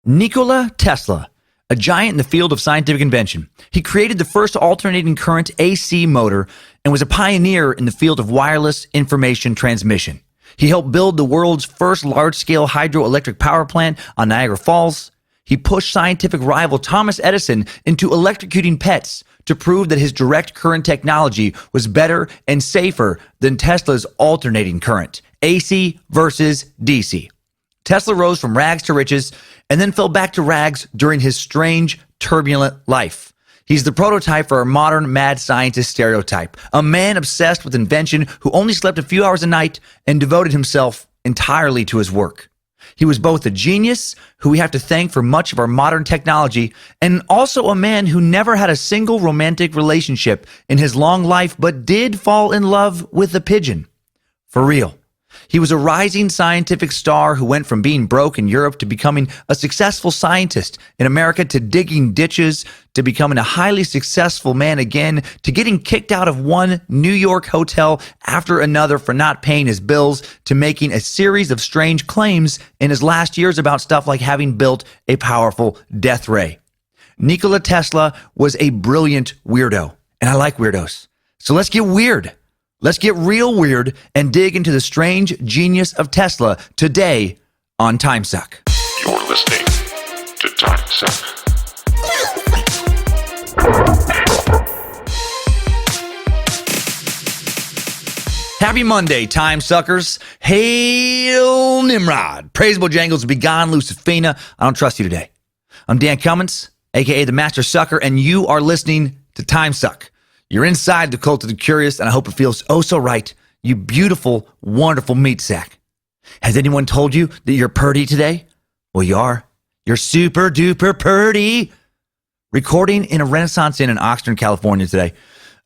Nikola Tesla, a giant in the field of scientific invention. He created the first alternating current AC motor and was a pioneer in the field of wireless information transmission. He helped build the world's first large-scale hydroelectric power plant on Niagara Falls. He pushed scientific rival Thomas Edison into electrocuting pets to prove that his direct current technology was better and safer than Tesla's alternating current, AC versus DC. Tesla rose from rags to riches and then fell back to rags during his strange, turbulent life. He's the prototype for our modern mad scientist stereotype, a man obsessed with invention who only slept a few hours a night and devoted himself entirely to his work. He was both a genius, who we have to thank for much of our modern technology, and also a man who never had a single romantic relationship in his long life, but did fall in love with a pigeon. For real. He was a rising scientific star who went from being broke in Europe to becoming a successful scientist in America, to digging ditches, to becoming a highly successful man again, to getting kicked out of one New York hotel after another for not paying his bills, to making a series of strange claims in his last years about stuff like having built a powerful death ray. Nikola Tesla was a brilliant weirdo, and I like weirdos. So let's get weird. Let's get real weird and dig into the strange genius of Tesla today on Timesuck. You're listening to Timesuck. Happy Monday, time suckers. Hail Nimrod. Praise Bojangles, be gone, Lucifina. I don't trust you today. I'm Dan Cummins, a.k.a. the Master Sucker, and you are listening to Timesuck. You're inside the cult of the curious, and I hope it feels oh so right, you beautiful, wonderful meat sack. Has anyone told you that you're purty today? Well, you are. You're super duper purty. Recording in a Renaissance Inn in Oxnard, California today.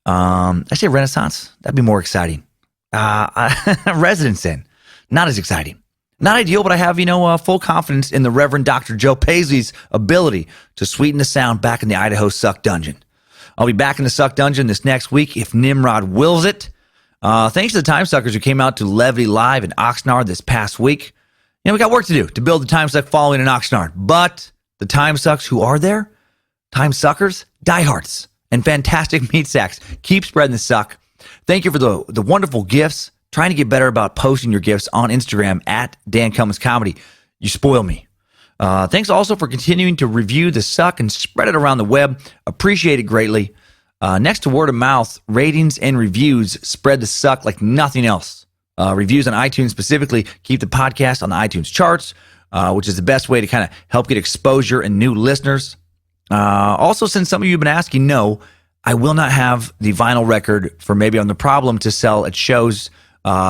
I say Renaissance. That'd be more exciting. Residence Inn. Not as exciting. Not ideal, but I have, full confidence in the Reverend Dr. Joe Paisley's ability to sweeten the sound back in the Idaho Suck Dungeon. I'll be back in the Suck Dungeon this next week if Nimrod wills it. Thanks to the Time Suckers who came out to Levity Live in Oxnard this past week. We got work to do to build the Time Suck following in Oxnard. But the Time Sucks who are there, Time Suckers, diehards, and fantastic meat sacks, keep spreading the suck. Thank you for the wonderful gifts. Trying to get better about posting your gifts on Instagram at Dan Cummins Comedy. You spoil me. Thanks also for continuing to review the suck and spread it around the web. Appreciate it greatly. Next to word of mouth, ratings and reviews spread the suck like nothing else. Reviews on iTunes specifically keep the podcast on the iTunes charts, which is the best way to kind of help get exposure and new listeners. Also, since some of you have been asking, no, I will not have the vinyl record for Maybe I'm the Problem to sell at shows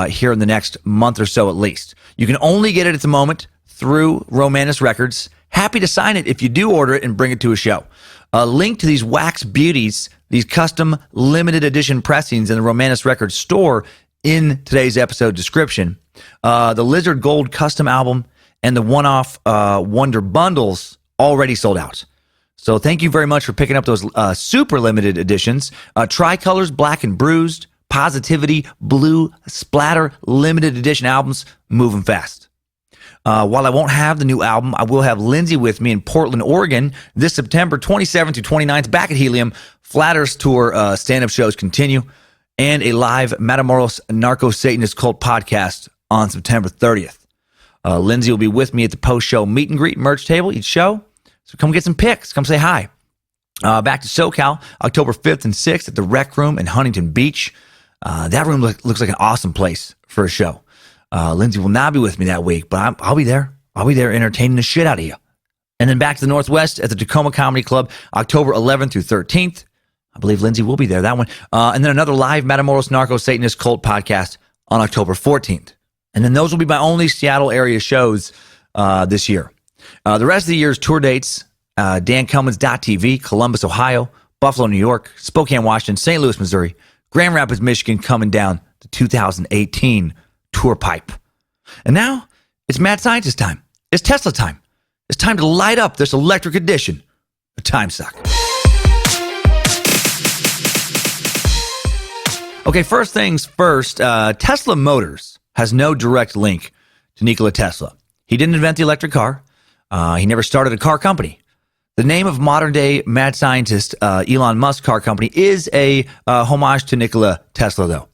here in the next month or so at least. You can only get it at the moment through Romanus Records. Happy to sign it if you do order it and bring it to a show. A link to these wax beauties, these custom limited edition pressings in the Romanus Records store in today's episode description. The Lizard Gold custom album and the one-off Wonder Bundles already sold out. So thank you very much for picking up those super limited editions. Tricolors, Black and Bruised, Positivity, Blue, Splatter, limited edition albums, moving fast. While I won't have the new album, I will have Lindsay with me in Portland, Oregon this September 27th to 29th, back at Helium. Flat Earth Tour stand-up shows continue, and a live Matamoros Narco-Satanist Cult podcast on September 30th. Lindsay will be with me at the post-show meet and greet merch table each show, so come get some pics. Come say hi. Back to SoCal, October 5th and 6th at the Rec Room in Huntington Beach. That room looks like an awesome place for a show. Lindsay will not be with me that week, but I'll be there. I'll be there entertaining the shit out of you. And then back to the Northwest at the Tacoma Comedy Club, October 11th through 13th. I believe Lindsay will be there, that one. And then another live Matamoros Narco-Satanist Cult podcast on October 14th. And then those will be my only Seattle area shows this year. The rest of the year's tour dates, dancummins.tv, Columbus, Ohio, Buffalo, New York, Spokane, Washington, St. Louis, Missouri, Grand Rapids, Michigan, coming down to 2018 tour pipe. And now it's mad scientist time. It's Tesla time. It's time to light up this electric edition of Timesuck. Okay, first things first, Tesla Motors has no direct link to Nikola Tesla. He didn't invent the electric car. He never started a car company. The name of modern-day mad scientist Elon Musk's car company is a homage to Nikola Tesla, though.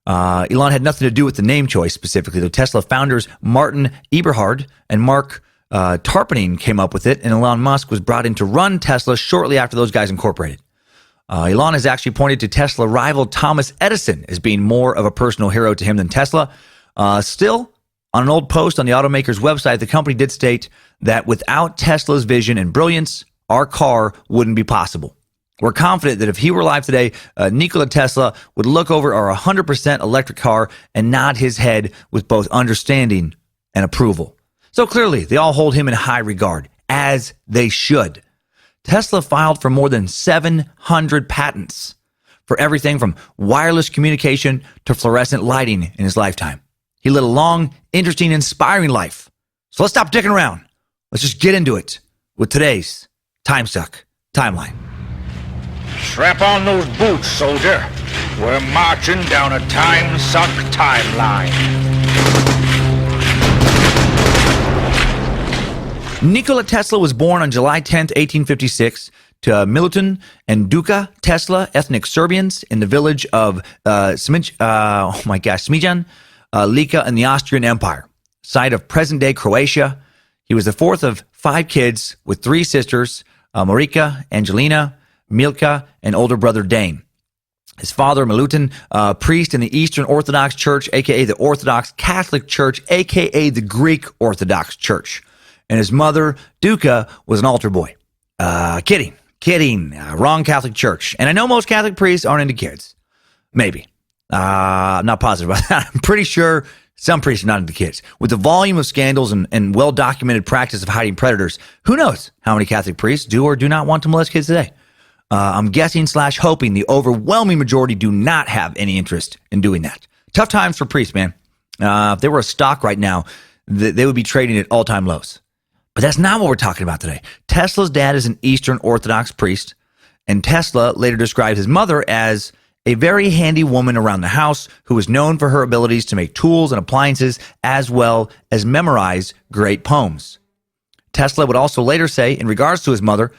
Elon had nothing to do with the name choice specifically, though Tesla founders Martin Eberhard and Mark Tarpenning came up with it, and Elon Musk was brought in to run Tesla shortly after those guys incorporated. Elon has actually pointed to Tesla rival Thomas Edison as being more of a personal hero to him than Tesla. Still, on an old post on the automaker's website, the company did state that without Tesla's vision and brilliance, our car wouldn't be possible. We're confident that if he were alive today, Nikola Tesla would look over our 100% electric car and nod his head with both understanding and approval. So clearly, they all hold him in high regard, as they should. Tesla filed for more than 700 patents for everything from wireless communication to fluorescent lighting in his lifetime. He led a long, interesting, inspiring life. So let's stop dicking around. Let's just get into it with today's Timesuck Timeline. Strap on those boots, soldier. We're marching down a Timesuck timeline. Nikola Tesla was born on July 10th, 1856, to Milutin and Duka Tesla, ethnic Serbians, in the village of Smijan, Lika in the Austrian Empire, site of present-day Croatia. He was the fourth of 5 kids with 3 sisters, Marika, Angelina, Milka, and older brother Dane. His father, Milutin, priest in the Eastern Orthodox Church, a.k.a. the Orthodox Catholic Church, a.k.a. the Greek Orthodox Church. And his mother, Duka, was an altar boy. Kidding. Wrong Catholic Church. And I know most Catholic priests aren't into kids. Maybe. I'm not positive about that. I'm pretty sure some priests are not into kids. With the volume of scandals and well-documented practice of hiding predators, who knows how many Catholic priests do or do not want to molest kids today? I'm guessing / hoping the overwhelming majority do not have any interest in doing that. Tough times for priests, man. If they were a stock right now, they would be trading at all-time lows. But that's not what we're talking about today. Tesla's dad is an Eastern Orthodox priest, and Tesla later described his mother as a very handy woman around the house who was known for her abilities to make tools and appliances as well as memorize great poems. Tesla would also later say, in regards to his mother,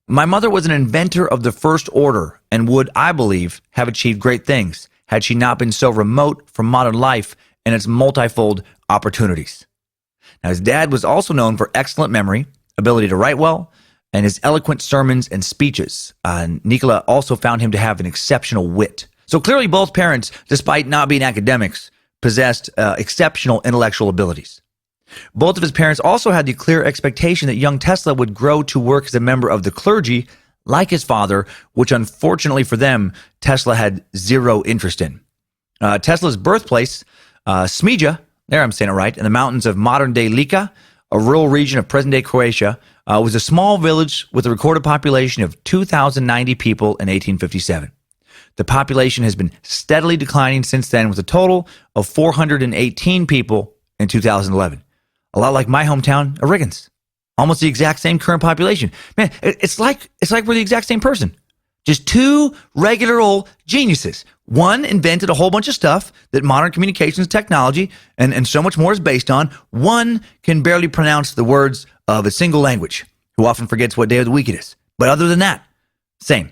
"My mother was an inventor of the first order and would, I believe, have achieved great things had she not been so remote from modern life and its multifold opportunities." Now, his dad was also known for excellent memory, ability to write well, and his eloquent sermons and speeches. Nikola also found him to have an exceptional wit. So clearly both parents, despite not being academics, possessed exceptional intellectual abilities. Both of his parents also had the clear expectation that young Tesla would grow to work as a member of the clergy, like his father, which unfortunately for them, Tesla had zero interest in. Tesla's birthplace, Smija, there I'm saying it right, in the mountains of modern-day Lika, a rural region of present-day Croatia, was a small village with a recorded population of 2,090 people in 1857. The population has been steadily declining since then, with a total of 418 people in 2011. A lot like my hometown of Riggins. Almost the exact same current population. Man, it's like we're the exact same person. Just 2 regular old geniuses. One invented a whole bunch of stuff that modern communications technology and so much more is based on. One can barely pronounce the words of a single language, who often forgets what day of the week it is. But other than that, same.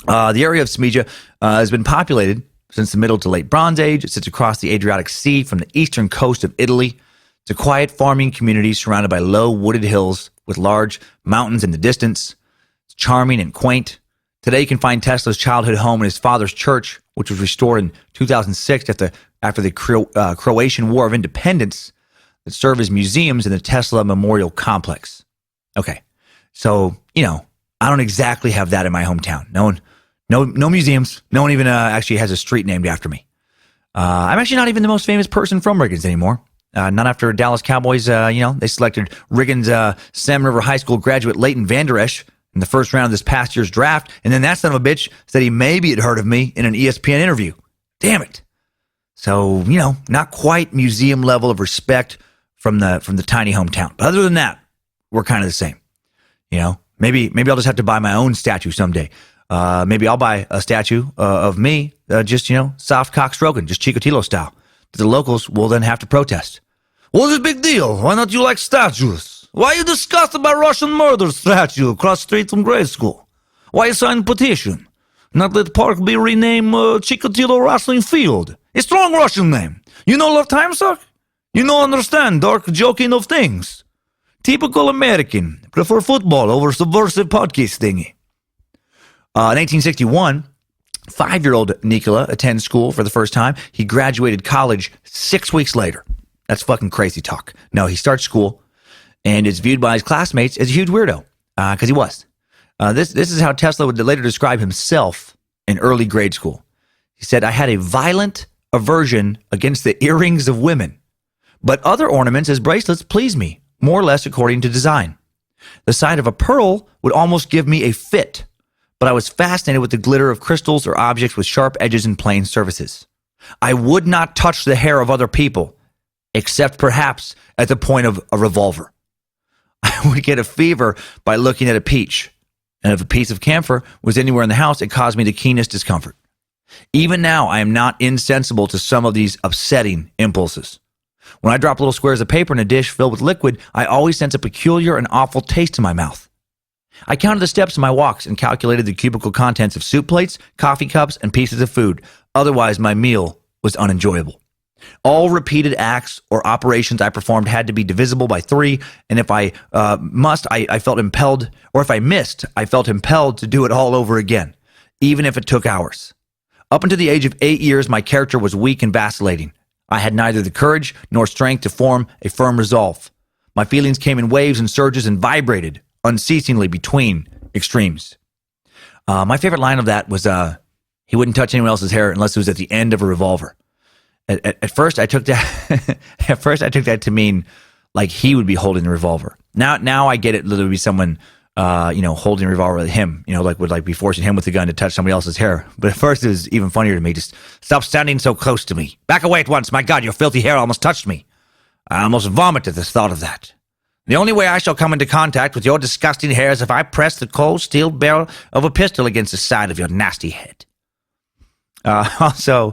The area of Smija has been populated since the Middle to Late Bronze Age. It sits across the Adriatic Sea from the eastern coast of Italy. It's a quiet farming community surrounded by low wooded hills with large mountains in the distance. It's charming and quaint. Today you can find Tesla's childhood home in his father's church, which was restored in 2006 after the Croatian War of Independence, that serve as museums in the Tesla Memorial Complex. Okay, so, I don't exactly have that in my hometown. No museums. No one even actually has a street named after me. I'm actually not even the most famous person from Riggins anymore. Not after Dallas Cowboys, they selected Riggins Salmon River High School graduate Leighton Vander Esch in the first round of this past year's draft, and then that son of a bitch said he maybe had heard of me in an ESPN interview. Damn it. So, not quite museum level of respect from the tiny hometown. But other than that, we're kind of the same. Maybe I'll just have to buy my own statue someday. Maybe I'll buy a statue of me, just, soft cock stroking, just Chikatilo style. The locals will then have to protest. What's the big deal? Why not you like statues? Why you disgusted by Russian murder statue across the street from grade school? Why you sign petition? Not let park be renamed Chikatilo Wrestling Field. A strong Russian name. You know love Timesuck? You know understand dark joking of things. Typical American. Prefer football over subversive podcast thingy. In 1861, 5-year-old Nikola attends school for the first time. He graduated college 6 weeks later. That's fucking crazy talk. No, he starts school and is viewed by his classmates as a huge weirdo, because he was. This is how Tesla would later describe himself in early grade school. He said, I had a violent aversion against the earrings of women, but other ornaments as bracelets pleased me, more or less according to design. The sight of a pearl would almost give me a fit, but I was fascinated with the glitter of crystals or objects with sharp edges and plain surfaces. I would not touch the hair of other people, except perhaps at the point of a revolver. I would get a fever by looking at a peach. And if a piece of camphor was anywhere in the house, it caused me the keenest discomfort. Even now, I am not insensible to some of these upsetting impulses. When I drop little squares of paper in a dish filled with liquid, I always sense a peculiar and awful taste in my mouth. I counted the steps of my walks and calculated the cubical contents of soup plates, coffee cups, and pieces of food. Otherwise, my meal was unenjoyable. All repeated acts or operations I performed had to be divisible by 3, and if I I felt impelled, or if I missed, I felt impelled to do it all over again, even if it took hours. Up until the age of 8 years, my character was weak and vacillating. I had neither the courage nor strength to form a firm resolve. My feelings came in waves and surges and vibrated unceasingly between extremes. My favorite line of that was, he wouldn't touch anyone else's hair unless it was at the end of a revolver. At first, I took that. At first, I took that to mean like he would be holding the revolver. Now I get it. There would be someone, holding a revolver with him. Would be forcing him with the gun to touch somebody else's hair. But at first, it was even funnier to me. Just stop standing so close to me. Back away at once. My God, your filthy hair almost touched me. I almost vomited at the thought of that. The only way I shall come into contact with your disgusting hair is if I press the cold steel barrel of a pistol against the side of your nasty head. Also.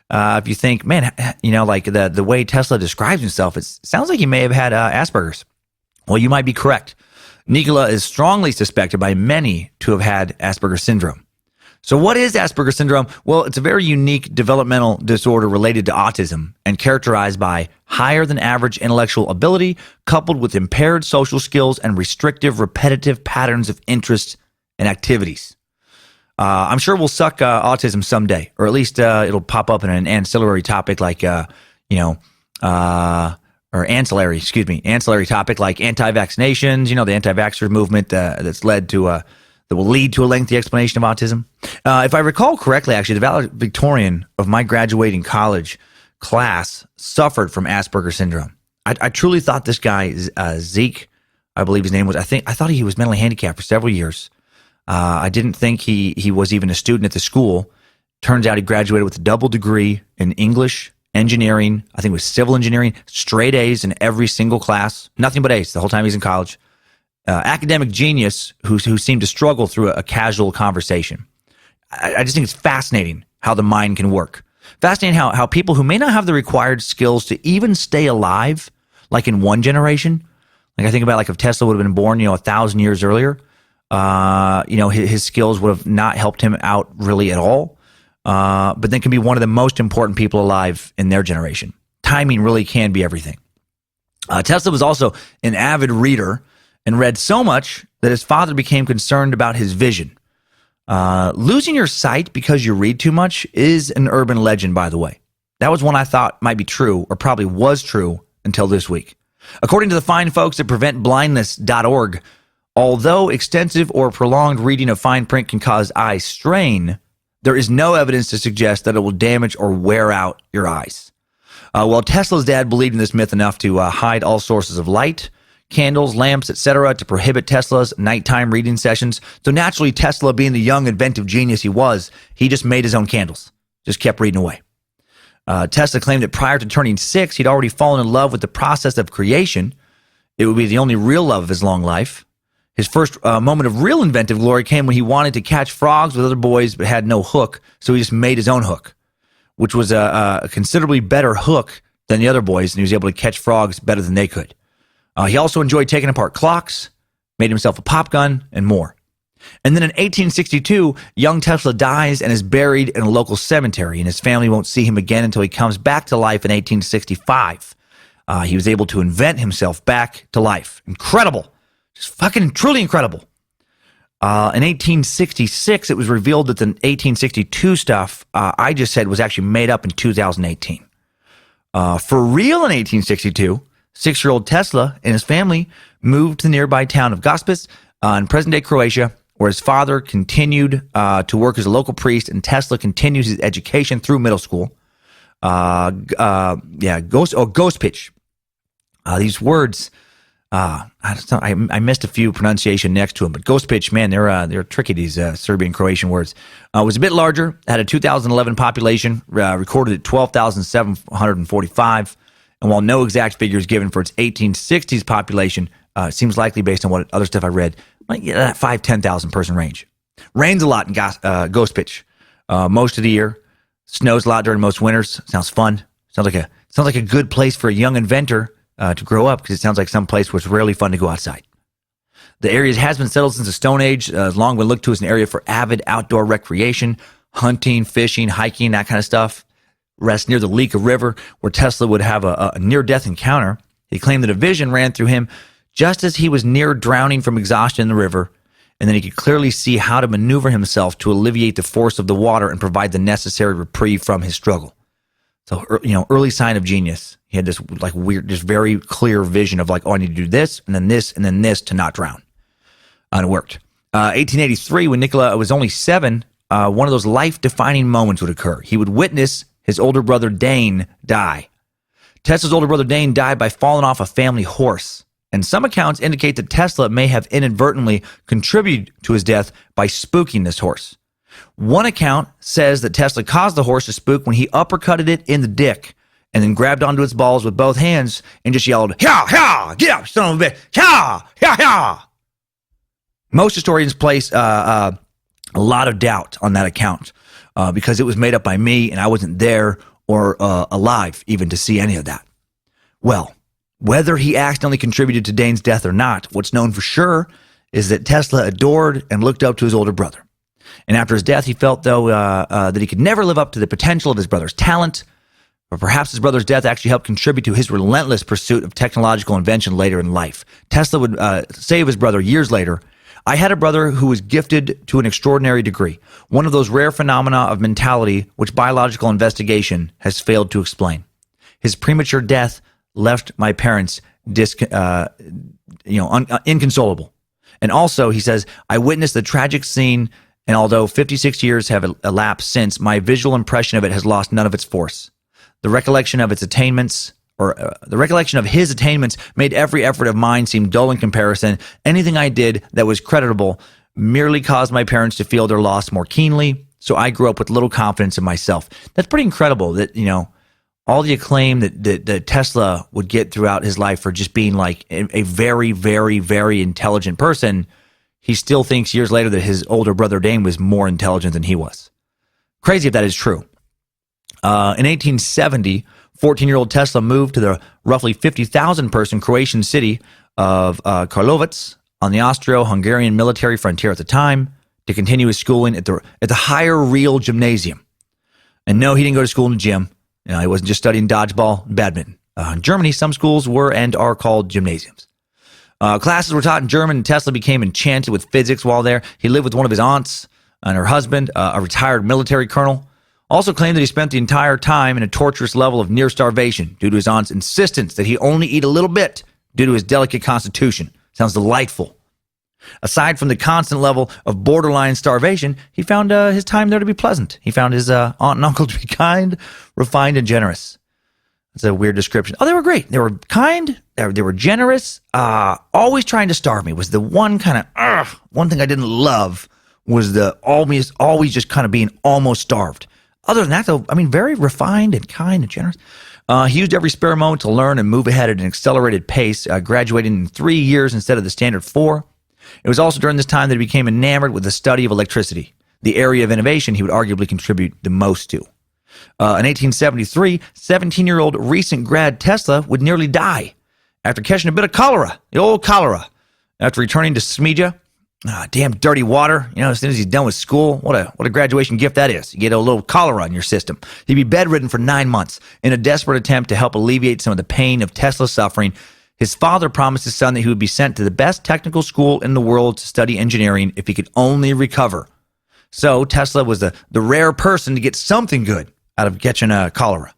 If you think, man, the way Tesla describes himself, it sounds like he may have had Asperger's. Well, you might be correct. Nikola is strongly suspected by many to have had Asperger's syndrome. So what is Asperger's syndrome? Well, it's a very unique developmental disorder related to autism and characterized by higher than average intellectual ability coupled with impaired social skills and restrictive, repetitive patterns of interest and activities. I'm sure we'll suck autism someday, or at least it'll pop up in an ancillary topic like, ancillary topic like anti-vaccinations, the anti-vaxxer movement that's led to, that will lead to a lengthy explanation of autism. If I recall correctly, actually, the valedictorian of my graduating college class suffered from Asperger's syndrome. I truly thought this guy, Zeke, I believe his name was, I thought he was mentally handicapped for several years. I didn't think he was even a student at the school. Turns out he graduated with a double degree in English, engineering, I think it was civil engineering, straight A's in every single class, nothing but A's the whole time he's in college. Academic genius who seemed to struggle through a casual conversation. I just think it's fascinating how the mind can work. Fascinating how people who may not have the required skills to even stay alive, like in one generation, like I think about if Tesla would have been born, 1,000 years earlier, his skills would have not helped him out really at all. But then can be one of the most important people alive in their generation. Timing really can be everything. Tesla was also an avid reader and read so much that his father became concerned about his vision. Losing your sight because you read too much is an urban legend, by the way. That was one I thought might be true, or probably was true, until this week. According to the fine folks at preventblindness.org, although extensive or prolonged reading of fine print can cause eye strain, there is no evidence to suggest that it will damage or wear out your eyes. Well, Tesla's dad believed in this myth enough to hide all sources of light, candles, lamps, etc., to prohibit Tesla's nighttime reading sessions. So naturally, Tesla, being the young, inventive genius he was, he just made his own candles, just kept reading away. Tesla claimed that prior to turning 6, he'd already fallen in love with the process of creation. It would be the only real love of his long life. His first moment of real inventive glory came when he wanted to catch frogs with other boys but had no hook, so he just made his own hook, which was a considerably better hook than the other boys, and he was able to catch frogs better than they could. He also enjoyed taking apart clocks, made himself a pop gun, and more. And then in 1862, young Tesla dies and is buried in a local cemetery, and his family won't see him again until he comes back to life in 1865. He was able to invent himself back to life. Incredible. Just fucking truly incredible. In 1866, it was revealed that the 1862 stuff I just said was actually made up in 2018. For real in 1862, 6-year-old Tesla and his family moved to the nearby town of Gospic in present-day Croatia, where his father continued to work as a local priest, and Tesla continues his education through middle school. Gospic. These words, I missed a few pronunciation next to them, but Gospic, man, they're tricky, these Serbian Croatian words. Was a bit larger, had a 2011 population, recorded at 12,745, and while no exact figure is given for its 1860s population, it seems likely based on what other stuff I read, like that 10,000 person range. Rains a lot in Gospic most of the year. Snows a lot during most winters. Sounds fun. Sounds like a good place for a young inventor to grow up, because it sounds like some place where it's rarely fun to go outside. The area has been settled since the Stone Age. Has long been looked to as an area for avid outdoor recreation, hunting, fishing, hiking, that kind of stuff. Rests near the Lika River, where Tesla would have a near-death encounter. He claimed that a vision ran through him just as he was near drowning from exhaustion in the river, and then he could clearly see how to maneuver himself to alleviate the force of the water and provide the necessary reprieve from his struggle. So, early sign of genius. He had this like weird, just very clear vision of like, oh, I need to do this, and then this, and then this to not drown. And it worked. 1883, when Nikola was only 7, one of those life-defining moments would occur. He would witness his older brother Dane die. Tesla's older brother Dane died by falling off a family horse. And some accounts indicate that Tesla may have inadvertently contributed to his death by spooking this horse. One account says that Tesla caused the horse to spook when he uppercutted it in the dick and then grabbed onto its balls with both hands and just yelled, "Hyah, hyah, get up, son of a bitch, hyah, hyah, hyah." Most historians place a lot of doubt on that account because it was made up by me and I wasn't there or alive even to see any of that. Well, whether he accidentally contributed to Dane's death or not, what's known for sure is that Tesla adored and looked up to his older brother. And after his death, he felt, though, that he could never live up to the potential of his brother's talent, or perhaps his brother's death actually helped contribute to his relentless pursuit of technological invention later in life. Tesla would say of his brother years later, "I had a brother who was gifted to an extraordinary degree, one of those rare phenomena of mentality which biological investigation has failed to explain. His premature death left my parents inconsolable. And also," he says, "I witnessed the tragic scene, and although 56 years have elapsed since, my visual impression of it has lost none of its force. The recollection of its attainments, the recollection of his attainments, made every effort of mine seem dull in comparison. Anything I did that was creditable merely caused my parents to feel their loss more keenly. So I grew up with little confidence in myself." That's pretty incredible that, all the acclaim that Tesla would get throughout his life for just being like a very, very, very intelligent person, he still thinks years later that his older brother Dane was more intelligent than he was. Crazy if that is true. In 1870, 14-year-old Tesla moved to the roughly 50,000 person Croatian city of Karlovac on the Austro-Hungarian military frontier at the time to continue his schooling at the Higher Real Gymnasium. And no, he didn't go to school in the gym. He wasn't just studying dodgeball and badminton. In Germany, some schools were and are called gymnasiums. Classes were taught in German, and Tesla became enchanted with physics while there. He lived with one of his aunts and her husband, a retired military colonel. Also claimed that he spent the entire time in a torturous level of near starvation due to his aunt's insistence that he only eat a little bit due to his delicate constitution. Sounds delightful. Aside from the constant level of borderline starvation, he found his time there to be pleasant. He found his aunt and uncle to be kind, refined, and generous. That's a weird description. Oh, they were great. They were kind. They were generous. Always trying to starve me was the one kind of one thing I didn't love was the always just kind of being almost starved. Other than that, though, very refined and kind and generous. He used every spare moment to learn and move ahead at an accelerated pace, graduating in 3 years instead of the standard 4. It was also during this time that he became enamored with the study of electricity, the area of innovation he would arguably contribute the most to. In 1873, 17-year-old recent grad Tesla would nearly die after catching a bit of cholera, the old cholera. After returning to Smeja, damn dirty water. As soon as he's done with school, what a graduation gift that is. You get a little cholera in your system. He'd be bedridden for 9 months. In a desperate attempt to help alleviate some of the pain of Tesla's suffering, his father promised his son that he would be sent to the best technical school in the world to study engineering if he could only recover. So Tesla was the rare person to get something good out of catching cholera.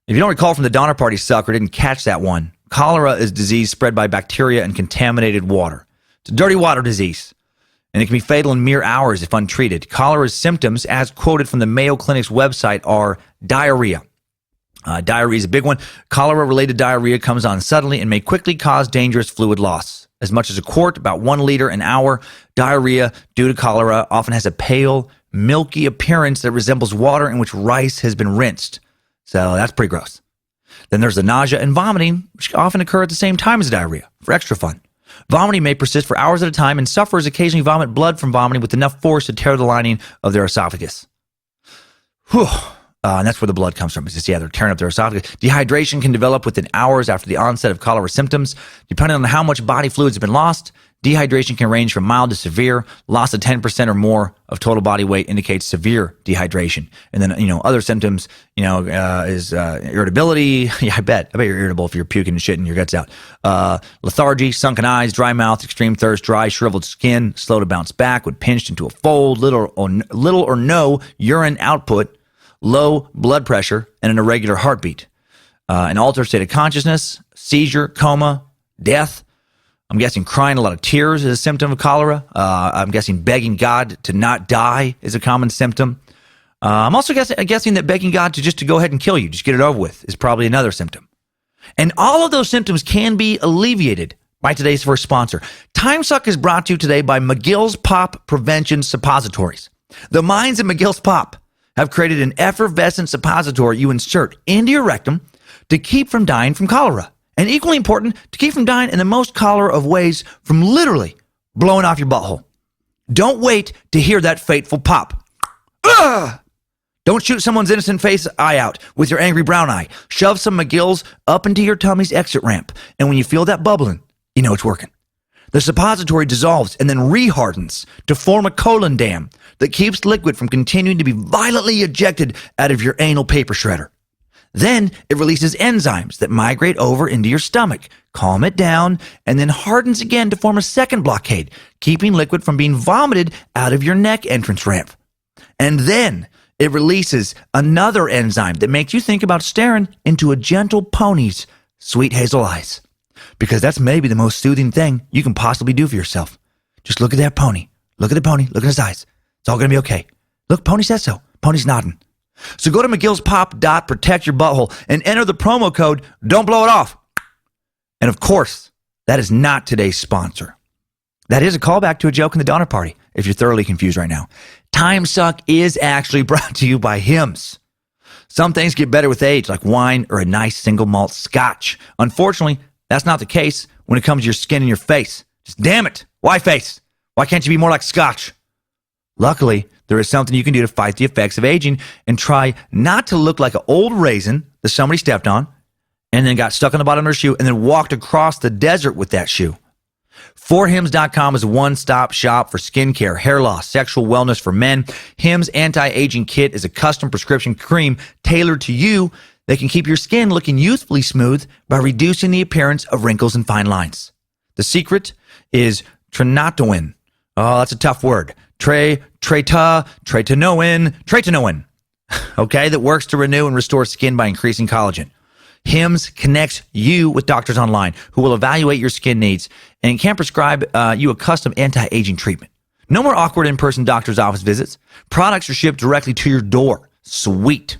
If you don't recall from the Donner Party, sucker didn't catch that one. Cholera is a disease spread by bacteria and contaminated water. It's a dirty water disease, and it can be fatal in mere hours if untreated. Cholera's symptoms, as quoted from the Mayo Clinic's website, are diarrhea. Diarrhea is a big one. Cholera-related diarrhea comes on suddenly and may quickly cause dangerous fluid loss. As much as a quart, about 1 liter an hour. Diarrhea due to cholera often has a pale, milky appearance that resembles water in which rice has been rinsed. So that's pretty gross. Then there's the nausea and vomiting, which often occur at the same time as diarrhea, for extra fun. Vomiting may persist for hours at a time, and sufferers occasionally vomit blood from vomiting with enough force to tear the lining of their esophagus. Whew. And that's where the blood comes from. It's just, they're tearing up their esophagus. Dehydration can develop within hours after the onset of cholera symptoms. Depending on how much body fluids have been lost, dehydration can range from mild to severe. Loss of 10% or more of total body weight indicates severe dehydration. And then, other symptoms, is irritability. Yeah, I bet you're irritable if you're puking and shitting your guts out. Lethargy, sunken eyes, dry mouth, extreme thirst, dry, shriveled skin, slow to bounce back when pinched into a fold, little or no urine output, low blood pressure, and an irregular heartbeat. An altered state of consciousness, seizure, coma, death. I'm guessing crying a lot of tears is a symptom of cholera. I'm guessing begging God to not die is a common symptom. I'm also guessing that begging God to go ahead and kill you, just get it over with, is probably another symptom. And all of those symptoms can be alleviated by today's first sponsor. Timesuck is brought to you today by McGill's Pop Prevention Suppositories. The minds at McGill's Pop have created an effervescent suppository you insert into your rectum to keep from dying from cholera. And equally important, to keep from dying in the most cholera of ways from literally blowing off your butthole. Don't wait to hear that fateful pop. Ugh! Don't shoot someone's innocent face eye out with your angry brown eye. Shove some McGill's up into your tummy's exit ramp. And when you feel that bubbling, you know it's working. The suppository dissolves and then rehardens to form a colon dam that keeps liquid from continuing to be violently ejected out of your anal paper shredder. Then it releases enzymes that migrate over into your stomach, calm it down, and then hardens again to form a second blockade, keeping liquid from being vomited out of your neck entrance ramp. And then it releases another enzyme that makes you think about staring into a gentle pony's sweet hazel eyes. Because that's maybe the most soothing thing you can possibly do for yourself. Just look at that pony. Look at the pony. Look at his eyes. It's all going to be okay. Look, Pony says so. Pony's nodding. So go to McGill'sPop.protect your butthole and enter the promo code Don't Blow It Off. And of course, that is not today's sponsor. That is a callback to a joke in the Donner Party, if you're thoroughly confused right now. Timesuck is actually brought to you by Hims. Some things get better with age, like wine or a nice single malt scotch. Unfortunately, that's not the case when it comes to your skin and your face. Just damn it. Why face? Why can't you be more like scotch? Luckily, there is something you can do to fight the effects of aging and try not to look like an old raisin that somebody stepped on and then got stuck on the bottom of their shoe and then walked across the desert with that shoe. 4hims.com is a one-stop shop for skincare, hair loss, sexual wellness for men. Hims Anti-Aging Kit is a custom prescription cream tailored to you that can keep your skin looking youthfully smooth by reducing the appearance of wrinkles and fine lines. The secret is tretinoin. Oh, that's a tough word. Tretinoin. Okay, that works to renew and restore skin by increasing collagen. Hims connects you with doctors online who will evaluate your skin needs and can prescribe you a custom anti-aging treatment. No more awkward in-person doctor's office visits. Products are shipped directly to your door. Sweet.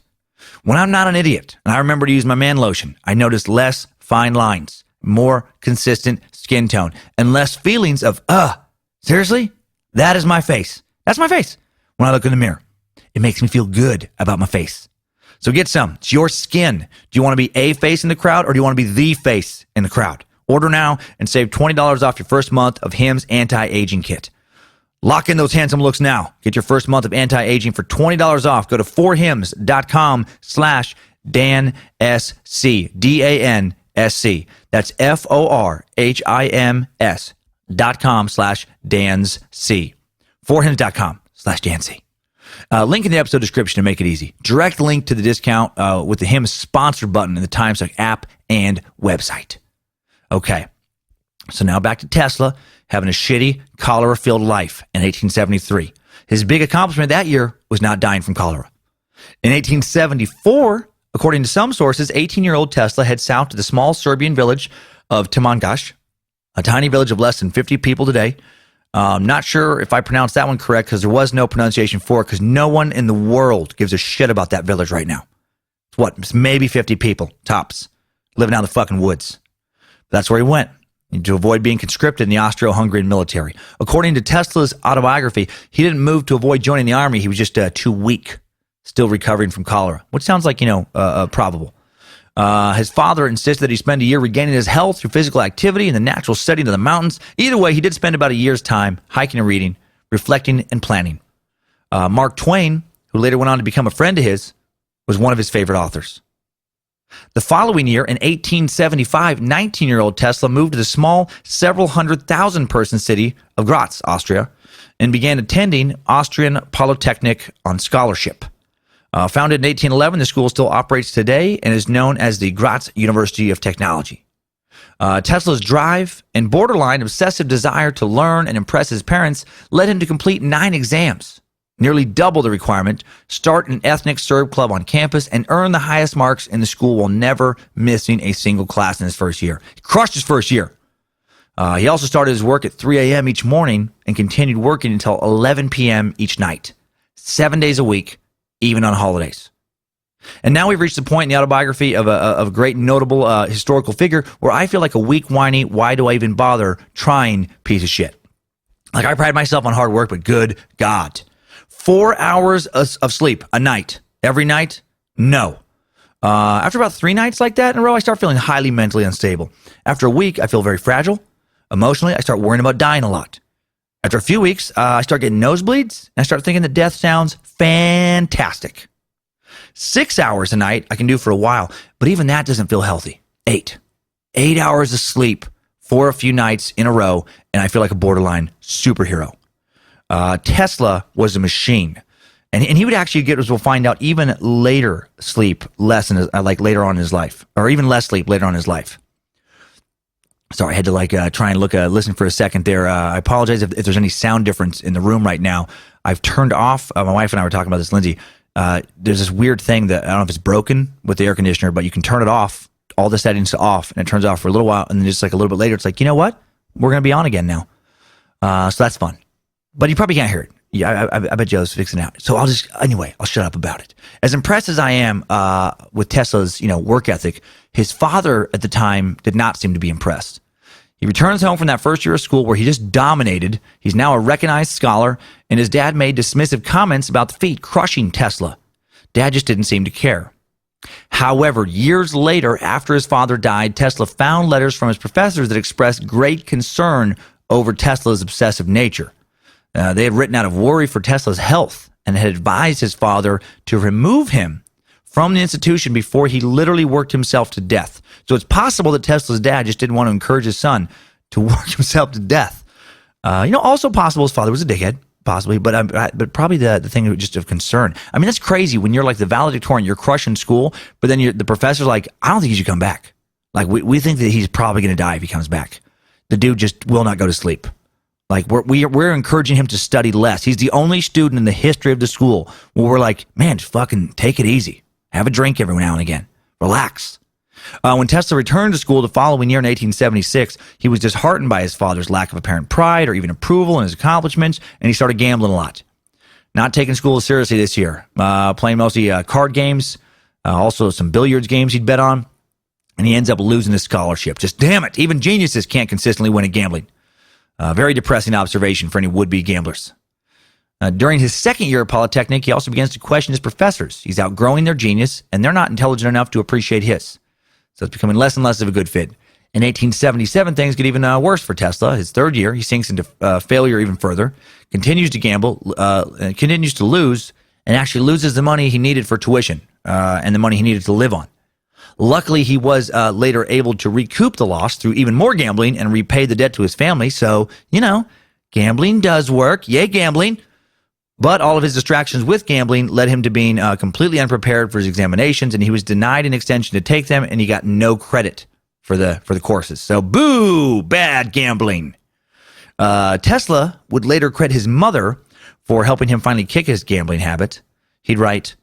When I'm not an idiot and I remember to use my man lotion, I notice less fine lines, more consistent skin tone, and less feelings of, seriously? That is my face. That's my face. When I look in the mirror, it makes me feel good about my face. So get some. It's your skin. Do you want to be a face in the crowd or do you want to be the face in the crowd? Order now and save $20 off your first month of Hims Anti-Aging Kit. Lock in those handsome looks now. Get your first month of anti-aging for $20 off. Go to 4hims.com/DanSC, DANSC. That's FORHIMS.com/DANSC. forhims.com/DANSC. Link in the episode description to make it easy. Direct link to the discount with the HIMS sponsor button in the Timesuck app and website. Okay, so now back to Tesla having a shitty cholera-filled life in 1873. His big accomplishment that year was not dying from cholera. In 1874, according to some sources, 18-year-old Tesla heads south to the small Serbian village of Timangash, a tiny village of less than 50 people today. Not sure if I pronounced that one correct because there was no pronunciation for it because no one in the world gives a shit about that village right now. It's maybe 50 people, tops, living out in the fucking woods. That's where he went to avoid being conscripted in the Austro-Hungarian military. According to Tesla's autobiography, he didn't move to avoid joining the army. He was just too weak, still recovering from cholera, which sounds like, probable. His father insisted that he spend a year regaining his health through physical activity and the natural setting of the mountains. Either way, he did spend about a year's time hiking and reading, reflecting and planning. Mark Twain, who later went on to become a friend of his, was one of his favorite authors. The following year, in 1875, 19-year-old Tesla moved to the small, several hundred thousand person city of Graz, Austria, and began attending Austrian Polytechnic on scholarship. Founded in 1811, the school still operates today and is known as the Graz University of Technology. Tesla's drive and borderline obsessive desire to learn and impress his parents led him to complete 9 exams, nearly double the requirement, start an ethnic Serb club on campus, and earn the highest marks in the school while never missing a single class in his first year. He crushed his first year. He also started his work at 3 a.m. each morning and continued working until 11 p.m. each night, 7 days a week, even on holidays. And now we've reached the point in the autobiography of a great notable historical figure where I feel like a weak, whiny, why do I even bother trying piece of shit. Like, I pride myself on hard work, but good God. 4 hours of sleep a night, every night? No. After about 3 nights like that in a row, I start feeling highly mentally unstable. After a week, I feel very fragile. Emotionally, I start worrying about dying a lot. After a few weeks, I start getting nosebleeds, and I start thinking that death sounds fantastic. 6 hours a night I can do for a while, but even that doesn't feel healthy. 8 hours of sleep for a few nights in a row, and I feel like a borderline superhero. Tesla was a machine, and he would actually get, as we'll find out, even later sleep less in his, later on in his life, or even less sleep later on in his life. Sorry, I had to try and listen for a second there. I apologize if there's any sound difference in the room right now. I've turned off. My wife and I were talking about this, Lindsay. There's this weird thing that I don't know if it's broken with the air conditioner, but you can turn it off, all the settings to off, and it turns off for a little while, and then just like a little bit later, it's like, you know what? We're going to be on again now. So that's fun. But you probably can't hear it. Yeah, I bet Joe's fixing it out. So I'll shut up about it. As impressed as I am with Tesla's, work ethic, his father at the time did not seem to be impressed. He returns home from that first year of school where he just dominated. He's now a recognized scholar, and his dad made dismissive comments about the feat, crushing Tesla. Dad just didn't seem to care. However, years later, after his father died, Tesla found letters from his professors that expressed great concern over Tesla's obsessive nature. They had written out of worry for Tesla's health and had advised his father to remove him from the institution before he literally worked himself to death. So it's possible that Tesla's dad just didn't want to encourage his son to work himself to death. Also possible his father was a dickhead, possibly, but probably the thing just of concern. I mean, that's crazy when you're like the valedictorian, you're crushing school, but then the professor's like, I don't think he should come back. Like, we think that he's probably going to die if he comes back. The dude just will not go to sleep. Like, we're encouraging him to study less. He's the only student in the history of the school where we're like, man, just fucking take it easy. Have a drink every now and again. Relax. When Tesla returned to school the following year in 1876, he was disheartened by his father's lack of apparent pride or even approval in his accomplishments, and he started gambling a lot. Not taking school seriously this year. Playing mostly card games, also some billiards games he'd bet on, and he ends up losing his scholarship. Just damn it, even geniuses can't consistently win at gambling. Very depressing observation for any would-be gamblers. During his second year at Polytechnic, he also begins to question his professors. He's outgrowing their genius, and they're not intelligent enough to appreciate his. So it's becoming less and less of a good fit. In 1877, things get even worse for Tesla. His third year, he sinks into failure even further, continues to gamble, continues to lose, and actually loses the money he needed for tuition and the money he needed to live on. Luckily, he was later able to recoup the loss through even more gambling and repay the debt to his family. So, gambling does work. Yay, gambling. But all of his distractions with gambling led him to being completely unprepared for his examinations, and he was denied an extension to take them, and he got no credit for the courses. So, boo, bad gambling. Tesla would later credit his mother for helping him finally kick his gambling habit. He'd write,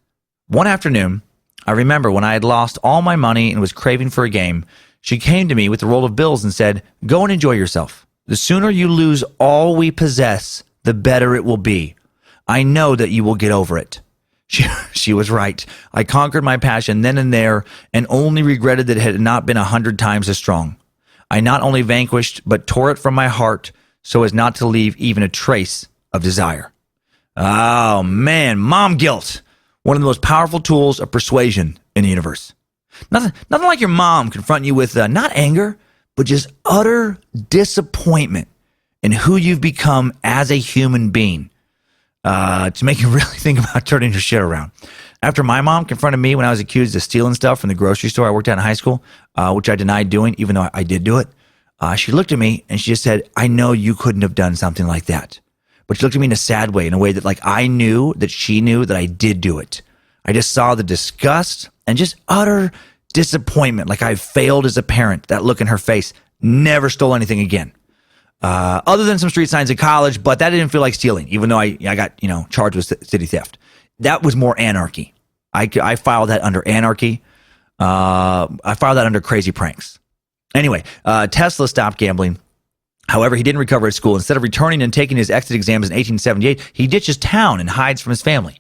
"One afternoon, I remember when I had lost all my money and was craving for a game, she came to me with a roll of bills and said, 'Go and enjoy yourself. The sooner you lose all we possess, the better it will be. I know that you will get over it.' She was right. I conquered my passion then and there and only regretted that it had not been 100 times as strong. I not only vanquished, but tore it from my heart so as not to leave even a trace of desire." Oh, man, mom guilt. One of the most powerful tools of persuasion in the universe. Nothing like your mom confronting you with not anger, but just utter disappointment in who you've become as a human being. To make you really think about turning your shit around. After my mom confronted me when I was accused of stealing stuff from the grocery store I worked at in high school, which I denied doing, even though I did do it, she looked at me and she just said, "I know you couldn't have done something like that." But she looked at me in a sad way, in a way that like I knew that she knew that I did do it. I just saw the disgust and just utter disappointment, like I failed as a parent. That look in her face. Never stole anything again. Other than some street signs in college, but that didn't feel like stealing, even though I got charged with city theft. That was more anarchy. I filed that under anarchy. I filed that under crazy pranks. Anyway, Tesla stopped gambling. However, he didn't recover at school. Instead of returning and taking his exit exams in 1878, he ditches town and hides from his family.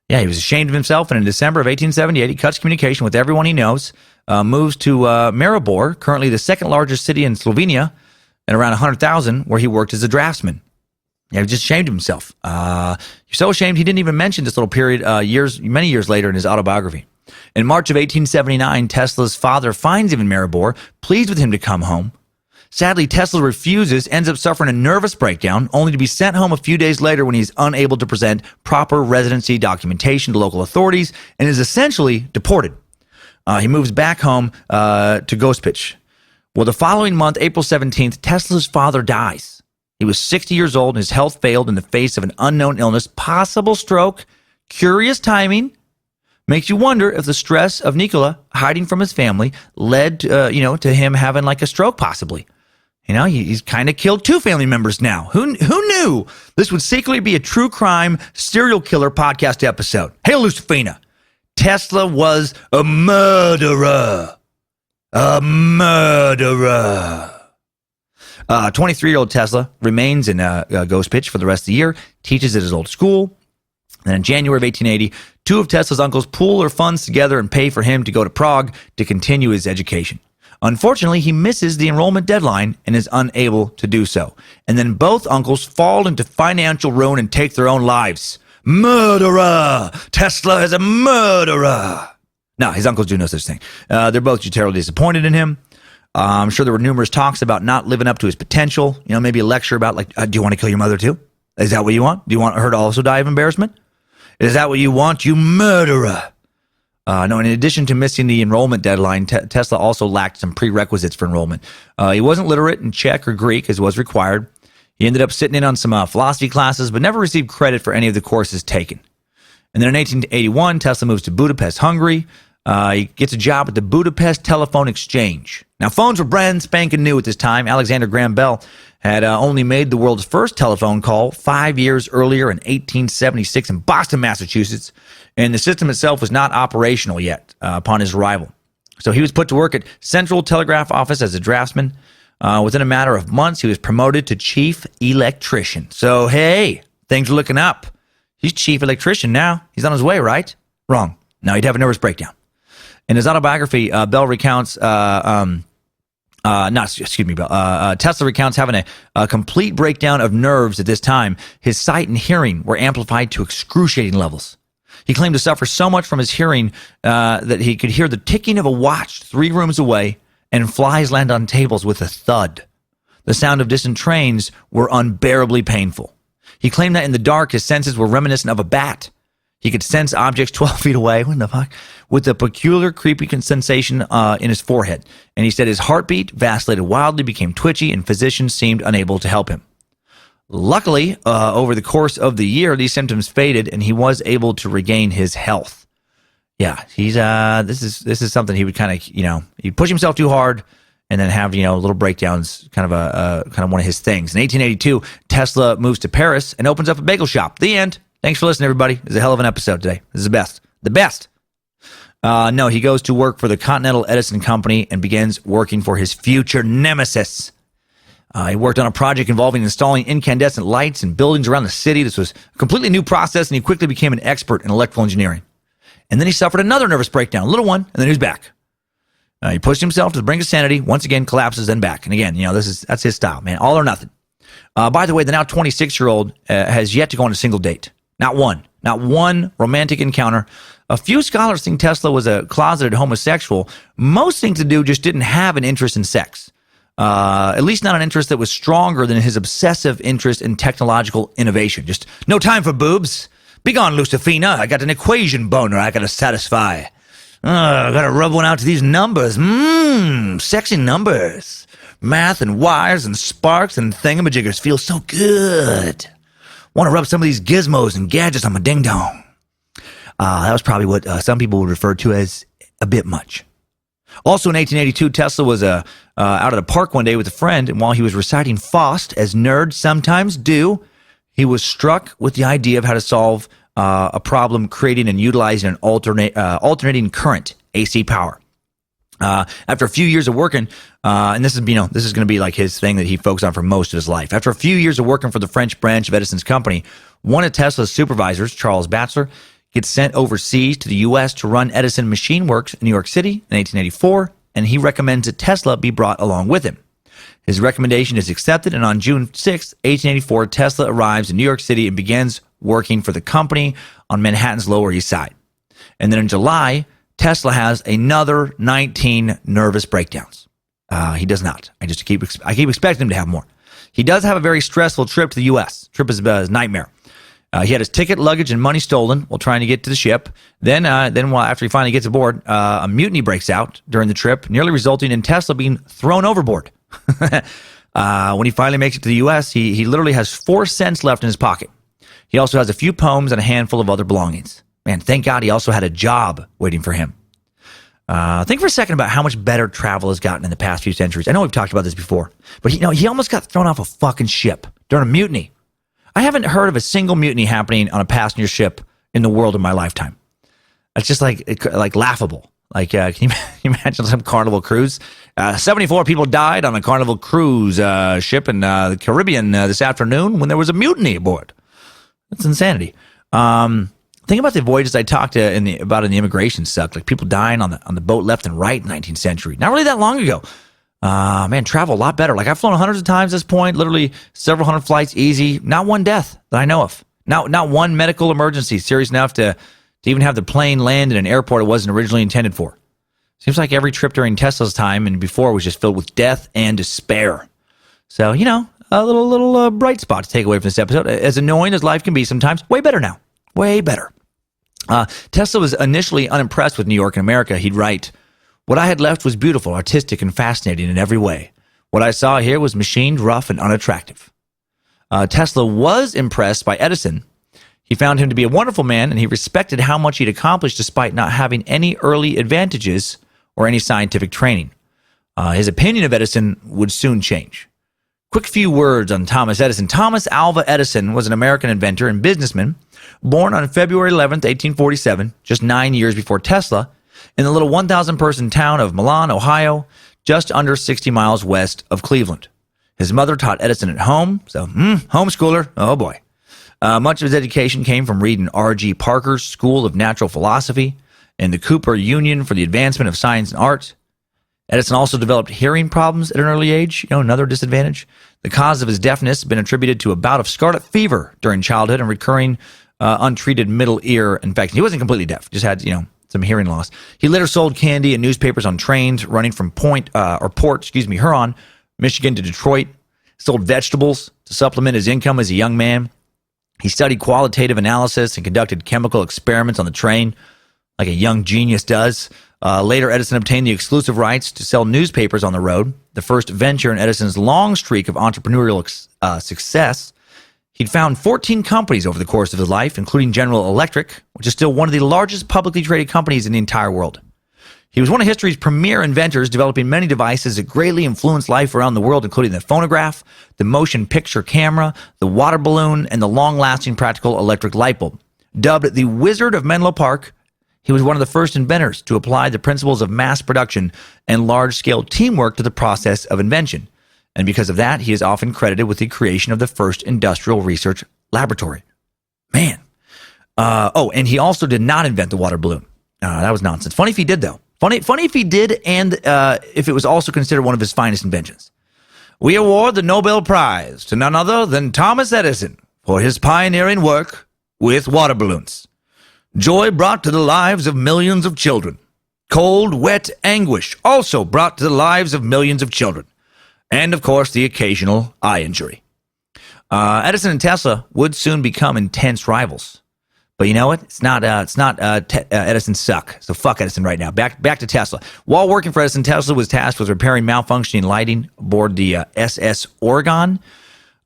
Yeah, he was ashamed of himself, and in December of 1878, he cuts communication with everyone he knows, moves to Maribor, currently the second largest city in Slovenia, and around 100,000, where he worked as a draftsman. Yeah, he just ashamed of himself. He's so ashamed he didn't even mention this little period many years later in his autobiography. In March of 1879, Tesla's father finds him in Maribor, pleads with him to come home. Sadly, Tesla refuses, ends up suffering a nervous breakdown, only to be sent home a few days later when he's unable to present proper residency documentation to local authorities and is essentially deported. He moves back home to Gospić. Well, the following month, April 17th, Tesla's father dies. He was 60 years old and his health failed in the face of an unknown illness, possible stroke, curious timing. Makes you wonder if the stress of Nikola hiding from his family led to him having like a stroke possibly. He's kind of killed 2 family members now. Who knew this would secretly be a true crime serial killer podcast episode? Hail Lucifina. Tesla was a murderer. A murderer. 23-year-old Tesla remains in Gospić for the rest of the year, teaches at his old school. And in January of 1880, 2 of Tesla's uncles pool their funds together and pay for him to go to Prague to continue his education. Unfortunately, he misses the enrollment deadline and is unable to do so. And then both uncles fall into financial ruin and take their own lives. Murderer! Tesla is a murderer! No, his uncles do no such thing. They're both terribly disappointed in him. I'm sure there were numerous talks about not living up to his potential. Maybe a lecture about do you want to kill your mother too? Is that what you want? Do you want her to also die of embarrassment? Is that what you want, you murderer? No, in addition to missing the enrollment deadline, Tesla also lacked some prerequisites for enrollment. He wasn't literate in Czech or Greek as was required. He ended up sitting in on some philosophy classes, but never received credit for any of the courses taken. And then in 1881, Tesla moves to Budapest, Hungary. He gets a job at the Budapest Telephone Exchange. Now, phones were brand spanking new at this time. Alexander Graham Bell had only made the world's first telephone call 5 years earlier in 1876 in Boston, Massachusetts, and the system itself was not operational yet upon his arrival. So he was put to work at Central Telegraph Office as a draftsman. Within a matter of months, he was promoted to chief electrician. So, hey, things are looking up. He's chief electrician now. He's on his way, right? Wrong. No, he'd have a nervous breakdown. In his autobiography, Bell recounts, Tesla recounts having a complete breakdown of nerves at this time. His sight and hearing were amplified to excruciating levels. He claimed to suffer so much from his hearing that he could hear the ticking of a watch 3 rooms away and flies land on tables with a thud. The sound of distant trains were unbearably painful. He claimed that in the dark, his senses were reminiscent of a bat. He could sense objects 12 feet away. What the fuck? with a peculiar, creepy sensation in his forehead. And he said his heartbeat vacillated wildly, became twitchy, and physicians seemed unable to help him. Luckily, over the course of the year, these symptoms faded, and he was able to regain his health. Yeah, he's this is something he would kind of, he'd push himself too hard and then have, little breakdowns, kind of one of his things. In 1882, Tesla moves to Paris and opens up a bagel shop. The end. Thanks for listening, everybody. This is a hell of an episode today. This is the best. The best. No, he goes to work for the Continental Edison Company and begins working for his future nemesis. He worked on a project involving installing incandescent lights in buildings around the city. This was a completely new process, and he quickly became an expert in electrical engineering. And then he suffered another nervous breakdown, a little one, and then he was back. He pushed himself to the brink of sanity, once again collapses, then back. And again, that's his style, man. All or nothing. By the way, the now 26-year-old has yet to go on a single date. Not one romantic encounter. A few scholars think Tesla was a closeted homosexual. Most think the dude just didn't have an interest in sex. At least not an interest that was stronger than his obsessive interest in technological innovation. Just no time for boobs. Begone, Lucifina. I got an equation boner I got to satisfy. I got to rub one out to these numbers. Sexy numbers. Math and wires and sparks and thingamajiggers feel so good. Want to rub some of these gizmos and gadgets on my ding-dong. That was probably what some people would refer to as a bit much. Also in 1882, Tesla was out at a park one day with a friend, and while he was reciting Faust, as nerds sometimes do, he was struck with the idea of how to solve a problem creating and utilizing an alternating current, AC power. After a few years of working, and this is going to be like his thing that he focused on for most of his life. After a few years of working for the French branch of Edison's company, one of Tesla's supervisors, Charles Batzler, gets sent overseas to the U.S. to run Edison Machine Works in New York City in 1884, and he recommends that Tesla be brought along with him. His recommendation is accepted, and on June 6, 1884, Tesla arrives in New York City and begins working for the company on Manhattan's Lower East Side. And then in July, Tesla has another 19 nervous breakdowns. He does not. I keep expecting him to have more. He does have a very stressful trip to the U.S. Trip is a nightmare. He had his ticket, luggage, and money stolen while trying to get to the ship. Then after he finally gets aboard, a mutiny breaks out during the trip, nearly resulting in Tesla being thrown overboard. When he finally makes it to the U.S., he literally has 4 cents left in his pocket. He also has a few poems and a handful of other belongings. Man, thank God he also had a job waiting for him. Think for a second about how much better travel has gotten in the past few centuries. I know we've talked about this before, but he almost got thrown off a fucking ship during a mutiny. I haven't heard of a single mutiny happening on a passenger ship in the world in my lifetime. It's just like laughable. Like, can you imagine some Carnival cruise? 74 people died on a Carnival cruise ship in the Caribbean this afternoon when there was a mutiny aboard. That's insanity. Think about the voyages I talked about in the immigration stuff, like people dying on the boat left and right in the 19th century. Not really that long ago. Man, travel a lot better. Like I've flown hundreds of times at this point, literally several hundred flights, easy. Not one death that I know of. Not one medical emergency serious enough to even have the plane land in an airport it wasn't originally intended for. Seems like every trip during Tesla's time and before was just filled with death and despair. So, a little bright spot to take away from this episode. As annoying as life can be sometimes, way better now. Way better. Tesla was initially unimpressed with New York and America. He'd write, "What I had left was beautiful, artistic, and fascinating in every way. What I saw here was machined, rough, and unattractive." Tesla was impressed by Edison. He found him to be a wonderful man, and he respected how much he'd accomplished despite not having any early advantages or any scientific training. His opinion of Edison would soon change. Quick few words on Thomas Edison. Thomas Alva Edison was an American inventor and businessman, born on February 11th, 1847, just 9 years before Tesla, in the little 1,000-person town of Milan, Ohio, just under 60 miles west of Cleveland. His mother taught Edison at home, so homeschooler, oh boy. Much of his education came from reading R.G. Parker's School of Natural Philosophy and the Cooper Union for the Advancement of Science and Art. Edison also developed hearing problems at an early age, another disadvantage. The cause of his deafness has been attributed to a bout of scarlet fever during childhood and recurring untreated middle ear infection. He wasn't completely deaf, just had, some hearing loss. He later sold candy and newspapers on trains running from Port Huron, Michigan to Detroit. Sold vegetables to supplement his income as a young man. He studied qualitative analysis and conducted chemical experiments on the train. like a young genius does. Later, Edison obtained the exclusive rights to sell newspapers on the road, the first venture in Edison's long streak of entrepreneurial success. He'd found 14 companies over the course of his life, including General Electric, which is still one of the largest publicly traded companies in the entire world. He was one of history's premier inventors, developing many devices that greatly influenced life around the world, including the phonograph, the motion picture camera, the water balloon, and the long-lasting practical electric light bulb. Dubbed the Wizard of Menlo Park, he was one of the first inventors to apply the principles of mass production and large-scale teamwork to the process of invention. And because of that, he is often credited with the creation of the first industrial research laboratory. Man. And he also did not invent the water balloon. That was nonsense. Funny if he did, though. Funny if he did, and if it was also considered one of his finest inventions. We award the Nobel Prize to none other than Thomas Edison for his pioneering work with water balloons. Joy brought to the lives of millions of children. Cold, wet anguish also brought to the lives of millions of children. And, of course, the occasional eye injury. Edison and Tesla would soon become intense rivals. But you know what? It's not Edison suck. So fuck Edison right now. Back to Tesla. While working for Edison, Tesla was tasked with repairing malfunctioning lighting aboard the SS Oregon,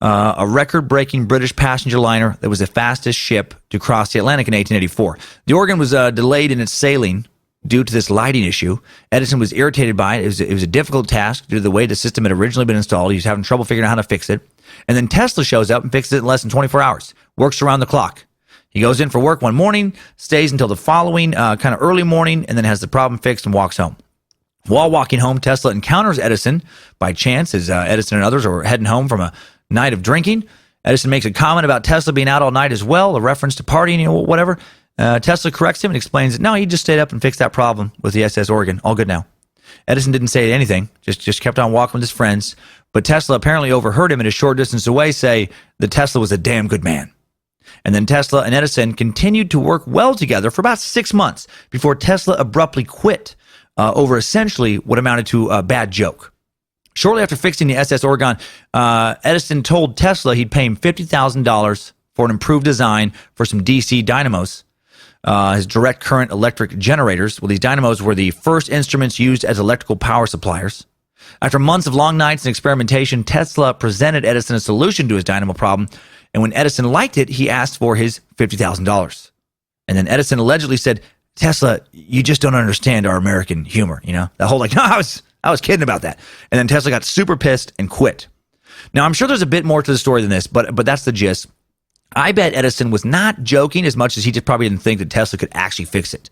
a record-breaking British passenger liner that was the fastest ship to cross the Atlantic in 1884. The Oregon was delayed in its sailing due to this lighting issue. Edison was irritated by it. It was a difficult task due to the way the system had originally been installed. He was having trouble figuring out how to fix it. And then Tesla shows up and fixes it in less than 24 hours. Works around the clock. He goes in for work one morning, stays until the following kind of early morning, and then has the problem fixed and walks home. While walking home, Tesla encounters Edison by chance as Edison and others are heading home from a night of drinking. Edison makes a comment about Tesla being out all night as well, a reference to partying, whatever. Tesla corrects him and explains that no, he just stayed up and fixed that problem with the SS Oregon. All good now. Edison didn't say anything, just kept on walking with his friends. But Tesla apparently overheard him at a short distance away say that Tesla was a damn good man. And then Tesla and Edison continued to work well together for about 6 months before Tesla abruptly quit over essentially what amounted to a bad joke. Shortly after fixing the SS Oregon, Edison told Tesla he'd pay him $50,000 for an improved design for some DC dynamos, his direct current electric generators. Well, these dynamos were the first instruments used as electrical power suppliers. After months of long nights and experimentation, Tesla presented Edison a solution to his dynamo problem. And when Edison liked it, he asked for his $50,000. And then Edison allegedly said, Tesla, you just don't understand our American humor, That whole no, I was kidding about that. And then Tesla got super pissed and quit. Now, I'm sure there's a bit more to the story than this, but that's the gist. I bet Edison was not joking as much as he just probably didn't think that Tesla could actually fix it.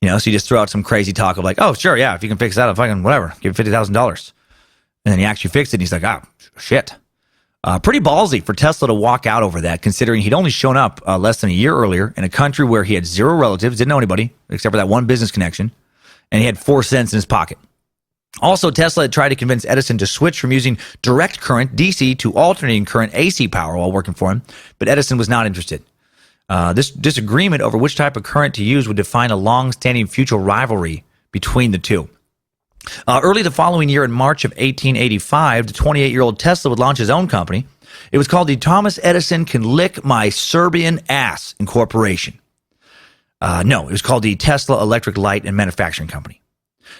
So he just threw out some crazy talk of like, oh, sure, yeah, if you can fix that, I'll fucking whatever, give you $50,000. And then he actually fixed it, and he's like, shit. Pretty ballsy for Tesla to walk out over that, considering he'd only shown up less than a year earlier in a country where he had zero relatives, didn't know anybody, except for that one business connection, and he had 4 cents in his pocket. Also, Tesla had tried to convince Edison to switch from using direct current, DC, to alternating current, AC power while working for him, but Edison was not interested. This disagreement over which type of current to use would define a long-standing future rivalry between the two. Early the following year, in March of 1885, the 28-year-old Tesla would launch his own company. It was called the Thomas Edison Can Lick My Serbian Ass Incorporation. No, it was called the Tesla Electric Light and Manufacturing Company.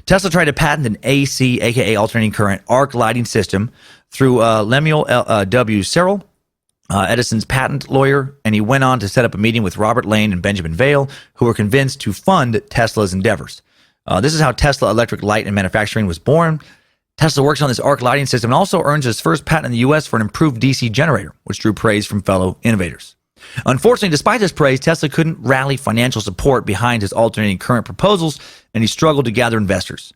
Tesla tried to patent an AC, aka alternating current, arc lighting system through Lemuel W. Searle, Edison's patent lawyer, and he went on to set up a meeting with Robert Lane and Benjamin Vail, who were convinced to fund Tesla's endeavors. This is how Tesla Electric Light and Manufacturing was born. Tesla works on this arc lighting system and also earns his first patent in the U.S. for an improved DC generator, which drew praise from fellow innovators. Unfortunately, despite this praise, Tesla couldn't rally financial support behind his alternating current proposals, and he struggled to gather investors.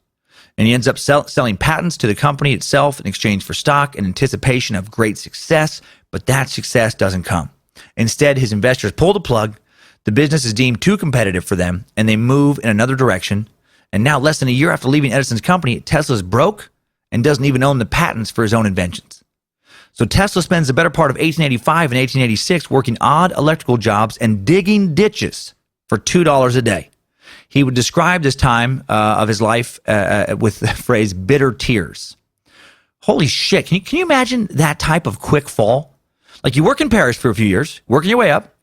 And he ends up selling patents to the company itself in exchange for stock in anticipation of great success, but that success doesn't come. Instead, his investors pull the plug, the business is deemed too competitive for them, and they move in another direction. And now, less than a year after leaving Edison's company, Tesla's broke and doesn't even own the patents for his own inventions. So Tesla spends the better part of 1885 and 1886 working odd electrical jobs and digging ditches for $2 a day. He would describe this time of his life with the phrase bitter tears. Holy shit. Can you imagine that type of quick fall? Like you work in Paris for a few years, working your way up,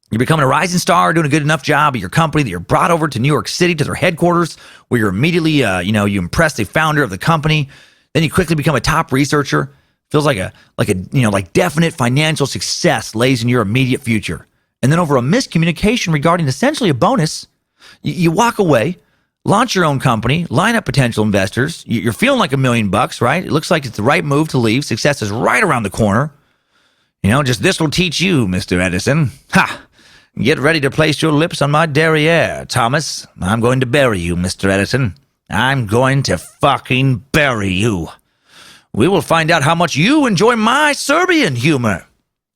You're becoming a rising star, doing a good enough job at your company that you're brought over to New York City to their headquarters, where you're immediately, you impress the founder of the company. Then you quickly become a top researcher. Feels like definite financial success lays in your immediate future. And then over a miscommunication regarding essentially a bonus, you walk away, launch your own company, line up potential investors. You're feeling like $1 million, right? It looks like it's the right move to leave. Success is right around the corner. Just this will teach you, Mr. Edison. Ha! Get ready to place your lips on my derriere, Thomas. I'm going to bury you, Mr. Edison. I'm going to fucking bury you. We will find out how much you enjoy my Serbian humor.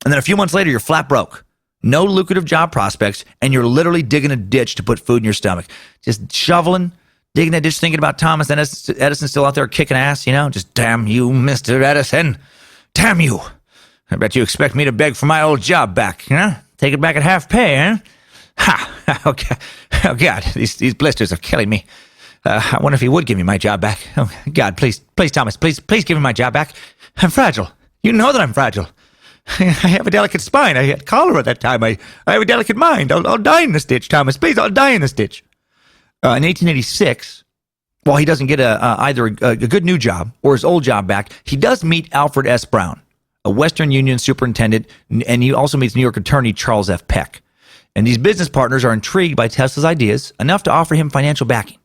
And then a few months later, you're flat broke. No lucrative job prospects, and you're literally digging a ditch to put food in your stomach. Just shoveling, digging a ditch, thinking about Thomas Edison still out there kicking ass, Just damn you, Mr. Edison. Damn you. I bet you expect me to beg for my old job back, Take it back at half pay, huh? Ha! Okay. Oh, God, these blisters are killing me. I wonder if he would give me my job back. Oh, God, please, Thomas, please give me my job back. I'm fragile. You know that I'm fragile. I have a delicate spine. I had cholera at that time. I have a delicate mind. I'll die in this ditch, Thomas. Please, I'll die in this ditch. In 1886, while he doesn't get either a good new job or his old job back, he does meet Alfred S. Brown, a Western Union superintendent, and he also meets New York attorney Charles F. Peck. And these business partners are intrigued by Tesla's ideas enough to offer him financial backing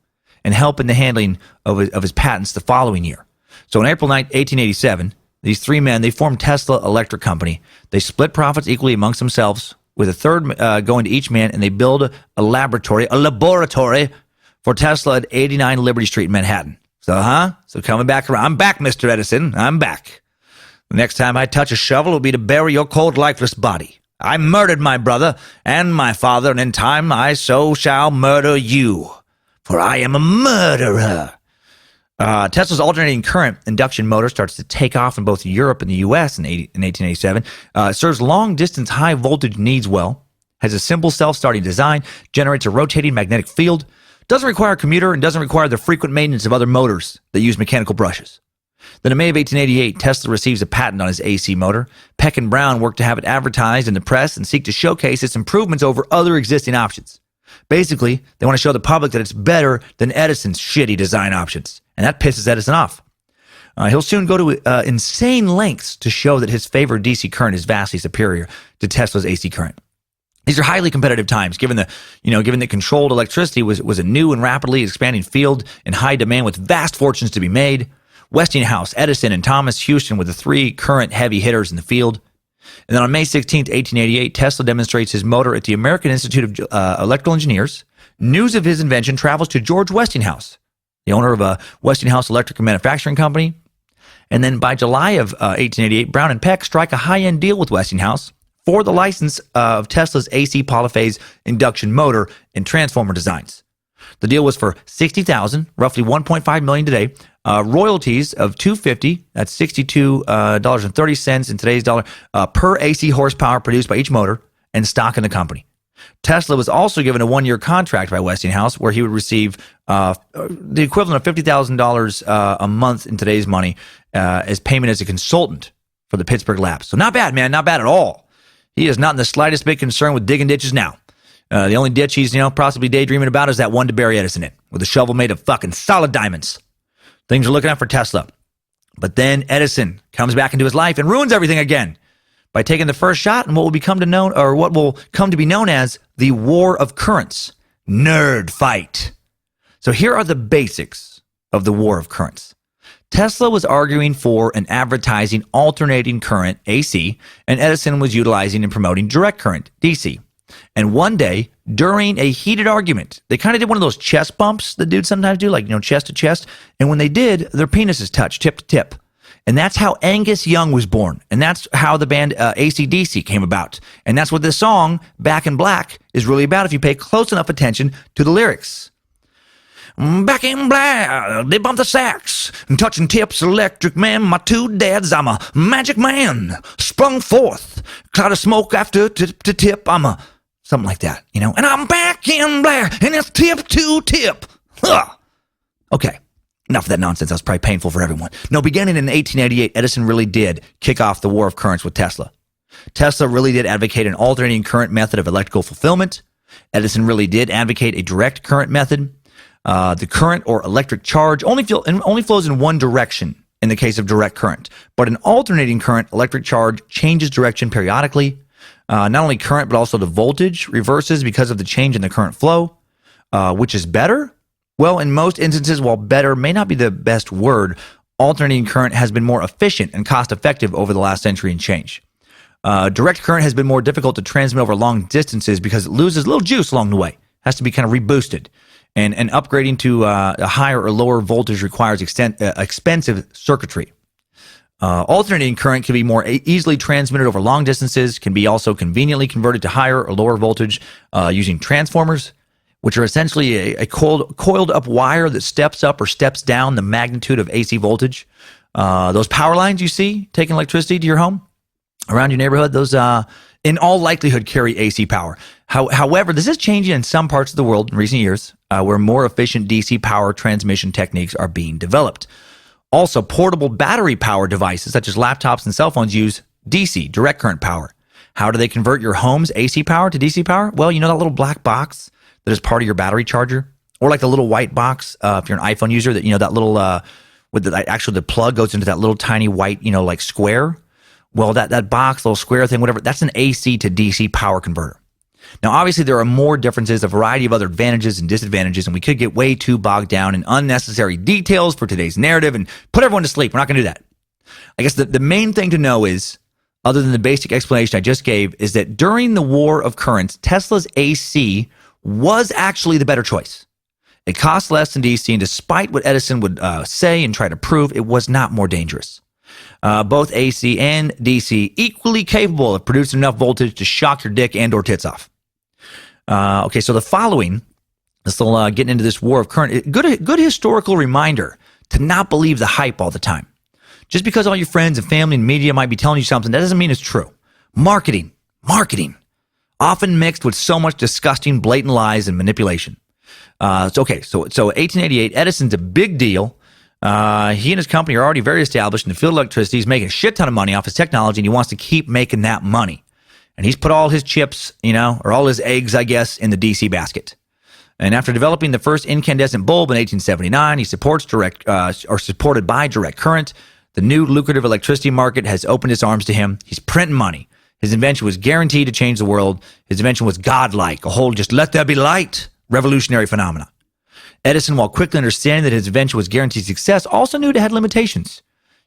and help in the handling of his patents the following year. So on April 9, 1887, these three men, they formed Tesla Electric Company. They split profits equally amongst themselves, with a third going to each man, and they build a laboratory for Tesla at 89 Liberty Street in Manhattan. So coming back around. I'm back, Mr. Edison. I'm back. The next time I touch a shovel will be to bury your cold, lifeless body. I murdered my brother and my father, and in time I so shall murder you, for I am a murderer. Tesla's alternating current induction motor starts to take off in both Europe and the U.S. in 1887. Serves long-distance high-voltage needs well, has a simple self-starting design, generates a rotating magnetic field, doesn't require a commuter, and doesn't require the frequent maintenance of other motors that use mechanical brushes. Then in May of 1888, Tesla receives a patent on his AC motor. Peck and Brown work to have it advertised in the press and seek to showcase its improvements over other existing options. Basically, they want to show the public that it's better than Edison's shitty design options. And that pisses Edison off. He'll soon go to insane lengths to show that his favored DC current is vastly superior to Tesla's AC current. These are highly competitive times, given that controlled electricity was a new and rapidly expanding field in high demand with vast fortunes to be made. Westinghouse, Edison, and Thomas Houston were the three current heavy hitters in the field. And then on May 16, 1888, Tesla demonstrates his motor at the American Institute of Electrical Engineers. News of his invention travels to George Westinghouse, the owner of a Westinghouse Electric and Manufacturing Company. And then by July of 1888, Brown and Peck strike a high-end deal with Westinghouse for the license of Tesla's AC polyphase induction motor and transformer designs. The deal was for $60,000, roughly $1.5 million today. Royalties of $250, that's $62.30 in today's dollar, per AC horsepower produced by each motor, and stock in the company. Tesla was also given a 1-year contract by Westinghouse where he would receive the equivalent of $50,000 a month in today's money as payment as a consultant for the Pittsburgh lab. So not bad, man, not bad at all. He is not in the slightest bit concerned with digging ditches now. The only ditch he's, possibly daydreaming about is that one to bury Edison in, with a shovel made of fucking solid diamonds. Things are looking up for Tesla. But then Edison comes back into his life and ruins everything again by taking the first shot in what will come to be known as the War of Currents. Nerd fight. So here are the basics of the War of Currents. Tesla was arguing for an advertising alternating current, AC, and Edison was utilizing and promoting direct current, DC. And one day, during a heated argument, they kind of did one of those chest bumps that dudes sometimes do, like, chest to chest. And when they did, their penises touched tip to tip. And that's how Angus Young was born. And that's how the band AC/DC came about. And that's what this song, Back in Black, is really about if you pay close enough attention to the lyrics. Back in black, they bump the sax, touching tips, electric man, my two dads, I'm a magic man, sprung forth, cloud of smoke after to tip, I'm a, something like that, and I'm back in black, and it's tip to tip. Huh. Okay, enough of that nonsense, that was probably painful for everyone. No, beginning in 1888, Edison really did kick off the War of Currents with Tesla. Tesla really did advocate an alternating current method of electrical fulfillment. Edison really did advocate a direct current method. The current or electric charge only flows in one direction in the case of direct current. But an alternating current electric charge changes direction periodically. Not only current, but also the voltage reverses because of the change in the current flow. Which is better? Well, in most instances, while better may not be the best word, alternating current has been more efficient and cost-effective over the last century and change. Direct current has been more difficult to transmit over long distances because it loses a little juice along the way. It has to be kind of reboosted. And upgrading to a higher or lower voltage requires expensive circuitry. Alternating current can be more easily transmitted over long distances, can be also conveniently converted to higher or lower voltage using transformers, which are essentially a coiled up wire that steps up or steps down the magnitude of AC voltage. Those power lines you see taking electricity to your home, around your neighborhood, those in all likelihood carry AC power. However, this is changing in some parts of the world in recent years where more efficient DC power transmission techniques are being developed. Also, portable battery power devices such as laptops and cell phones use DC, direct current power. How do they convert your home's AC power to DC power? Well, you know that little black box that is part of your battery charger? Or like the little white box, if you're an iPhone user, that that little, with the plug goes into that little tiny white, like square. Well, that box, little square thing, whatever, that's an AC to DC power converter. Now, obviously, there are more differences, a variety of other advantages and disadvantages, and we could get way too bogged down in unnecessary details for today's narrative and put everyone to sleep. We're not going to do that. I guess the main thing to know is, other than the basic explanation I just gave, is that during the war of currents, Tesla's AC was actually the better choice. It cost less than DC, and despite what Edison would say and try to prove, it was not more dangerous. Both AC and DC equally capable of producing enough voltage to shock your dick and or tits off. Okay, so the following, this little getting into this war of current, good historical reminder to not believe the hype all the time. Just because all your friends and family and media might be telling you something, that doesn't mean it's true. Marketing, often mixed with so much disgusting, blatant lies and manipulation. So 1888, Edison's a big deal. He and his company are already very established in the field of electricity. He's making a shit ton of money off his technology, and he wants to keep making that money. And he's put all his chips, or all his eggs, I guess, in the DC basket. And after developing the first incandescent bulb in 1879, he supported by direct current. The new lucrative electricity market has opened its arms to him. He's printing money. His invention was guaranteed to change the world. His invention was godlike, a whole just let there be light, revolutionary phenomena. Edison, while quickly understanding that his invention was guaranteed success, also knew it had limitations.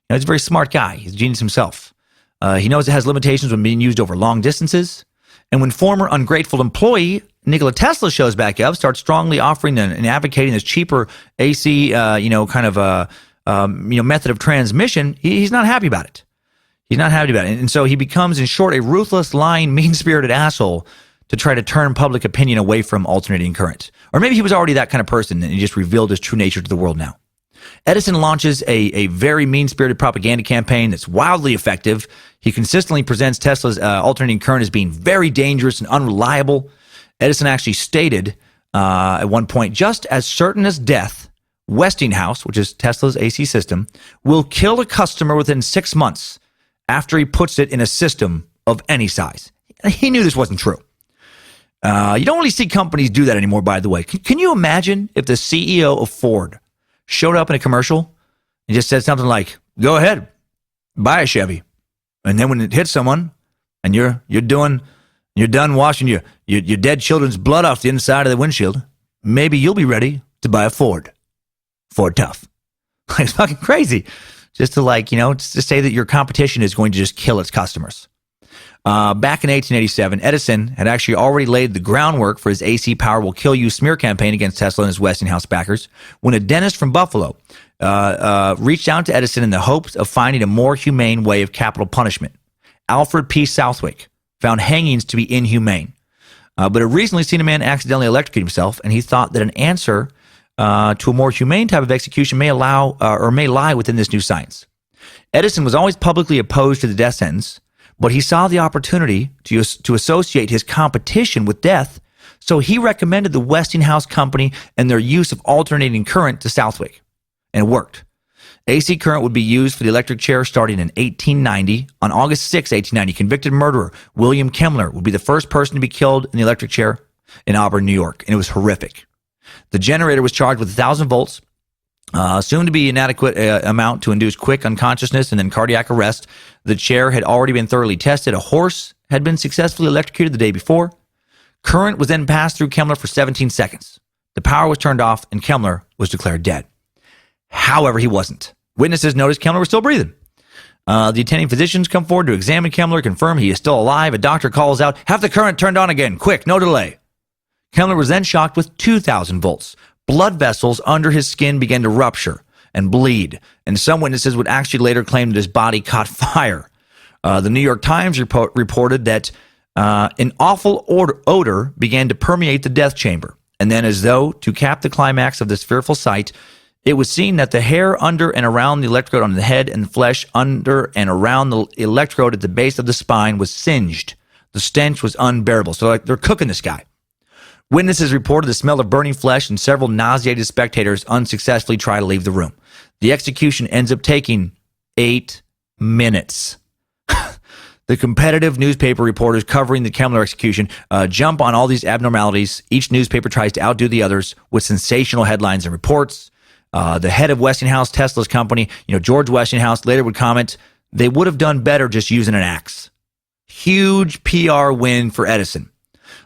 He's a very smart guy. He's a genius himself. He knows it has limitations when being used over long distances. And when former ungrateful employee Nikola Tesla shows back up, starts strongly offering and advocating this cheaper AC, method of transmission, he's not happy about it. He's not happy about it. And so he becomes, in short, a ruthless, lying, mean-spirited asshole to try to turn public opinion away from alternating current. Or maybe he was already that kind of person and he just revealed his true nature to the world now. Edison launches a very mean-spirited propaganda campaign that's wildly effective. He consistently presents Tesla's alternating current as being very dangerous and unreliable. Edison actually stated at one point, just as certain as death, Westinghouse, which is Tesla's AC system, will kill a customer within 6 months after he puts it in a system of any size. He knew this wasn't true. You don't really see companies do that anymore, by the way. Can you imagine if the CEO of Ford showed up in a commercial and just said something like, go ahead, buy a Chevy. And then when it hits someone and you're done washing your dead children's blood off the inside of the windshield, maybe you'll be ready to buy a Ford. Ford tough. It's fucking crazy. Just to say that your competition is going to just kill its customers. Back in 1887, Edison had actually already laid the groundwork for his AC power will kill you smear campaign against Tesla and his Westinghouse backers when a dentist from Buffalo reached out to Edison in the hopes of finding a more humane way of capital punishment. Alfred P. Southwick found hangings to be inhumane, but had recently seen a man accidentally electrocute himself, and he thought that an answer to a more humane type of execution may lie within this new science. Edison was always publicly opposed to the death sentence, but he saw the opportunity to associate his competition with death, so he recommended the Westinghouse company and their use of alternating current to Southwick, and it worked. AC current would be used for the electric chair starting in 1890. On August 6, 1890, convicted murderer William Kemmler would be the first person to be killed in the electric chair in Auburn, New York, and it was horrific. The generator was charged with 1,000 volts, assumed to be inadequate amount to induce quick unconsciousness and then cardiac arrest. The chair had already been thoroughly tested. A horse had been successfully electrocuted the day before. Current was then passed through Kemmler for 17 seconds. The power was turned off, and Kemmler was declared dead. However, he wasn't. Witnesses noticed Kemmler was still breathing. The attending physicians come forward to examine Kemmler, confirm he is still alive. A doctor calls out, "Have the current turned on again, quick, no delay." Kemmler was then shocked with 2,000 volts. Blood vessels under his skin began to rupture and bleed, and some witnesses would actually later claim that his body caught fire. The New York Times reported that an awful odor began to permeate the death chamber. And then, as though to cap the climax of this fearful sight, it was seen that the hair under and around the electrode on the head and the flesh under and around the electrode at the base of the spine was singed. The stench was unbearable. So they're cooking this guy. Witnesses reported the smell of burning flesh, and several nauseated spectators unsuccessfully try to leave the room. The execution ends up taking 8 minutes. The competitive newspaper reporters covering the Kemmler execution jump on all these abnormalities. Each newspaper tries to outdo the others with sensational headlines and reports. The head of Westinghouse, Tesla's company, George Westinghouse, later would comment, they would have done better just using an axe. Huge PR win for Edison.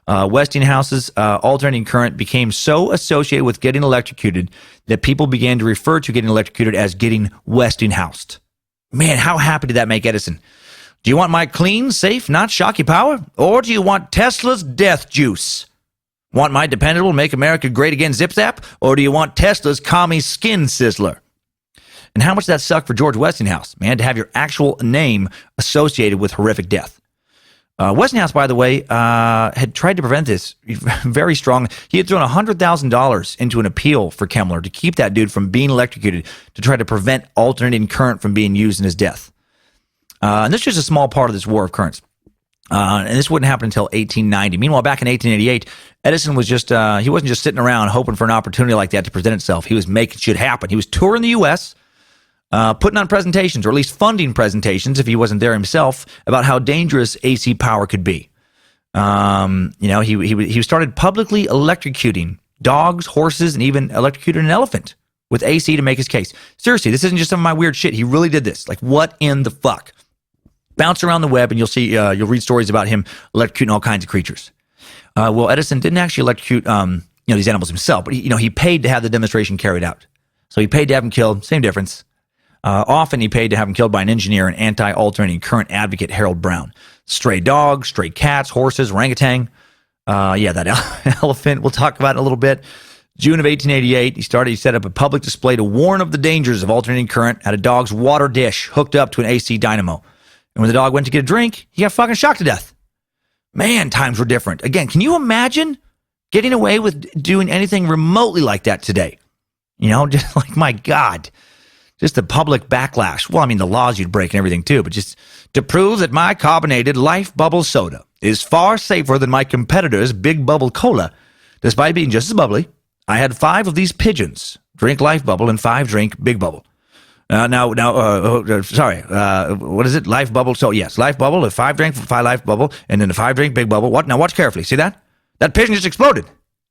Westinghouse's alternating current became so associated with getting electrocuted that people began to refer to getting electrocuted as getting Westinghoused. Man, how happy did that make Edison? Do you want my clean, safe, not shocky power? Or do you want Tesla's death juice? Want my dependable, make America great again zip zap? Or do you want Tesla's commie skin sizzler? And how much that sucked for George Westinghouse, man, to have your actual name associated with horrific death. Westinghouse, by the way, had tried to prevent this very strong. He had thrown $100,000 into an appeal for Kemmler to keep that dude from being electrocuted, to try to prevent alternating current from being used in his death. And this is just a small part of this war of currents. And this wouldn't happen until 1890. Meanwhile, back in 1888, Edison was just, he wasn't just sitting around hoping for an opportunity like that to present itself. He was making shit happen. He was touring the U.S., putting on presentations, or at least funding presentations, if he wasn't there himself, about how dangerous AC power could be. He started publicly electrocuting dogs, horses, and even electrocuted an elephant with AC to make his case. Seriously, this isn't just some of my weird shit. He really did this. Like, what in the fuck? Bounce around the web and you'll see, you'll read stories about him electrocuting all kinds of creatures. Well, Edison didn't actually electrocute, these animals himself, but he paid to have the demonstration carried out. So he paid to have them killed. Same difference. Often he paid to have them killed by an engineer and anti-alternating current advocate, Harold Brown. Stray dogs, stray cats, horses, orangutan. That elephant we'll talk about in a little bit. June of 1888, he set up a public display to warn of the dangers of alternating current at a dog's water dish hooked up to an AC dynamo. And when the dog went to get a drink, he got fucking shocked to death. Man, times were different. Again, can you imagine getting away with doing anything remotely like that today? Just like, my God, just the public backlash. Well, I mean, the laws you'd break and everything too, but just to prove that my carbonated Life Bubble soda is far safer than my competitor's Big Bubble Cola, despite being just as bubbly, I had 5 of these pigeons drink Life Bubble and 5 drink Big Bubble. What is it? Life Bubble. So yes, Life Bubble, 5 drink 5 Life Bubble, and then the 5 drink Big Bubble. What? Now watch carefully. See that? That pigeon just exploded.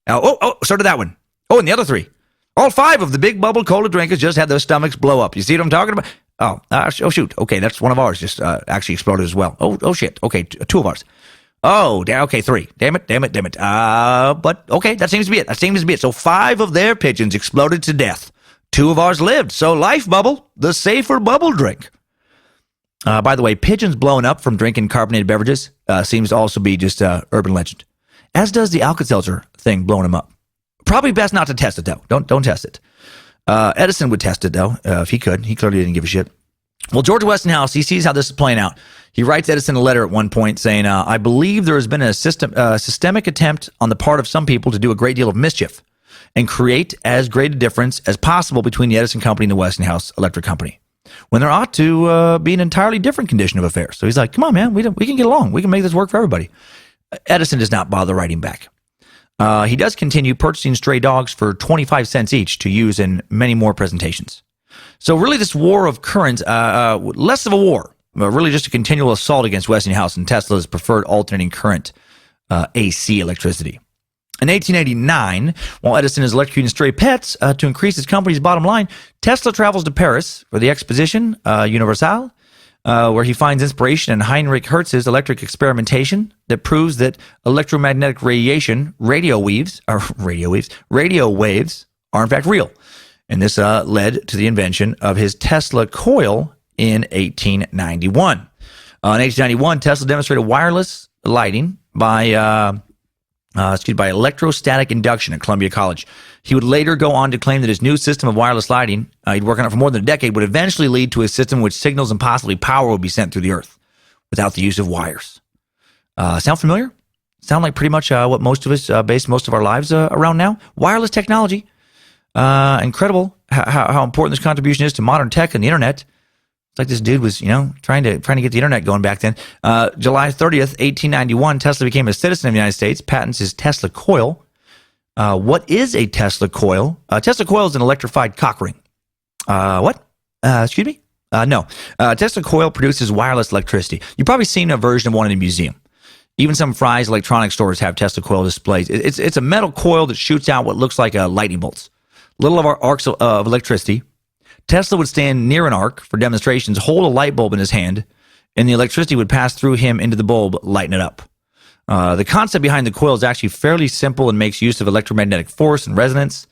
So did that one. Oh, and the other 3. All 5 of the Big Bubble Cola drinkers just had their stomachs blow up. You see what I'm talking about? Oh shoot. Okay, that's one of ours just actually exploded as well. Oh shit. Okay, 2 of ours. Oh, okay, 3. Damn it. But okay, that seems to be it. So 5 of their pigeons exploded to death. 2 of ours lived. So Life Bubble, the safer bubble drink. By the way, pigeons blowing up from drinking carbonated beverages seems to also be just urban legend. As does the Alka-Seltzer thing blowing them up. Probably best not to test it, though. Don't test it. Edison would test it, though, if he could. He clearly didn't give a shit. Well, George Westinghouse, he sees how this is playing out. He writes Edison a letter at one point saying, I believe there has been a systemic attempt on the part of some people to do a great deal of mischief and create as great a difference as possible between the Edison Company and the Westinghouse Electric Company, when there ought to be an entirely different condition of affairs. So he's like, come on, man, we can get along. We can make this work for everybody. Edison does not bother writing back. He does continue purchasing stray dogs for 25 cents each to use in many more presentations. So really this war of current, less of a war, but really just a continual assault against Westinghouse and Tesla's preferred alternating current AC electricity. In 1889, while Edison is electrocuting stray pets to increase his company's bottom line, Tesla travels to Paris for the Exposition Universelle, where he finds inspiration in Heinrich Hertz's electric experimentation that proves that electromagnetic radiation, radio waves, are in fact real. And this led to the invention of his Tesla coil in 1891. In 1891, Tesla demonstrated wireless lighting by electrostatic induction at Columbia College. He would later go on to claim that his new system of wireless lighting, he'd worked on it for more than a decade, would eventually lead to a system in which signals and possibly power would be sent through the earth without the use of wires. Sound familiar? Sound like pretty much what most of us base most of our lives around now? Wireless technology. Incredible how important this contribution is to modern tech and the internet. It's like this dude was, trying to get the internet going back then. July 30th, 1891, Tesla became a citizen of the United States, patents his Tesla coil. What is a Tesla coil? A Tesla coil is an electrified cock ring. What? Excuse me? No. Tesla coil produces wireless electricity. You've probably seen a version of one in a museum. Even some Fry's electronic stores have Tesla coil displays. It's a metal coil that shoots out what looks like lightning bolts. Little of our arcs of electricity. Tesla would stand near an arc for demonstrations, hold a light bulb in his hand, and the electricity would pass through him into the bulb, lighten it up. The concept behind the coil is actually fairly simple and makes use of electromagnetic force and resonance,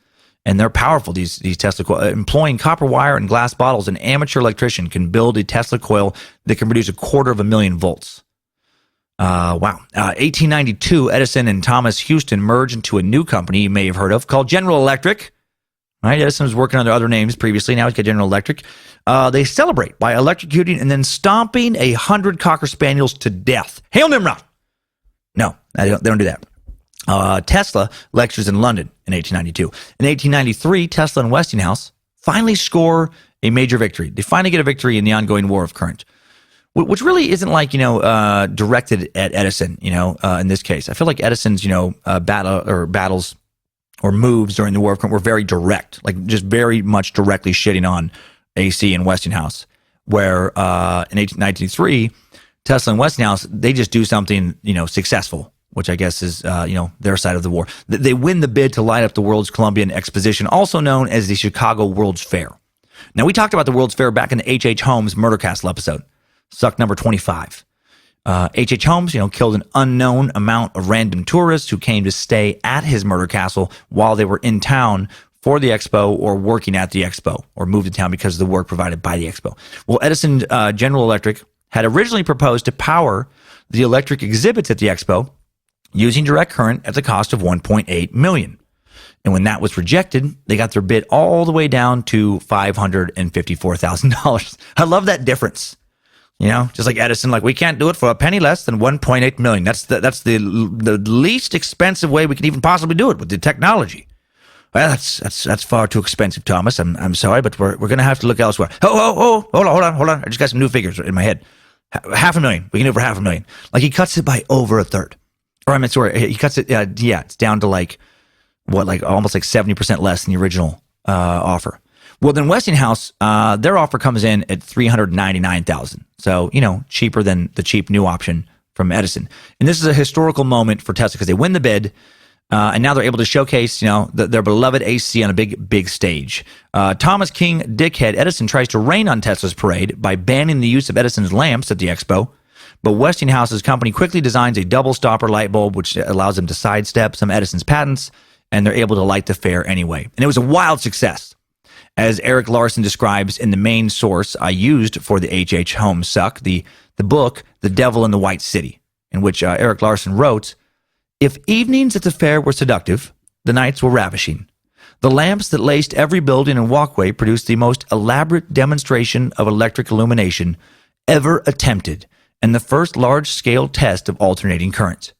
and they're powerful, these Tesla coils. Employing copper wire and glass bottles, an amateur electrician can build a Tesla coil that can produce 250,000 volts. Wow. 1892, Edison and Thomas Houston merged into a new company you may have heard of called General Electric. Right, Edison was working under other names previously. Now he's got General Electric. They celebrate by electrocuting and then stomping 100 Cocker Spaniels to death. Hail Nimrod! No, they don't do that. Tesla lectures in London in 1892. In 1893, Tesla and Westinghouse finally score a major victory. They finally get a victory in the ongoing war of current, which really isn't like, directed at Edison, in this case. I feel like Edison's, battles or moves during the war of current were very direct, like just very much directly shitting on AC and Westinghouse, where in 1993, Tesla and Westinghouse, they just do something, successful, which I guess is, their side of the war. They win the bid to light up the World's Columbian Exposition, also known as the Chicago World's Fair. Now, we talked about the World's Fair back in the H.H. Holmes Murder Castle episode, suck number 25. H.H. Holmes, killed an unknown amount of random tourists who came to stay at his murder castle while they were in town for the expo or working at the expo, or moved to town because of the work provided by the expo. Well, Edison General Electric had originally proposed to power the electric exhibits at the expo using direct current at the cost of $1.8 million. And when that was rejected, they got their bid all the way down to $554,000. I love that difference. Just like Edison, we can't do it for a penny less than $1.8 million. That's the least expensive way we can even possibly do it with the technology. Well, that's far too expensive, Thomas. I'm sorry, but we're going to have to look elsewhere. Oh, hold on. I just got some new figures in my head. $500,000. We can do it for $500,000. He cuts it by over a third. Or he cuts it. It's down to almost 70% less than the original offer. Well, then Westinghouse, their offer comes in at $399,000. So, cheaper than the cheap new option from Edison. And this is a historical moment for Tesla because they win the bid, and now they're able to showcase, their beloved AC on a big stage. Thomas King Dickhead Edison tries to rain on Tesla's parade by banning the use of Edison's lamps at the expo. But Westinghouse's company quickly designs a double stopper light bulb, which allows them to sidestep some Edison's patents, and they're able to light the fair anyway. And it was a wild success. As Eric Larson describes in the main source I used for the H.H. Holmes suck, the book, The Devil in the White City, in which Eric Larson wrote, "If evenings at the fair were seductive, the nights were ravishing. The lamps that laced every building and walkway produced the most elaborate demonstration of electric illumination ever attempted, and the first large-scale test of alternating current.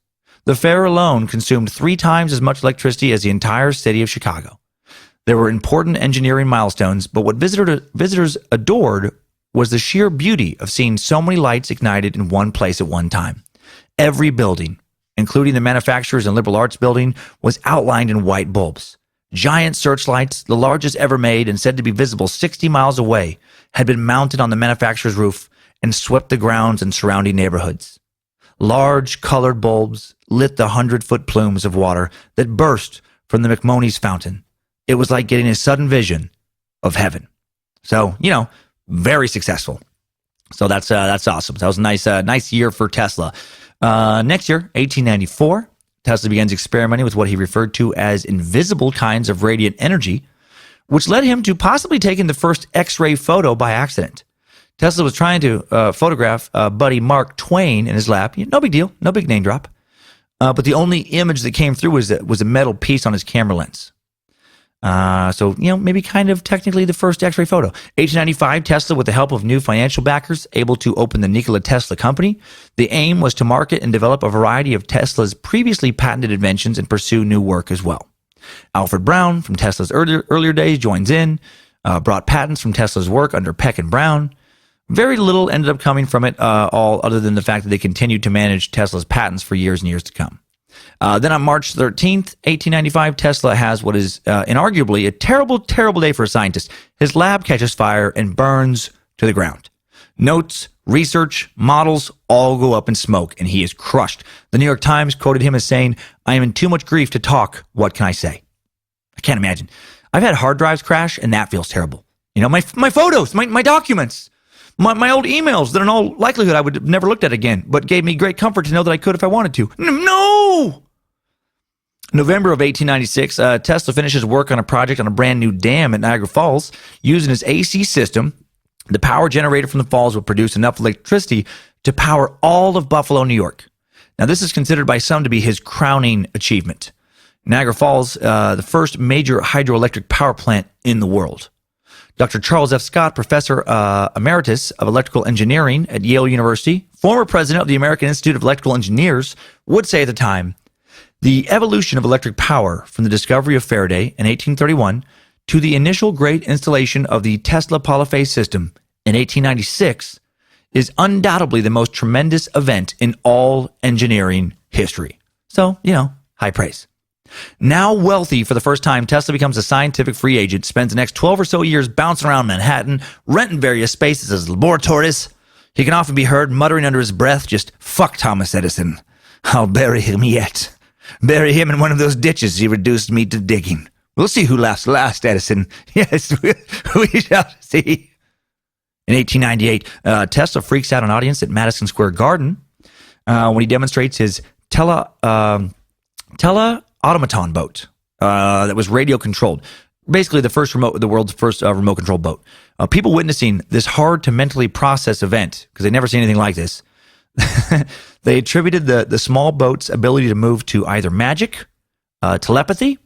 The fair alone consumed 3 times as much electricity as the entire city of Chicago. There were important engineering milestones, but what visitors adored was the sheer beauty of seeing so many lights ignited in one place at one time. Every building, including the manufacturers and liberal arts building, was outlined in white bulbs. Giant searchlights, the largest ever made and said to be visible 60 miles away, had been mounted on the manufacturer's roof and swept the grounds and surrounding neighborhoods. Large colored bulbs lit the 100-foot plumes of water that burst from the McMoney's fountain. It was like getting a sudden vision of heaven. So, very successful. So that's awesome. That was a nice year for Tesla. Next year, 1894, Tesla begins experimenting with what he referred to as invisible kinds of radiant energy, which led him to possibly taking the first X-ray photo by accident. Tesla was trying to photograph buddy Mark Twain in his lab. No big deal, no big name drop. But the only image that came through was a metal piece on his camera lens. So maybe kind of technically the first X-ray photo. 1895, Tesla, with the help of new financial backers, able to open the Nikola Tesla Company. The aim was to market and develop a variety of Tesla's previously patented inventions and pursue new work as well. Alfred Brown, from Tesla's earlier days, joins in, brought patents from Tesla's work under Peck and Brown. Very little ended up coming from it, all other than the fact that they continued to manage Tesla's patents for years and years to come. Then on March 13th, 1895, Tesla has what is inarguably a terrible, terrible day for a scientist. His lab catches fire and burns to the ground. Notes, research, models all go up in smoke, and he is crushed. The New York Times quoted him as saying, "I am in too much grief to talk. What can I say?" I can't imagine. I've had hard drives crash, and that feels terrible. My photos, my documents, my old emails that in all likelihood I would have never looked at again, but gave me great comfort to know that I could if I wanted to. No! November of 1896, Tesla finishes work on a project on a brand new dam at Niagara Falls. Using his AC system, the power generated from the falls would produce enough electricity to power all of Buffalo, New York. Now, this is considered by some to be his crowning achievement. Niagara Falls, the first major hydroelectric power plant in the world. Dr. Charles F. Scott, Professor Emeritus of Electrical Engineering at Yale University, former president of the American Institute of Electrical Engineers, would say at the time, the evolution of electric power from the discovery of Faraday in 1831 to the initial great installation of the Tesla polyphase system in 1896 is undoubtedly the most tremendous event in all engineering history. So, high praise. Now wealthy for the first time, Tesla becomes a scientific free agent, spends the next 12 or so years bouncing around Manhattan, renting various spaces as laboratories. He can often be heard muttering under his breath, just, "Fuck Thomas Edison. I'll bury him yet. Bury him in one of those ditches he reduced me to digging. We'll see who laughs last, Edison. Yes, we shall see." In 1898, Tesla freaks out an audience at Madison Square Garden when he demonstrates his automaton boat that was radio controlled. Basically, the world's first remote control boat. People witnessing this hard to mentally process event, because they'd never seen anything like this, they attributed the small boat's ability to move to either magic, telepathy,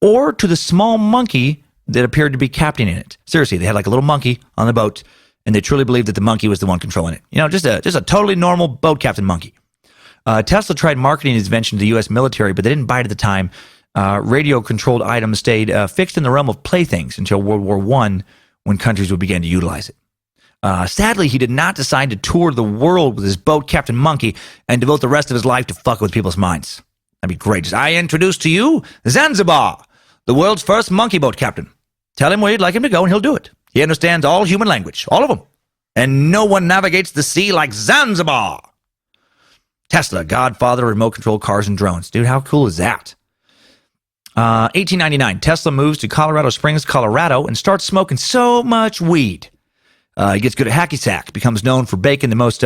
or to the small monkey that appeared to be captaining it. Seriously, they had like a little monkey on the boat, and they truly believed that the monkey was the one controlling it. Just a totally normal boat captain monkey. Tesla tried marketing his invention to the U.S. military, but they didn't buy it at the time. Radio-controlled items stayed fixed in the realm of playthings until World War I, when countries would begin to utilize it. Sadly, he did not decide to tour the world with his boat captain monkey and devote the rest of his life to fuck with people's minds. That'd be great. I introduce to you Zanzibar, the world's first monkey boat captain. Tell him where you'd like him to go, and he'll do it. He understands all human language, all of them. And no one navigates the sea like Zanzibar. Tesla, godfather of remote-controlled cars and drones. Dude, how cool is that? 1899, Tesla moves to Colorado Springs, Colorado, and starts smoking so much weed. He gets good at hacky sack, becomes known for baking the most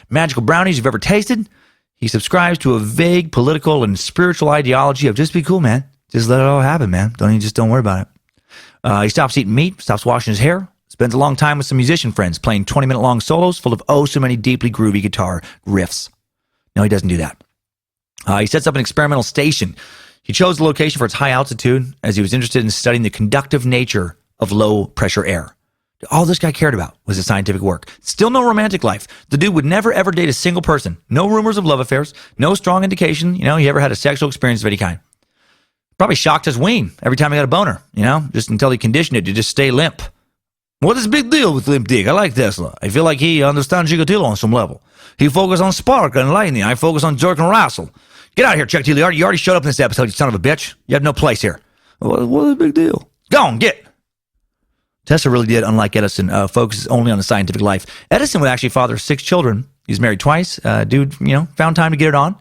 magical brownies you've ever tasted. He subscribes to a vague political and spiritual ideology of just be cool, man. Just let it all happen, man. Don't worry about it. He stops eating meat, stops washing his hair, spends a long time with some musician friends playing 20-minute long solos full of so many deeply groovy guitar riffs. No, he doesn't do that. He sets up an experimental station. He chose the location for its high altitude as he was interested in studying the conductive nature of low-pressure air. All this guy cared about was his scientific work. Still no romantic life. The dude would never, ever date a single person. No rumors of love affairs. No strong indication, he ever had a sexual experience of any kind. Probably shocked his ween every time he got a boner, just until he conditioned it to just stay limp. What is the big deal with Limp Dick? I like Tesla. I feel like he understands Gigatillo on some level. He focuses on spark and lightning. I focus on jerk and wrestle. Get out of here, Chuck T. You already showed up in this episode, you son of a bitch. You have no place here. What's the big deal? Go on, get. Tesla really did, unlike Edison, focus only on the scientific life. Edison would actually father 6 children. He's married twice. Dude, found time to get it on.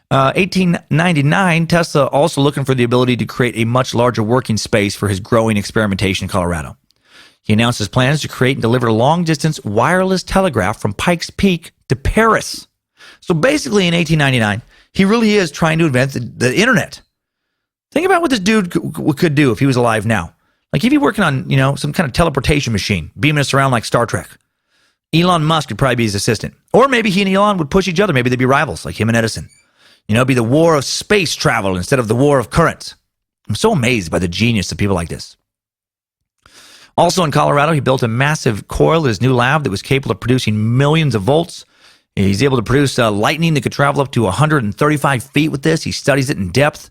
1899, Tesla also looking for the ability to create a much larger working space for his growing experimentation in Colorado. He announced his plans to create and deliver a long-distance wireless telegraph from Pikes Peak to Paris. So basically, in 1899, he really is trying to invent the internet. Think about what this dude could do if he was alive now. Like, if he'd working on, some kind of teleportation machine, beaming us around like Star Trek. Elon Musk would probably be his assistant. Or maybe he and Elon would push each other. Maybe they'd be rivals, like him and Edison. It'd be the war of space travel instead of the war of currents. I'm so amazed by the genius of people like this. Also in Colorado, he built a massive coil in his new lab that was capable of producing millions of volts. He's able to produce lightning that could travel up to 135 feet with this. He studies it in depth.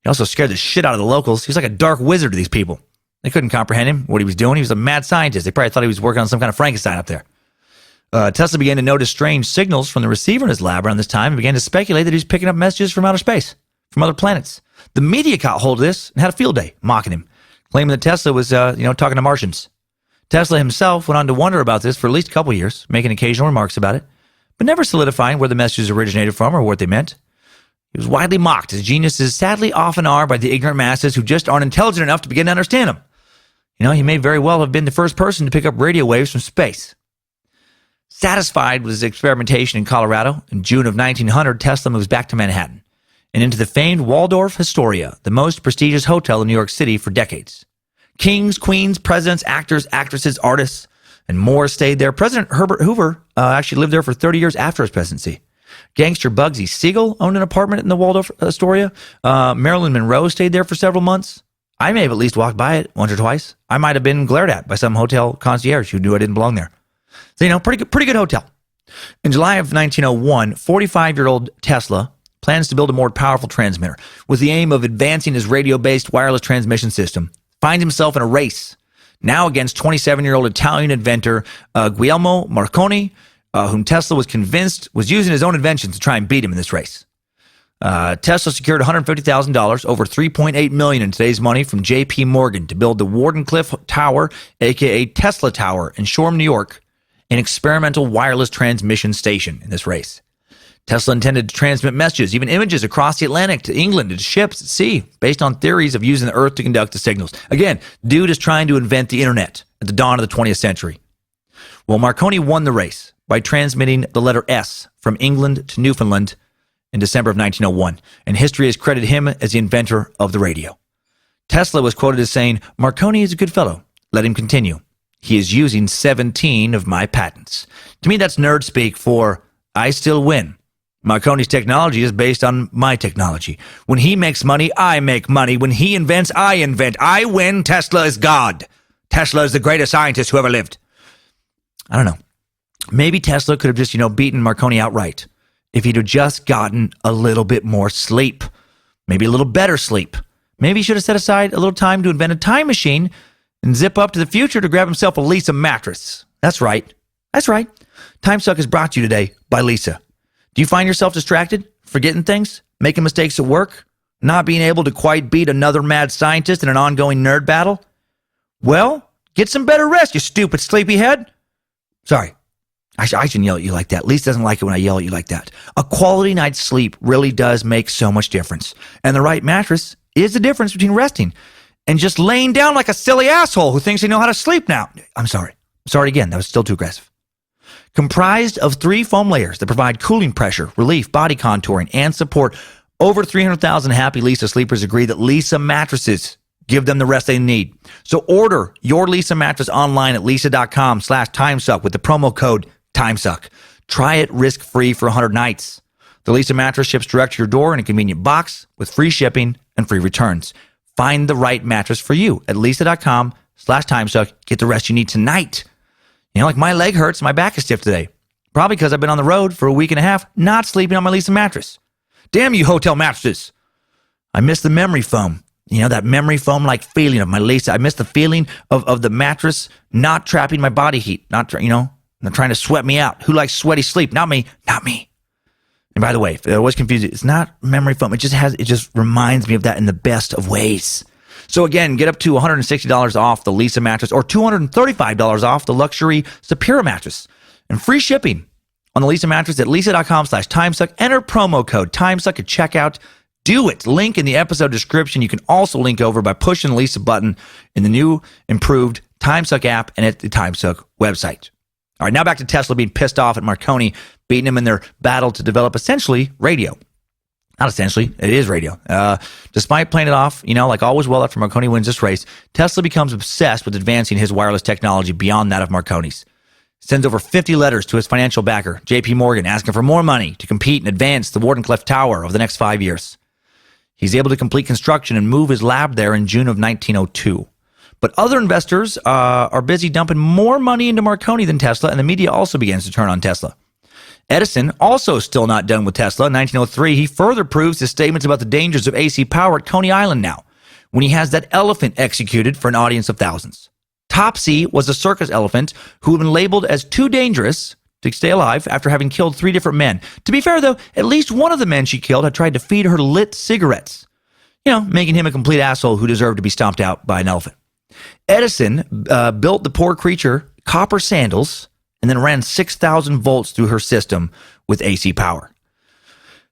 He also scared the shit out of the locals. He was like a dark wizard to these people. They couldn't comprehend him, what he was doing. He was a mad scientist. They probably thought he was working on some kind of Frankenstein up there. Tesla began to notice strange signals from the receiver in his lab around this time and began to speculate that he was picking up messages from outer space, from other planets. The media caught hold of this and had a field day mocking him, claiming that Tesla was, talking to Martians. Tesla himself went on to wonder about this for at least a couple years, making occasional remarks about it, but never solidifying where the messages originated from or what they meant. He was widely mocked, as geniuses sadly often are, by the ignorant masses who just aren't intelligent enough to begin to understand him. He may very well have been the first person to pick up radio waves from space. Satisfied with his experimentation in Colorado, in June of 1900, Tesla moves back to Manhattan and into the famed Waldorf Astoria, the most prestigious hotel in New York City for decades. Kings, queens, presidents, actors, actresses, artists, and more stayed there. President Herbert Hoover actually lived there for 30 years after his presidency. Gangster Bugsy Siegel owned an apartment in the Waldorf Astoria. Marilyn Monroe stayed there for several months. I may have at least walked by it once or twice. I might have been glared at by some hotel concierge who knew I didn't belong there. So, pretty good hotel. In July of 1901, 45-year-old Tesla plans to build a more powerful transmitter with the aim of advancing his radio-based wireless transmission system. Finds himself in a race, now against 27-year-old Italian inventor Guglielmo Marconi, whom Tesla was convinced was using his own inventions to try and beat him in this race. Tesla secured $150,000, over $3.8 million in today's money, from J.P. Morgan to build the Wardenclyffe Tower, a.k.a. Tesla Tower, in Shoreham, New York, an experimental wireless transmission station in this race. Tesla intended to transmit messages, even images, across the Atlantic to England and to ships at sea, based on theories of using the Earth to conduct the signals. Again, dude is trying to invent the internet at the dawn of the 20th century. Well, Marconi won the race by transmitting the letter S from England to Newfoundland in December of 1901, and history has credited him as the inventor of the radio. Tesla was quoted as saying, "Marconi is a good fellow. Let him continue. He is using 17 of my patents." To me, that's nerd speak for, I still win. Marconi's technology is based on my technology. When he makes money, I make money. When he invents, I invent. I win. Tesla is God. Tesla is the greatest scientist who ever lived. I don't know. Maybe Tesla could have just, beaten Marconi outright if he'd have just gotten a little bit more sleep. Maybe a little better sleep. Maybe he should have set aside a little time to invent a time machine and zip up to the future to grab himself a Lisa mattress. That's right. Timesuck is brought to you today by Lisa. Do you find yourself distracted, forgetting things, making mistakes at work, not being able to quite beat another mad scientist in an ongoing nerd battle? Well, get some better rest, you stupid sleepyhead. Sorry, I shouldn't yell at you like that. Lisa doesn't like it when I yell at you like that. A quality night's sleep really does make so much difference. And the right mattress is the difference between resting and just laying down like a silly asshole who thinks they know how to sleep now. I'm sorry again. That was still too aggressive. Comprised of 3 foam layers that provide cooling pressure, relief, body contouring, and support, over 300,000 happy Lisa sleepers agree that Lisa mattresses give them the rest they need. So order your Lisa mattress online at lisa.com/timesuck with the promo code Timesuck. Try it risk-free for 100 nights. The Lisa mattress ships direct to your door in a convenient box with free shipping and free returns. Find the right mattress for you at lisa.com/timesuck. Get the rest you need tonight. Like my leg hurts, my back is stiff today. Probably because I've been on the road for a week and a half, not sleeping on my Lisa mattress. Damn you hotel mattresses. I miss the memory foam. That memory foam-like feeling of my Lisa. I miss the feeling of the mattress not trapping my body heat. Not trying to sweat me out. Who likes sweaty sleep? Not me. And by the way, if I was confused, it's not memory foam. It just reminds me of that in the best of ways. So again, get up to $160 off the Lisa mattress or $235 off the luxury Superior mattress. And free shipping on the Lisa mattress at lisa.com/timesuck. Enter promo code timesuck at checkout. Do it. Link in the episode description. You can also link over by pushing the Lisa button in the new improved Timesuck app and at the Timesuck website. All right, now back to Tesla being pissed off at Marconi, beating him in their battle to develop essentially radio. Not essentially, it is radio. Despite playing it off, like all was well after Marconi wins this race, Tesla becomes obsessed with advancing his wireless technology beyond that of Marconi's. Sends over 50 letters to his financial backer, J.P. Morgan, asking for more money to compete and advance the Wardenclyffe Tower over the next 5 years. He's able to complete construction and move his lab there in June of 1902. But other investors are busy dumping more money into Marconi than Tesla, and the media also begins to turn on Tesla. Edison, also still not done with Tesla. In 1903, he further proves his statements about the dangers of AC power at Coney Island now, when he has that elephant executed for an audience of thousands. Topsy was a circus elephant who had been labeled as too dangerous to stay alive after having killed 3 different men. To be fair, though, at least one of the men she killed had tried to feed her lit cigarettes, making him a complete asshole who deserved to be stomped out by an elephant. Edison built the poor creature copper sandals and then ran 6,000 volts through her system with AC power.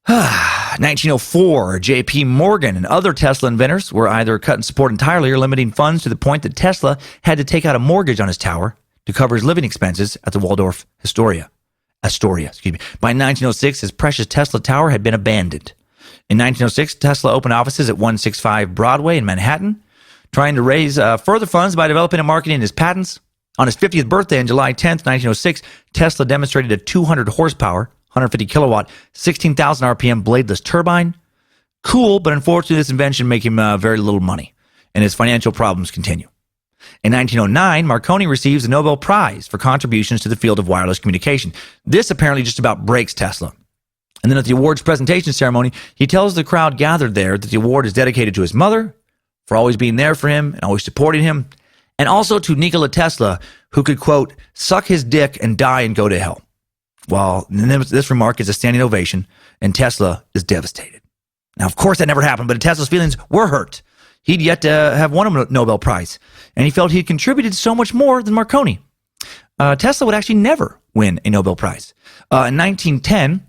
1904, J.P. Morgan and other Tesla inventors were either cutting support entirely or limiting funds to the point that Tesla had to take out a mortgage on his tower to cover his living expenses at the Waldorf Astoria. By 1906, his precious Tesla tower had been abandoned. In 1906, Tesla opened offices at 165 Broadway in Manhattan, trying to raise further funds by developing and marketing his patents. On his 50th birthday on July 10th, 1906, Tesla demonstrated a 200 horsepower, 150 kilowatt, 16,000 RPM bladeless turbine. Cool, but unfortunately this invention made him very little money, and his financial problems continue. In 1909, Marconi receives the Nobel Prize for contributions to the field of wireless communication. This apparently just about breaks Tesla. And then at the awards presentation ceremony, he tells the crowd gathered there that the award is dedicated to his mother for always being there for him and always supporting him, and also to Nikola Tesla, who could, quote, suck his dick and die and go to hell. Well, this remark is a standing ovation, and Tesla is devastated. Now, of course, that never happened, but Tesla's feelings were hurt. He'd yet to have won a Nobel Prize, and he felt he'd contributed so much more than Marconi. Tesla would actually never win a Nobel Prize. In 1910,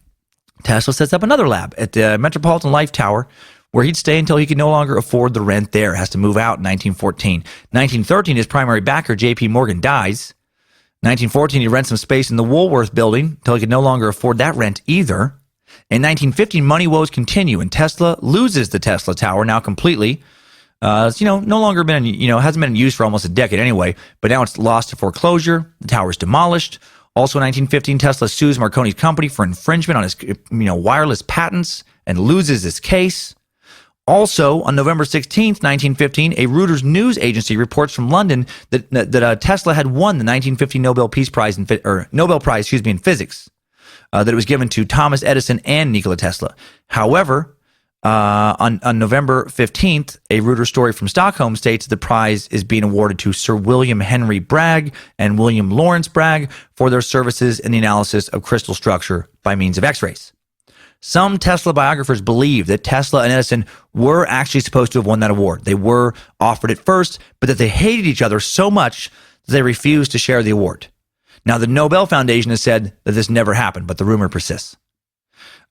Tesla sets up another lab at the Metropolitan Life Tower, where he'd stay until he could no longer afford the rent there. Has to move out in 1914. 1913, his primary backer, J.P. Morgan, dies. 1914, he rents some space in the Woolworth building until he could no longer afford that rent either. In 1915, money woes continue, and Tesla loses the Tesla Tower now completely. It's, no longer been, hasn't been in use for almost a decade anyway, but now it's lost to foreclosure. The tower is demolished. Also in 1915, Tesla sues Marconi's company for infringement on his, wireless patents and loses his case. Also, on November 16th, 1915, a Reuters news agency reports from London that Tesla had won the 1950 Nobel Prize in physics. That it was given to Thomas Edison and Nikola Tesla. However, on November 15th, a Reuters story from Stockholm states the prize is being awarded to Sir William Henry Bragg and William Lawrence Bragg for their services in the analysis of crystal structure by means of X-rays. Some Tesla biographers believe that Tesla and Edison were actually supposed to have won that award. They were offered it first, but that they hated each other so much that they refused to share the award. Now, the Nobel Foundation has said that this never happened, but the rumor persists.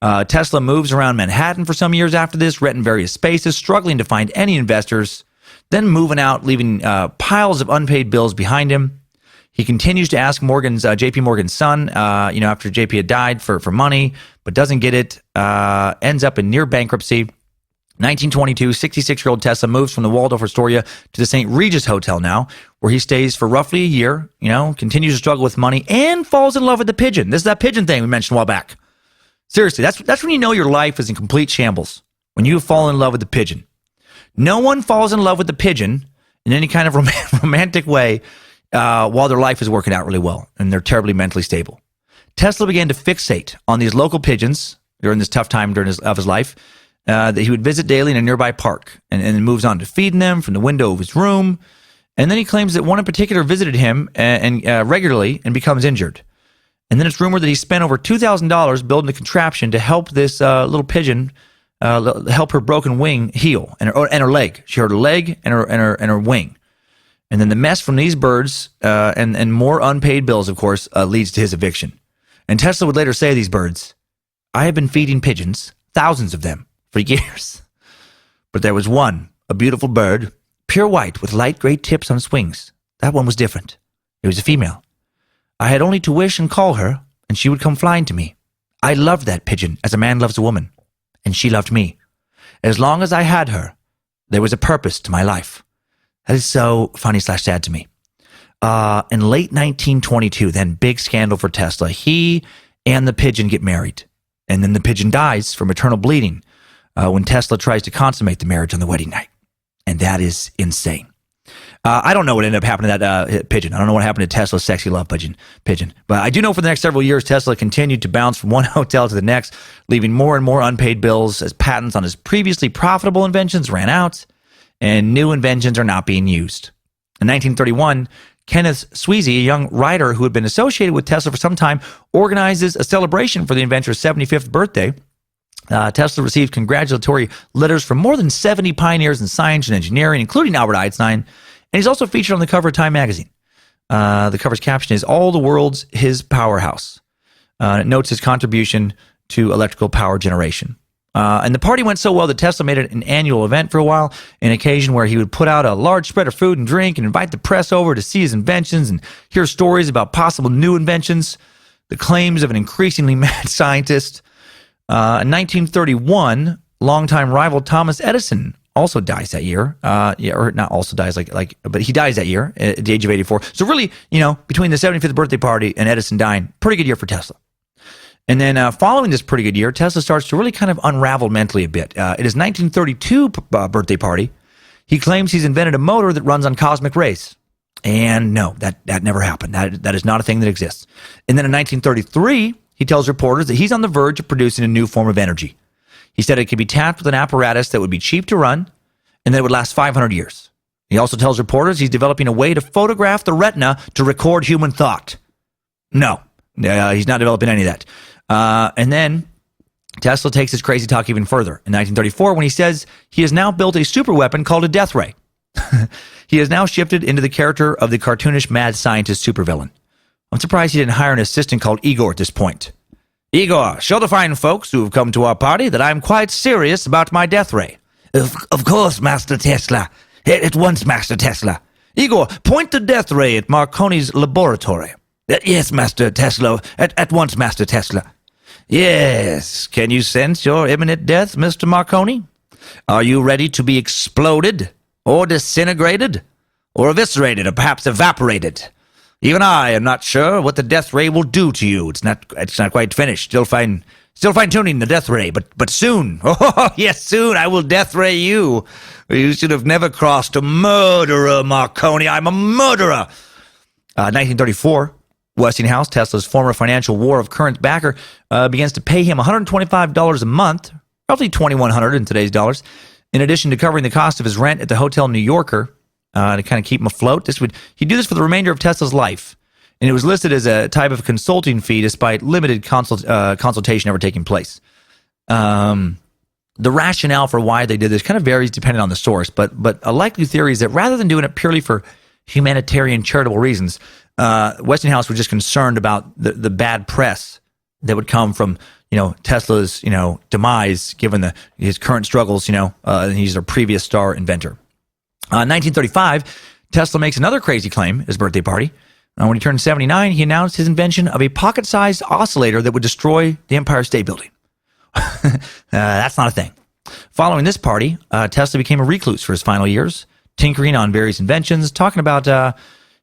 Tesla moves around Manhattan for some years after this, renting various spaces, struggling to find any investors, then moving out, leaving piles of unpaid bills behind him. He continues to ask J.P. Morgan's son, after J.P. had died for money, but doesn't get it, ends up in near bankruptcy. 1922, 66-year-old Tesla moves from the Waldorf Astoria to the St. Regis Hotel now, where he stays for roughly a year, continues to struggle with money, and falls in love with the pigeon. This is that pigeon thing we mentioned a while back. Seriously, that's when you know your life is in complete shambles, when you fall in love with the pigeon. No one falls in love with the pigeon in any kind of romantic way while their life is working out really well and they're terribly mentally stable. Tesla began to fixate on these local pigeons during this tough time of his life that he would visit daily in a nearby park, and moves on to feeding them from the window of his room. And then he claims that one in particular visited him and regularly and becomes injured. And then it's rumored that he spent over $2,000 building a contraption to help this little pigeon help her broken wing heal and her leg. She hurt her leg and her wing. And then the mess from these birds and more unpaid bills, of course, leads to his eviction. And Tesla would later say of these birds, "I have been feeding pigeons, thousands of them, for years. But there was one, a beautiful bird, pure white with light gray tips on its wings. That one was different. It was a female. I had only to wish and call her, and she would come flying to me. I loved that pigeon as a man loves a woman, and she loved me. As long as I had her, there was a purpose to my life." That is so funny/sad to me. In late 1922, then big scandal for Tesla. He and the pigeon get married, and then the pigeon dies from maternal bleeding when Tesla tries to consummate the marriage on the wedding night. And that is insane. I don't know what ended up happening to that pigeon. I don't know what happened to Tesla's sexy love pigeon. But I do know for the next several years, Tesla continued to bounce from one hotel to the next, leaving more and more unpaid bills as patents on his previously profitable inventions ran out and new inventions are not being used. In 1931, Kenneth Sweezy, a young writer who had been associated with Tesla for some time, organizes a celebration for the inventor's 75th birthday. Tesla received congratulatory letters from more than 70 pioneers in science and engineering, including Albert Einstein, and he's also featured on the cover of Time magazine. The cover's caption is, "All the world's his powerhouse." It notes his contribution to electrical power generation. And the party went so well that Tesla made it an annual event for a while, an occasion where he would put out a large spread of food and drink and invite the press over to see his inventions and hear stories about possible new inventions, the claims of an increasingly mad scientist. In 1931, longtime rival Thomas Edison also dies that year. Or not also dies, but he dies that year at the age of 84. So really, between the 75th birthday party and Edison dying, pretty good year for Tesla. And then following this pretty good year, Tesla starts to really kind of unravel mentally a bit. At his 1932 birthday party, he claims he's invented a motor that runs on cosmic rays. And no, that never happened. That is not a thing that exists. And then in 1933, he tells reporters that he's on the verge of producing a new form of energy. He said it could be tapped with an apparatus that would be cheap to run and that it would last 500 years. He also tells reporters he's developing a way to photograph the retina to record human thought. No, he's not developing any of that. And then Tesla takes his crazy talk even further in 1934 when he says he has now built a super weapon called a death ray. He has now shifted into the character of the cartoonish mad scientist supervillain. I'm surprised he didn't hire an assistant called Igor at this point. "Igor, show the fine folks who have come to our party that I'm quite serious about my death ray." Of course, Master Tesla. At once, Master Tesla." "Igor, point the death ray at Marconi's laboratory." "Yes, Master Tesla. At once, Master Tesla." "Yes. Can you sense your imminent death, Mr. Marconi? Are you ready to be exploded, or disintegrated, or eviscerated, or perhaps evaporated? Even I am not sure what the death ray will do to you. It's not quite finished. Still fine tuning the death ray, but soon. Oh, yes, soon I will death ray you. You should have never crossed a murderer, Marconi. I'm a murderer." 1934. Westinghouse, Tesla's former financial war of current backer, begins to pay him $125 a month, roughly $2,100 in today's dollars, in addition to covering the cost of his rent at the Hotel New Yorker to kind of keep him afloat. He'd do this for the remainder of Tesla's life, and it was listed as a type of consulting fee despite limited consultation ever taking place. The rationale for why they did this kind of varies depending on the source, but a likely theory is that rather than doing it purely for humanitarian charitable reasons, Westinghouse was just concerned about the bad press that would come from Tesla's demise, given his current struggles. He's a previous star inventor. 1935, Tesla makes another crazy claim at his birthday party. When he turned 79, he announced his invention of a pocket-sized oscillator that would destroy the Empire State Building. That's not a thing. Following this party, Tesla became a recluse for his final years, tinkering on various inventions, talking about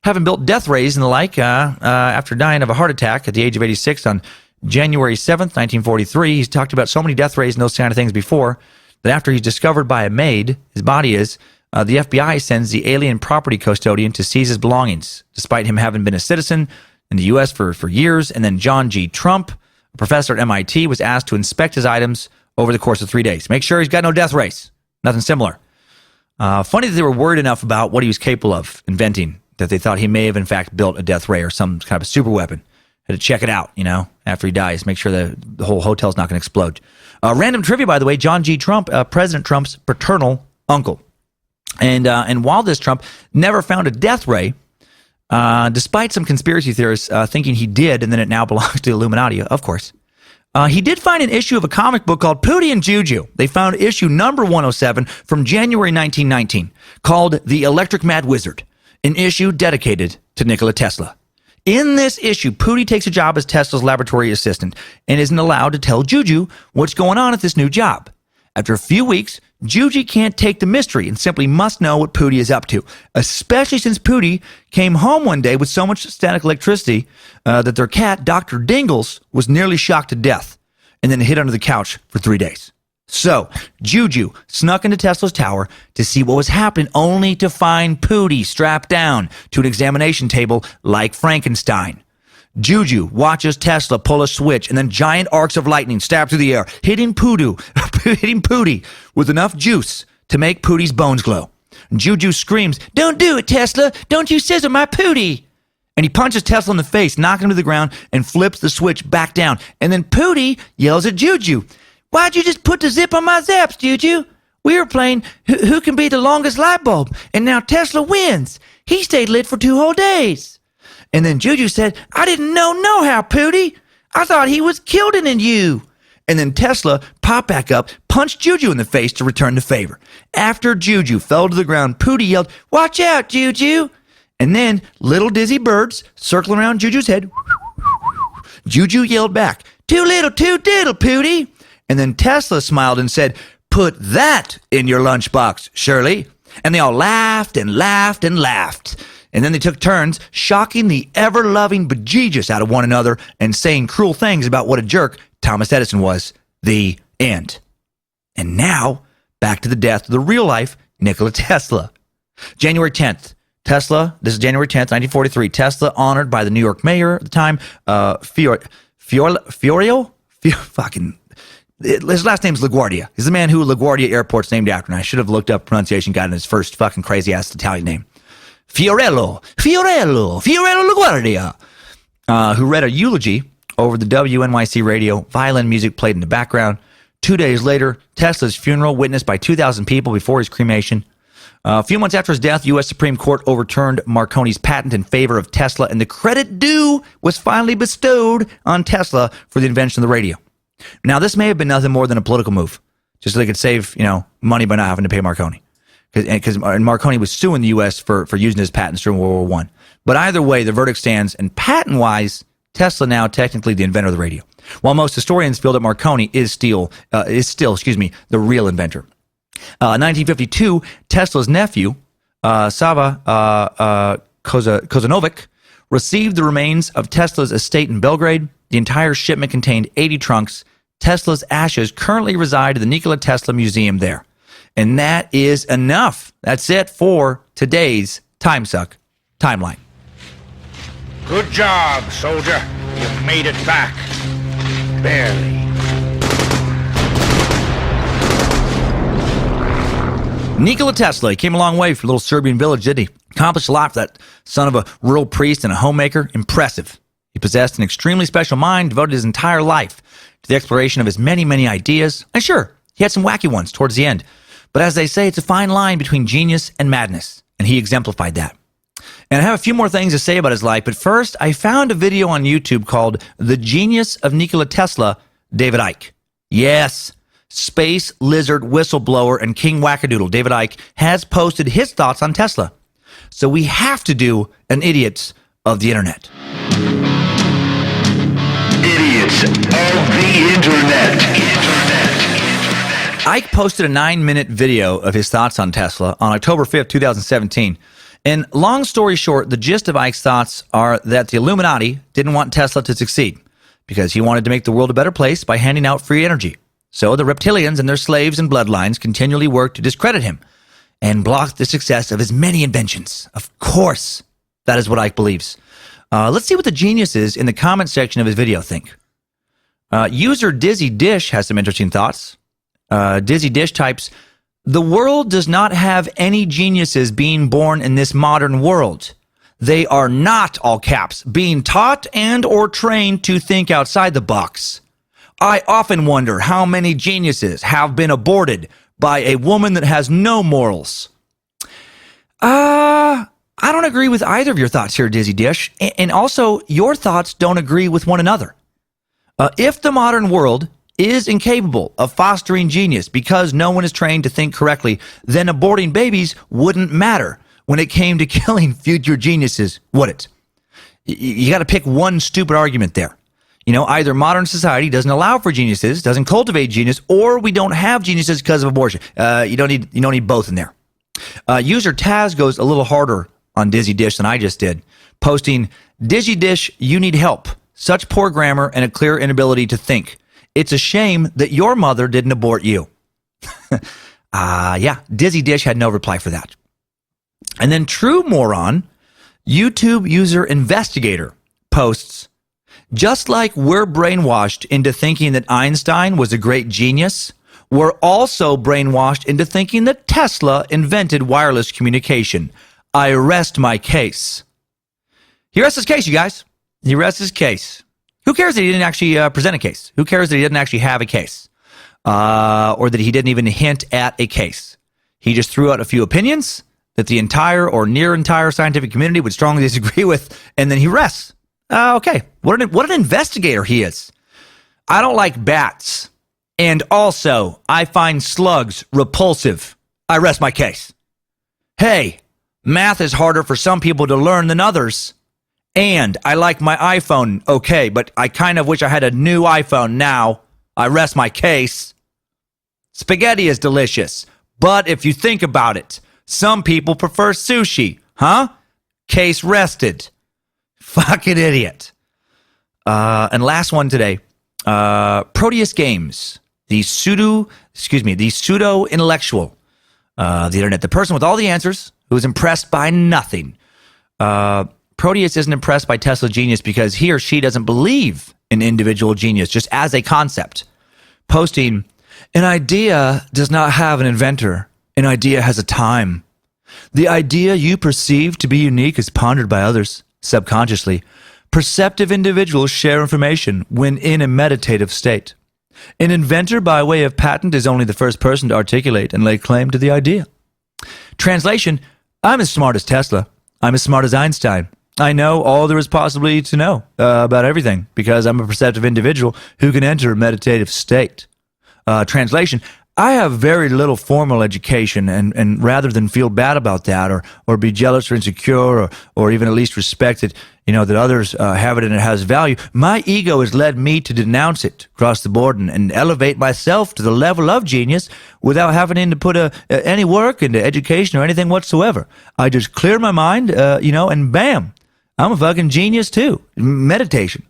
having built death rays and the like after dying of a heart attack at the age of 86 on January 7th, 1943. He's talked about so many death rays and those kind of things before that after he's discovered by a maid, his body is, the FBI sends the alien property custodian to seize his belongings, despite him having been a citizen in the U.S. for years. And then John G. Trump, a professor at MIT, was asked to inspect his items over the course of 3 days. Make sure he's got no death rays. Nothing similar. Funny that they were worried enough about what he was capable of inventing that they thought he may have in fact built a death ray or some kind of a super weapon. Had to check it out, after he dies, make sure the whole hotel's not going to explode. Random trivia, by the way, John G. Trump, President Trump's paternal uncle. And while this Trump never found a death ray, despite some conspiracy theorists thinking he did, and then it now belongs to the Illuminati, of course, he did find an issue of a comic book called Pootie and Juju. They found issue number 107 from January 1919 called The Electric Mad Wizard, an issue dedicated to Nikola Tesla. In this issue, Pootie takes a job as Tesla's laboratory assistant and isn't allowed to tell Juju what's going on at this new job. After a few weeks, Juju can't take the mystery and simply must know what Pootie is up to, especially since Pootie came home one day with so much static electricity that their cat, Dr. Dingles, was nearly shocked to death and then hid under the couch for 3 days. So, Juju snuck into Tesla's tower to see what was happening, only to find Pootie strapped down to an examination table like Frankenstein. Juju watches Tesla pull a switch, and then giant arcs of lightning stab through the air, hitting Pootie with enough juice to make Pootie's bones glow. Juju screams, "Don't do it, Tesla! Don't you scissor my Pootie!" And he punches Tesla in the face, knocking him to the ground, and flips the switch back down. And then Pootie yells at Juju, "Why'd you just put the zip on my zaps, Juju? We were playing who can be the longest light bulb, and now Tesla wins. He stayed lit for 2 whole days." And then Juju said, "I didn't know how, Pootie. I thought he was killed in you." And then Tesla popped back up, punched Juju in the face to return the favor. After Juju fell to the ground, Pootie yelled, "Watch out, Juju." And then little dizzy birds circling around Juju's head. Juju yelled back, "Too little, too diddle, Pootie." And then Tesla smiled and said, "Put that in your lunchbox, Shirley." And they all laughed and laughed and laughed. And then they took turns shocking the ever-loving bejesus out of one another and saying cruel things about what a jerk Thomas Edison was. The end. And now, back to the death of the real-life Nikola Tesla. January 10th, this is January 10th, 1943, Tesla honored by the New York mayor at the time, Fiorio? His last name's LaGuardia. He's the man who LaGuardia Airport's named after, and I should have looked up pronunciation guide in his first fucking crazy-ass Italian name. Fiorello LaGuardia, who read a eulogy over the WNYC radio, violin music played in the background. 2 days later, Tesla's funeral witnessed by 2,000 people before his cremation. A few months after his death, U.S. Supreme Court overturned Marconi's patent in favor of Tesla, and the credit due was finally bestowed on Tesla for the invention of the radio. Now, this may have been nothing more than a political move, just so they could save, money by not having to pay Marconi. Because Marconi was suing the U.S. for using his patents during World War I. But either way, the verdict stands, and patent-wise, Tesla now technically the inventor of the radio. While most historians feel that Marconi is still the real inventor. 1952, Tesla's nephew, Sava Kozanovic, received the remains of Tesla's estate in Belgrade. The entire shipment contained 80 trunks. Tesla's ashes currently reside at the Nikola Tesla Museum there. And that is enough. That's it for today's Timesuck timeline. Good job, soldier. You made it back. Barely. Nikola Tesla came a long way from a little Serbian village, didn't he? Accomplished a lot for that son of a rural priest and a homemaker. Impressive. He possessed an extremely special mind, devoted his entire life to the exploration of his many, many ideas. And sure, he had some wacky ones towards the end. But as they say, it's a fine line between genius and madness, and he exemplified that. And I have a few more things to say about his life, but first, I found a video on YouTube called The Genius of Nikola Tesla, David Icke. Yes, space lizard whistleblower and king wackadoodle David Icke has posted his thoughts on Tesla. So we have to do an Idiots of the Internet. Idiots of the Internet. Icke posted a 9-minute video of his thoughts on Tesla on October 5th, 2017. And long story short, the gist of Icke's thoughts are that the Illuminati didn't want Tesla to succeed because he wanted to make the world a better place by handing out free energy. So the reptilians and their slaves and bloodlines continually worked to discredit him and block the success of his many inventions. Of course, that is what Icke believes. Let's see what the geniuses in the comment section of his video think. User Dizzy Dish has some interesting thoughts. Dizzy Dish types, "The world does not have any geniuses being born in this modern world. They are not, all caps, being taught and or trained to think outside the box. I often wonder how many geniuses have been aborted by a woman that has no morals. I don't agree with either of your thoughts here, Dizzy Dish. And also, your thoughts don't agree with one another. If the modern world is incapable of fostering genius because no one is trained to think correctly, then aborting babies wouldn't matter when it came to killing future geniuses, would it? You got to pick one stupid argument there. Either modern society doesn't allow for geniuses, doesn't cultivate genius, or we don't have geniuses because of abortion. You don't need both in there. User Taz goes a little harder on Dizzy Dish than I just did, posting, "Dizzy Dish, you need help. Such poor grammar and a clear inability to think. It's a shame that your mother didn't abort you." Yeah, Dizzy Dish had no reply for that. And then True Moron, YouTube user Investigator, posts, "Just like we're brainwashed into thinking that Einstein was a great genius, we're also brainwashed into thinking that Tesla invented wireless communication. I rest my case." He rests his case, you guys. He rests his case. Who cares that he didn't actually present a case? Who cares that he didn't actually have a case? Or that he didn't even hint at a case? He just threw out a few opinions that the entire or near entire scientific community would strongly disagree with, and then he rests. Okay, what an investigator he is. "I don't like bats, and also I find slugs repulsive. I rest my case." "Hey, math is harder for some people to learn than others. And I like my iPhone, okay, but I kind of wish I had a new iPhone now. I rest my case." "Spaghetti is delicious, but if you think about it, some people prefer sushi, huh? Case rested." Fucking idiot. And last one today, Proteus Games, the pseudo-intellectual, the internet, the person with all the answers, who is impressed by nothing. Proteus isn't impressed by Tesla genius because he or she doesn't believe in individual genius, just as a concept. Posting, "An idea does not have an inventor. An idea has a time. The idea you perceive to be unique is pondered by others, subconsciously. Perceptive individuals share information when in a meditative state. An inventor by way of patent is only the first person to articulate and lay claim to the idea." Translation, "I'm as smart as Tesla. I'm as smart as Einstein. I know all there is possibly to know about everything because I'm a perceptive individual who can enter a meditative state." Translation, "I have very little formal education, and rather than feel bad about that or be jealous or insecure or even at least respect it, that others have it and it has value, my ego has led me to denounce it across the board and elevate myself to the level of genius without having to put any work into education or anything whatsoever. I just clear my mind, and bam, I'm a fucking genius too. Meditation."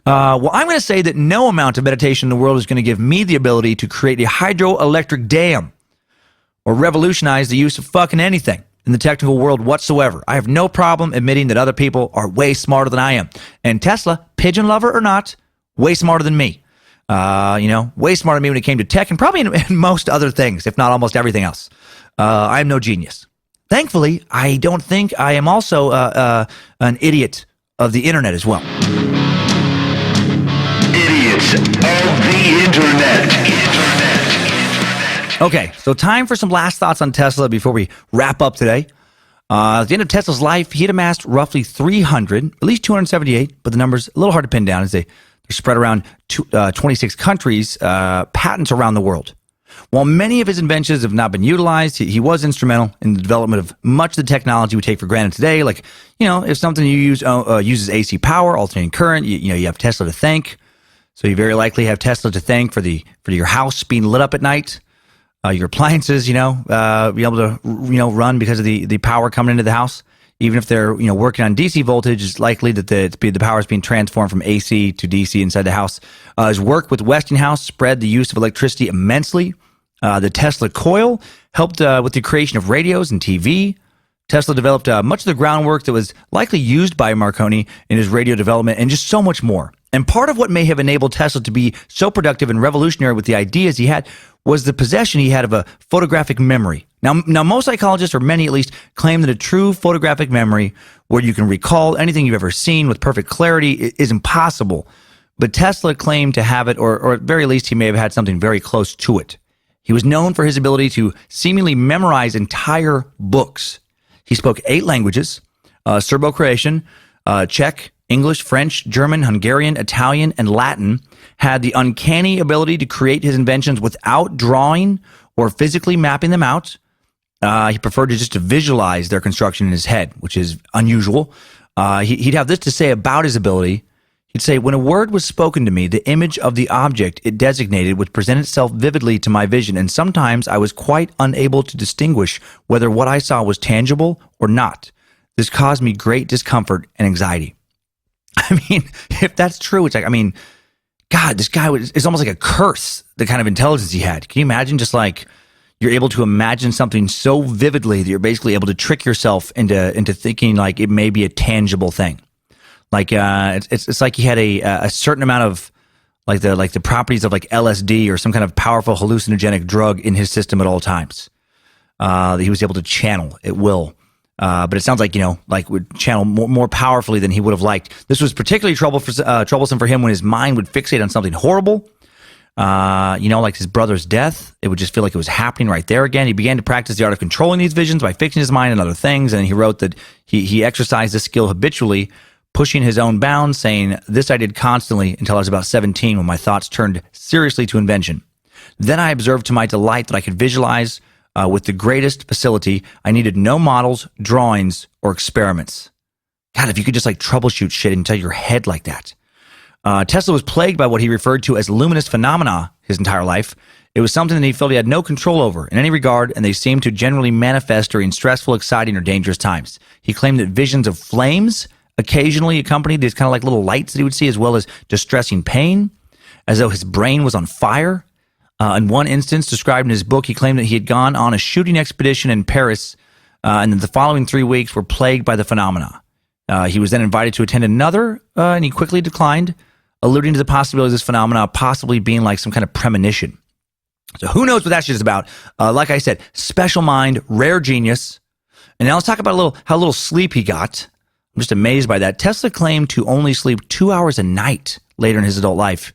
Well, I'm going to say that no amount of meditation in the world is going to give me the ability to create a hydroelectric dam or revolutionize the use of fucking anything in the technical world whatsoever. I have no problem admitting that other people are way smarter than I am. And Tesla, pigeon lover or not, way smarter than me. Way smarter than me when it came to tech and probably in most other things, if not almost everything else. I am no genius. Thankfully, I don't think I am also an idiot of the internet as well. Idiots of the internet. Okay, so time for some last thoughts on Tesla before we wrap up today. At the end of Tesla's life, he had amassed roughly 300, at least 278, but the number's a little hard to pin down as they're spread around 26 countries, patents around the world. While many of his inventions have not been utilized, he was instrumental in the development of much of the technology we take for granted today. Like, if something you use uses AC power, alternating current, you have Tesla to thank. So you very likely have Tesla to thank for your house being lit up at night, your appliances, be able to run because of the power coming into the house. Even if they're working on DC voltage, it's likely that the power is being transformed from AC to DC inside the house. His work with Westinghouse spread the use of electricity immensely. The Tesla coil helped with the creation of radios and TV. Tesla developed much of the groundwork that was likely used by Marconi in his radio development, and just so much more. And part of what may have enabled Tesla to be so productive and revolutionary with the ideas he had was the possession he had of a photographic memory. Now, most psychologists, or many at least, claim that a true photographic memory, where you can recall anything you've ever seen with perfect clarity, is impossible. but Tesla claimed to have it, or at very least, he may have had something very close to it. He was known for his ability to seemingly memorize entire books. He spoke 8 languages, Serbo-Croatian, Czech, English, French, German, Hungarian, Italian, and Latin, had the uncanny ability to create his inventions without drawing or physically mapping them out. He preferred to visualize their construction in his head, which is unusual. He'd have this to say about his ability. He'd say, when a word was spoken to me, the image of the object it designated would present itself vividly to my vision, and sometimes I was quite unable to distinguish whether what I saw was tangible or not. This caused me great discomfort and anxiety. I mean, if that's true, it's like, I mean, God, this guy is almost like a curse, the kind of intelligence he had. Can you imagine just like you're able to imagine something so vividly that you're basically able to trick yourself into thinking like it may be a tangible thing? Like it's like he had a certain amount of like the properties of like LSD or some kind of powerful hallucinogenic drug in his system at all times that he was able to channel at will. But it sounds like, like would channel more powerfully than he would have liked. This was particularly troublesome for him when his mind would fixate on something horrible. Like his brother's death. It would just feel like it was happening right there again. He began to practice the art of controlling these visions by fixing his mind on other things. And he wrote that he exercised this skill habitually, pushing his own bounds, saying, "This I did constantly until I was about 17 when my thoughts turned seriously to invention. Then I observed to my delight that I could visualize with the greatest facility. I needed no models, drawings, or experiments." God, if you could just like troubleshoot shit into your head like that. Tesla was plagued by what he referred to as luminous phenomena his entire life. It was something that he felt he had no control over in any regard, and they seemed to generally manifest during stressful, exciting, or dangerous times. He claimed that visions of flames occasionally accompanied these kind of like little lights that he would see, as well as distressing pain, as though his brain was on fire. In one instance, described in his book, he claimed that he had gone on a shooting expedition in Paris, and that the following 3 weeks were plagued by the phenomena. He was then invited to attend another, and he quickly declined, alluding to the possibility of this phenomena possibly being like some kind of premonition. So who knows what that shit is about? Like I said, special mind, rare genius. And now let's talk about how little sleep he got. I'm just amazed by that. Tesla claimed to only sleep 2 hours a night later in his adult life,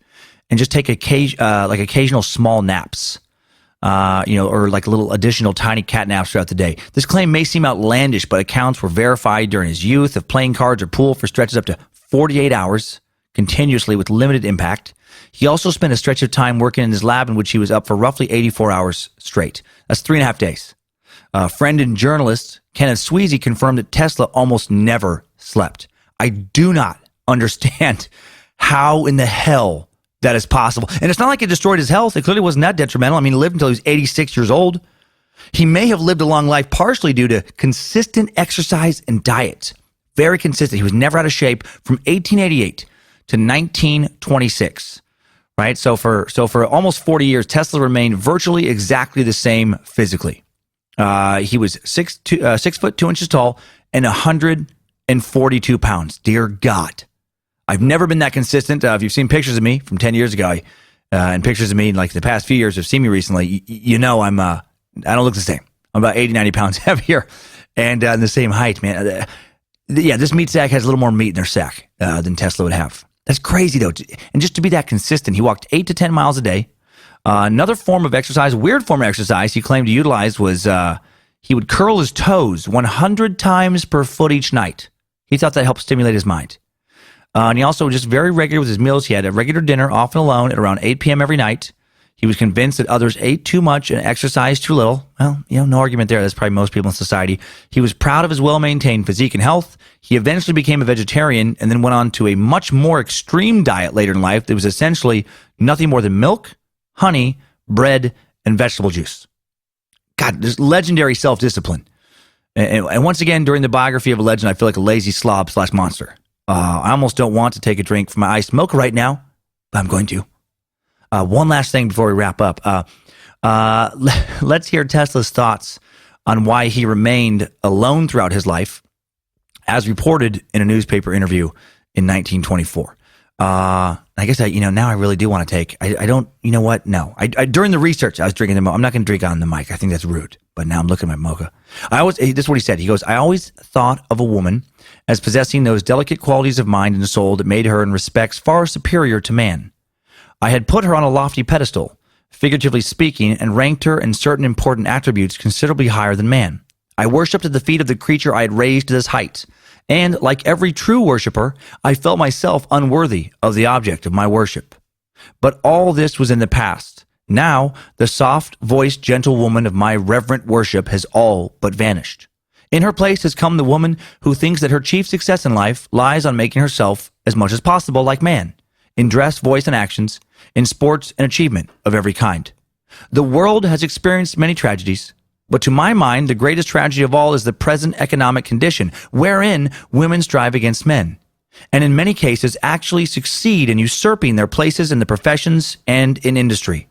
and just take occasional small naps, or like little additional tiny cat naps throughout the day. This claim may seem outlandish, but accounts were verified during his youth of playing cards or pool for stretches up to 48 hours continuously with limited impact. He also spent a stretch of time working in his lab in which he was up for roughly 84 hours straight. That's 3.5 days. Friend and journalist Kenneth Sweezy confirmed that Tesla almost never slept. I do not understand how in the hell that is possible. And it's not like it destroyed his health. It clearly wasn't that detrimental. I mean, he lived until he was 86 years old. He may have lived a long life partially due to consistent exercise and diet. Very consistent. He was never out of shape from 1888 to 1926. Right? So for almost 40 years, Tesla remained virtually exactly the same physically. He was 6 foot 2 inches tall and 142 pounds. Dear God. I've never been that consistent. If you've seen pictures of me from 10 years ago, and pictures of me in like the past few years have seen me recently, I don't look the same. I'm about 80, 90 pounds heavier and the same height, man. This meat sack has a little more meat in their sack than Tesla would have. That's crazy though. And just to be that consistent, he walked 8 to 10 miles a day. Another form of exercise, weird form of exercise he claimed to utilize was he would curl his toes 100 times per foot each night. He thought that helped stimulate his mind. And he also just very regular with his meals. He had a regular dinner, often alone, at around 8 p.m. every night. He was convinced that others ate too much and exercised too little. Well, no argument there. That's probably most people in society. He was proud of his well-maintained physique and health. He eventually became a vegetarian and then went on to a much more extreme diet later in life that was essentially nothing more than milk, honey, bread, and vegetable juice. God, there's legendary self-discipline. And once again, during the biography of a legend, I feel like a lazy slob / monster. I almost don't want to take a drink from my iced mocha right now, but I'm going to. One last thing before we wrap up. Let's hear Tesla's thoughts on why he remained alone throughout his life, as reported in a newspaper interview in 1924. I guess now I really do want to take. I don't. You know what? No. During the research, I was drinking them. I'm not going to drink on the mic. I think that's rude. but now I'm looking at my mocha. This is what he said. He goes, I always thought of a woman as possessing those delicate qualities of mind and soul that made her in respects far superior to man. I had put her on a lofty pedestal, figuratively speaking, and ranked her in certain important attributes considerably higher than man. I worshipped at the feet of the creature I had raised to this height, and, like every true worshiper, I felt myself unworthy of the object of my worship. But all this was in the past. Now, the soft-voiced gentle woman of my reverent worship has all but vanished. In her place has come the woman who thinks that her chief success in life lies on making herself as much as possible like man, in dress, voice, and actions, in sports and achievement of every kind. The world has experienced many tragedies, but to my mind, the greatest tragedy of all is the present economic condition, wherein women strive against men, and in many cases actually succeed in usurping their places in the professions and in industry.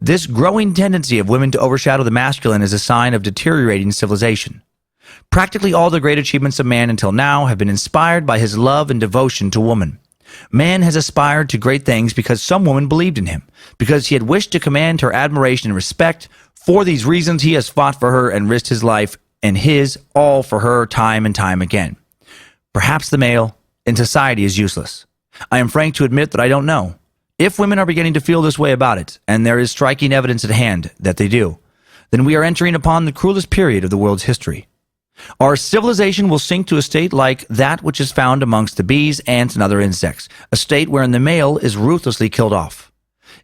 This growing tendency of women to overshadow the masculine is a sign of deteriorating civilization. Practically all the great achievements of man until now have been inspired by his love and devotion to woman. Man has aspired to great things because some woman believed in him, because he had wished to command her admiration and respect. For these reasons, he has fought for her and risked his life and his all for her time and time again. Perhaps the male in society is useless. I am frank to admit that I don't know. If women are beginning to feel this way about it, and there is striking evidence at hand that they do, then we are entering upon the cruelest period of the world's history. Our civilization will sink to a state like that which is found amongst the bees, ants, and other insects, a state wherein the male is ruthlessly killed off.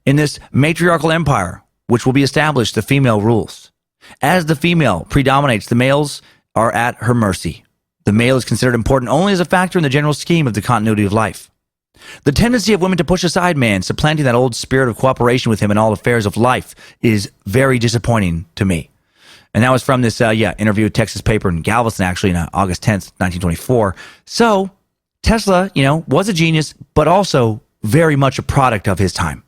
In this matriarchal empire, which will be established, the female rules. As the female predominates, the males are at her mercy. The male is considered important only as a factor in the general scheme of the continuity of life. The tendency of women to push aside man, supplanting that old spirit of cooperation with him in all affairs of life, is very disappointing to me. And that was from this interview with Texas paper in Galveston, actually, on August 10th, 1924. So Tesla, was a genius, but also very much a product of his time.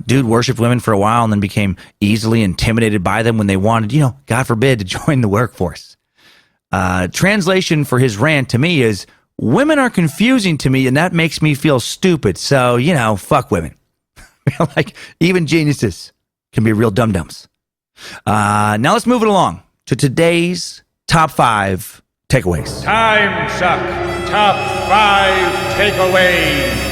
Dude worshipped women for a while and then became easily intimidated by them when they wanted, God forbid, to join the workforce. Translation for his rant to me is, women are confusing to me and that makes me feel stupid. So, fuck women. Like, even geniuses can be real dum-dums. Now let's move it along to today's top 5 takeaways. Timesuck top 5 takeaways.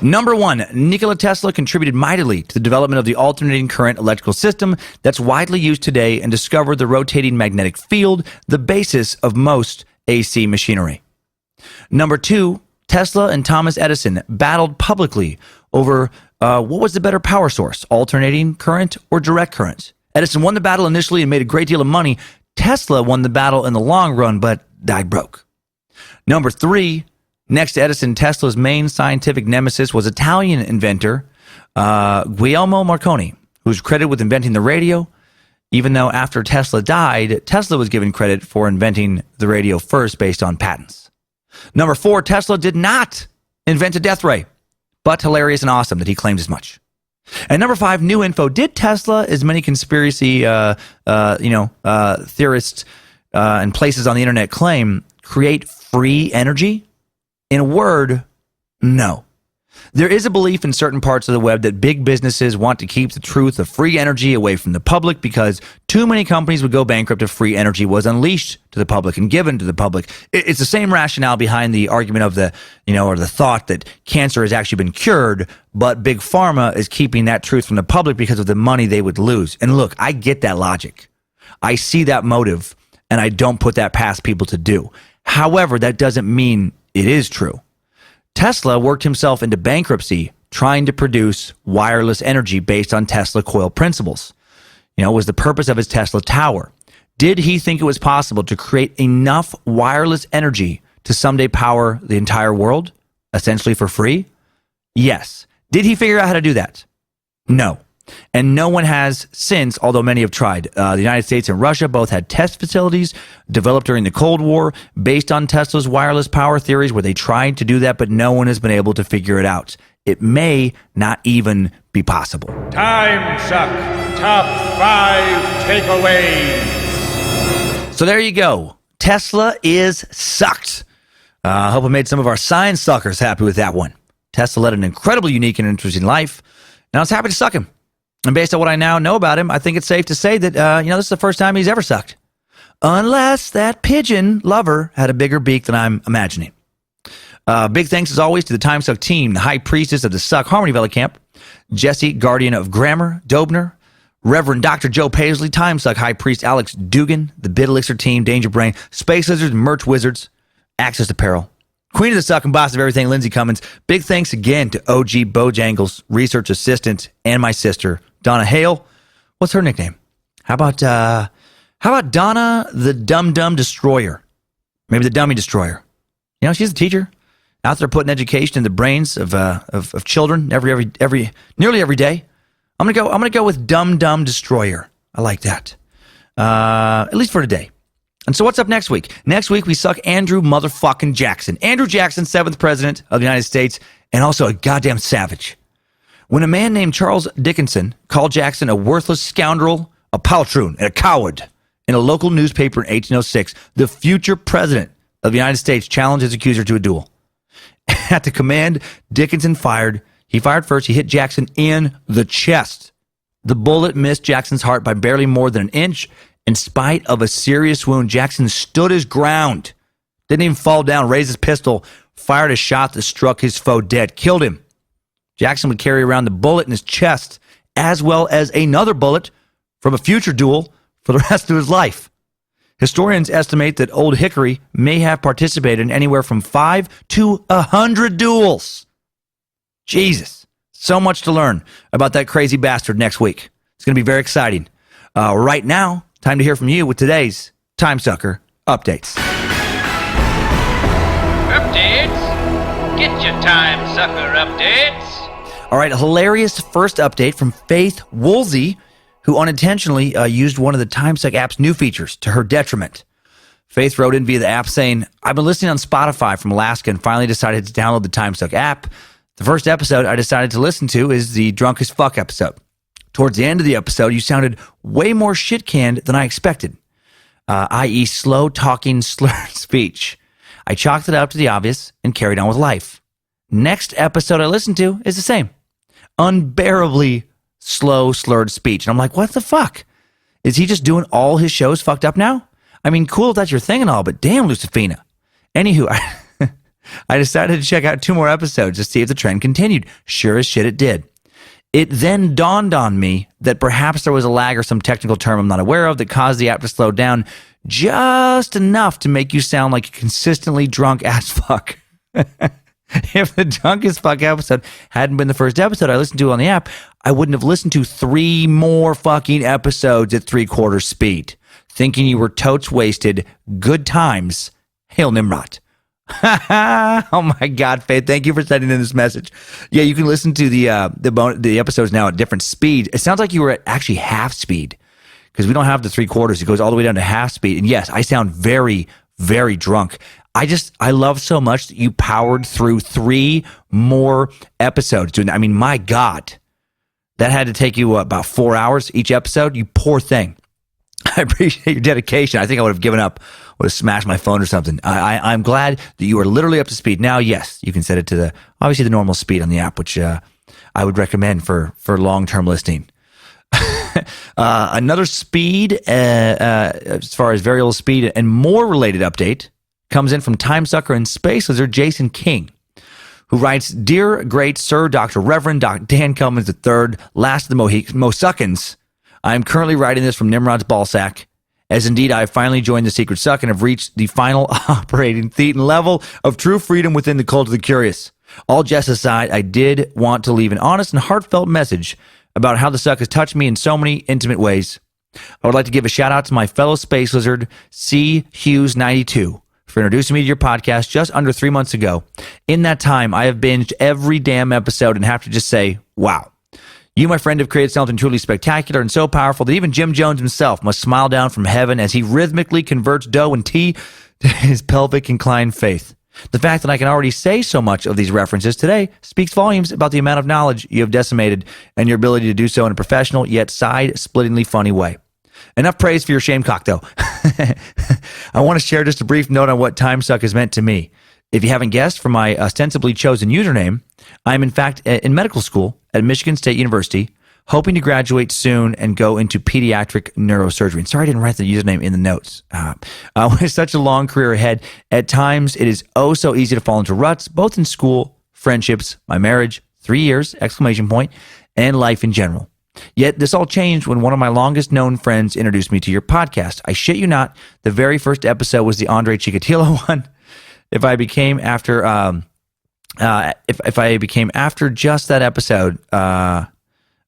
Number 1, Nikola Tesla contributed mightily to the development of the alternating current electrical system that's widely used today and discovered the rotating magnetic field, the basis of most AC machinery. Number 2, Tesla and Thomas Edison battled publicly over what was the better power source, alternating current or direct current. Edison won the battle initially and made a great deal of money. Tesla won the battle in the long run, but died broke. Number 3, next to Edison, Tesla's main scientific nemesis was Italian inventor Guglielmo Marconi, who's credited with inventing the radio, even though after Tesla died, Tesla was given credit for inventing the radio first based on patents. Number 4, Tesla did not invent a death ray, but hilarious and awesome that he claimed as much. And number 5, new info. Did Tesla, as many conspiracy theorists and places on the internet claim, create free energy? In a word, no. There is a belief in certain parts of the web that big businesses want to keep the truth of free energy away from the public because too many companies would go bankrupt if free energy was unleashed to the public and given to the public. It's the same rationale behind the argument of the thought that cancer has actually been cured, but Big Pharma is keeping that truth from the public because of the money they would lose. And look, I get that logic. I see that motive, and I don't put that past people to do. However, that doesn't mean it is true. Tesla worked himself into bankruptcy trying to produce wireless energy based on Tesla coil principles. Was the purpose of his Tesla tower. Did he think it was possible to create enough wireless energy to someday power the entire world, essentially for free? Yes. Did he figure out how to do that? No. And no one has since, although many have tried. The United States and Russia both had test facilities developed during the Cold War based on Tesla's wireless power theories where they tried to do that, but no one has been able to figure it out. It may not even be possible. Timesuck top 5 takeaways. So there you go. Tesla is sucked. I hope I made some of our science suckers happy with that one. Tesla led an incredibly unique and interesting life, and I was happy to suck him. And based on what I now know about him, I think it's safe to say that, this is the first time he's ever sucked. Unless that pigeon lover had a bigger beak than I'm imagining. Big thanks, as always, to the Timesuck team, the high priestess of the Suck Harmony Valley Camp, Jesse, guardian of grammar, Dobner, Reverend Dr. Joe Paisley, Timesuck High Priest Alex Dugan, the Bit Elixir team, Danger Brain, Space Lizards, Merch Wizards, Access Apparel, Queen of the Suck and Boss of Everything, Lindsay Cummins. Big thanks again to OG Bojangles, research assistant, and my sister, Donna Hale. What's her nickname? How about Donna the Dum Dum Destroyer? Maybe the Dummy Destroyer. She's a teacher out there putting education in the brains of children nearly every day. I'm gonna go with Dum Dum Destroyer. I like that. At least for today. And so what's up next week? Next week we suck Andrew motherfucking Jackson. Andrew Jackson, 7th President of the United States, and also a goddamn savage. When a man named Charles Dickinson called Jackson a worthless scoundrel, a poltroon, and a coward in a local newspaper in 1806, the future president of the United States challenged his accuser to a duel. At the command Dickinson fired, he fired first. He hit Jackson in the chest. The bullet missed Jackson's heart by barely more than an inch. In spite of a serious wound, Jackson stood his ground, didn't even fall down, raised his pistol, fired a shot that struck his foe dead, killed him. Jackson would carry around the bullet in his chest, as well as another bullet from a future duel for the rest of his life. Historians estimate that Old Hickory may have participated in anywhere from 5 to 100 duels. Jesus, so much to learn about that crazy bastard next week. It's going to be very exciting. Right now, time to hear from you with today's Timesucker Updates. Updates? Get your Timesucker updates. All right, a hilarious first update from Faith Woolsey, who unintentionally used one of the Timesuck app's new features to her detriment. Faith wrote in via the app saying, I've been listening on Spotify from Alaska and finally decided to download the Timesuck app. The first episode I decided to listen to is the Drunk as Fuck episode. Towards the end of the episode, you sounded way more shit-canned than I expected, i.e. slow-talking, slurred speech. I chalked it up to the obvious and carried on with life. Next episode I listened to is the same. Unbearably slow, slurred speech. And I'm like, what the fuck? Is he just doing all his shows fucked up now? I mean, cool if that's your thing and all, but damn, Lucifina. Anywho, I decided to check out 2 more episodes to see if the trend continued. Sure as shit it did. It then dawned on me that perhaps there was a lag or some technical term I'm not aware of that caused the app to slow down just enough to make you sound like a consistently drunk as fuck. If the Drunk as Fuck episode hadn't been the first episode I listened to on the app, I wouldn't have listened to 3 more fucking episodes at 3/4 speed. Thinking you were totes wasted. Good times. Hail Nimrod. Oh my God, Faith! Thank you for sending in this message. Yeah, you can listen to the episodes now at different speed. It sounds like you were at actually half speed because we don't have the 3/4. It goes all the way down to half speed. And yes, I sound very, very drunk. I love so much that you powered through 3 more episodes. I mean, my God, that had to take you about 4 hours each episode. You poor thing. I appreciate your dedication. I think I would have given up, would have smashed my phone or something. I'm glad that you are literally up to speed. Now, yes, you can set it to obviously the normal speed on the app, which I would recommend for long-term listening. Another speed, as far as variable speed and more related update, comes in from Timesucker and Space Lizard Jason King, who writes, Dear great Sir Dr. Reverend Dan Cummins III, last of the Mosuckans, I am currently writing this from Nimrod's ballsack, as indeed I have finally joined the Secret Suck and have reached the final operating thetan level of true freedom within the cult of the curious. All jest aside, I did want to leave an honest and heartfelt message about how the Suck has touched me in so many intimate ways. I would like to give a shout out to my fellow Space Lizard, C. Hughes92, for introducing me to your podcast just under 3 months ago. In that time, I have binged every damn episode and have to just say, wow. You, my friend, have created something truly spectacular and so powerful that even Jim Jones himself must smile down from heaven as he rhythmically converts dough and tea to his pelvic inclined faith. The fact that I can already say so much of these references today speaks volumes about the amount of knowledge you have decimated and your ability to do so in a professional yet side-splittingly funny way. Enough praise for your shamecock, though. I want to share just a brief note on what Timesuck has meant to me. If you haven't guessed from my ostensibly chosen username, I am in fact in medical school at Michigan State University, Hoping to graduate soon and go into pediatric neurosurgery. And sorry I didn't write the username in the notes. With such a long career ahead, at times it is oh so easy to fall into ruts, both in school, friendships, my marriage, 3 years, ! And life in general. Yet this all changed when one of my longest known friends introduced me to your podcast. I shit you not, the very first episode was the Andre Chikatilo one. If I became after just that episode,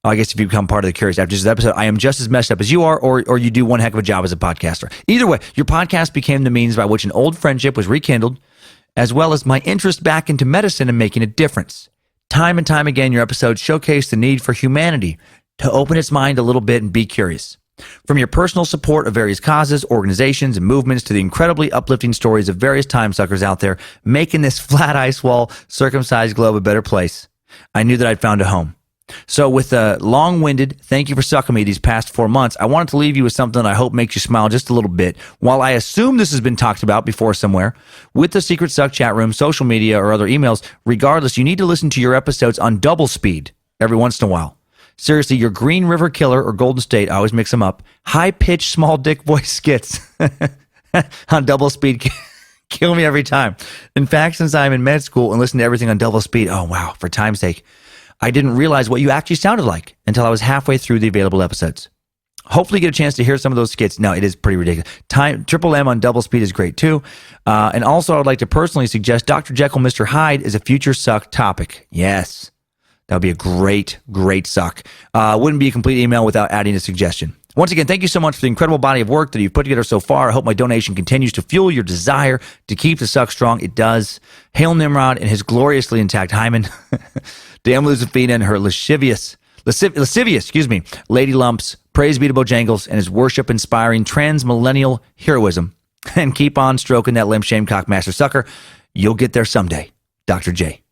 I guess if you become part of the Curious after this episode, I am just as messed up as you are, or you do one heck of a job as a podcaster. Either way, your podcast became the means by which an old friendship was rekindled, as well as my interest back into medicine and making a difference. Time and time again, your episodes showcase the need for humanity to open its mind a little bit and be curious. From your personal support of various causes, organizations, and movements to the incredibly uplifting stories of various time suckers out there making this flat ice wall, circumcised globe a better place, I knew that I'd found a home. So with a long-winded thank you for sucking me these past 4 months, I wanted to leave you with something that I hope makes you smile just a little bit. While I assume this has been talked about before somewhere, with the Secret Suck chat room, social media, or other emails, regardless, you need to listen to your episodes on double speed every once in a while. Seriously, your Green River Killer or Golden State, I always mix them up, high-pitched, small dick voice skits on double speed kill me every time. In fact, since I'm in med school and listen to everything on double speed, oh wow, for time's sake, I didn't realize what you actually sounded like until I was halfway through the available episodes. Hopefully you get a chance to hear some of those skits. No, it is pretty ridiculous. Triple M on double speed is great too. And also I would like to personally suggest Dr. Jekyll, Mr. Hyde is a future suck topic. Yes, that would be a great suck. Wouldn't be a complete email without adding a suggestion. Once again, thank you so much for the incredible body of work that you've put together so far. I hope my donation continues to fuel your desire to keep the suck strong. It does. Hail Nimrod and his gloriously intact hymen. Damn Lucifina and her lascivious, Lady Lumps. Praise be to Bojangles and his worship-inspiring trans-millennial heroism. And keep on stroking that limp-shame cockmaster sucker. You'll get there someday, Dr. J.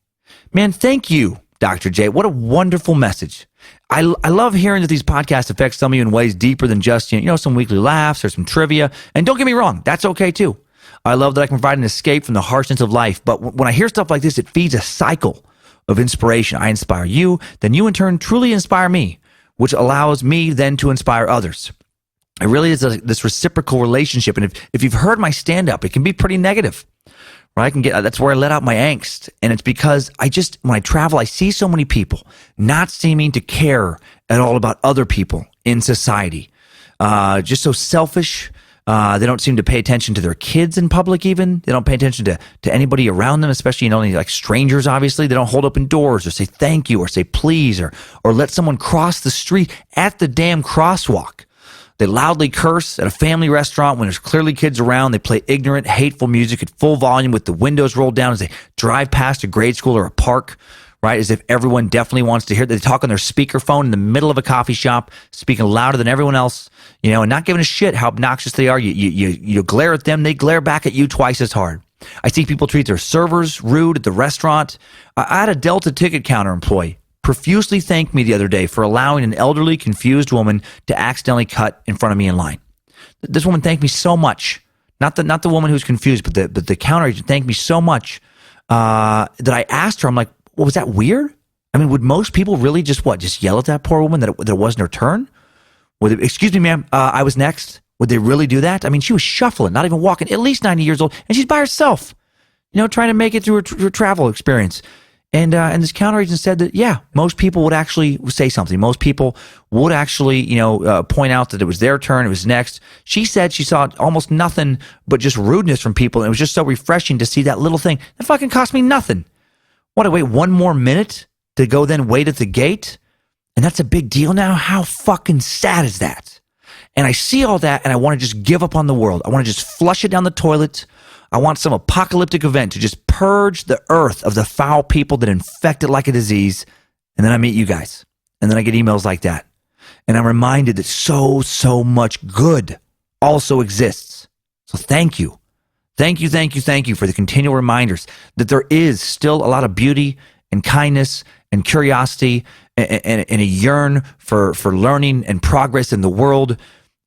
Man, thank you, Dr. J. What a wonderful message. I love hearing that these podcasts affect some of you in ways deeper than just, some weekly laughs or some trivia. And don't get me wrong, that's okay too. I love that I can provide an escape from the harshness of life. But when I hear stuff like this, it feeds a cycle of inspiration. I inspire you, then you in turn truly inspire me, which allows me then to inspire others. It really is this reciprocal relationship. And if you've heard my stand-up, it can be pretty negative. Right? That's where I let out my angst. And it's because when I travel, I see so many people not seeming to care at all about other people in society. Just so selfish. They don't seem to pay attention to their kids in public even. They don't pay attention to anybody around them, especially, like strangers, obviously. They don't hold open doors or say thank you or say please or let someone cross the street at the damn crosswalk. They loudly curse at a family restaurant when there's clearly kids around. They play ignorant, hateful music at full volume with the windows rolled down as they drive past a grade school or a park, right? As if everyone definitely wants to hear. They talk on their speakerphone in the middle of a coffee shop, speaking louder than everyone else, and not giving a shit how obnoxious they are. You glare at them, they glare back at you twice as hard. I see people treat their servers rude at the restaurant. I had a Delta ticket counter employee profusely thanked me the other day for allowing an elderly, confused woman to accidentally cut in front of me in line. This woman thanked me so much. Not the woman who's confused, but the counter agent thanked me so much that I asked her, I'm like, well, was that weird? I mean, would most people really just yell at that poor woman that it wasn't her turn? Excuse me, ma'am, I was next. Would they really do that? I mean, she was shuffling, not even walking, at least 90 years old, and she's by herself, trying to make it through her travel experience. And this counter agent said that, yeah, most people would actually say something. Most people would actually, point out that it was their turn, it was next. She said she saw almost nothing but just rudeness from people, and it was just so refreshing to see that little thing. That fucking cost me nothing. What, I wait 1 more minute to go then wait at the gate? And that's a big deal now? How fucking sad is that? And I see all that, and I want to just give up on the world. I want to just flush it down the toilet. I want some apocalyptic event to just purge the earth of the foul people that infect it like a disease. And then I meet you guys. And then I get emails like that. And I'm reminded that so much good also exists. So thank you. Thank you for the continual reminders that there is still a lot of beauty and kindness and curiosity and a yearn for learning and progress in the world.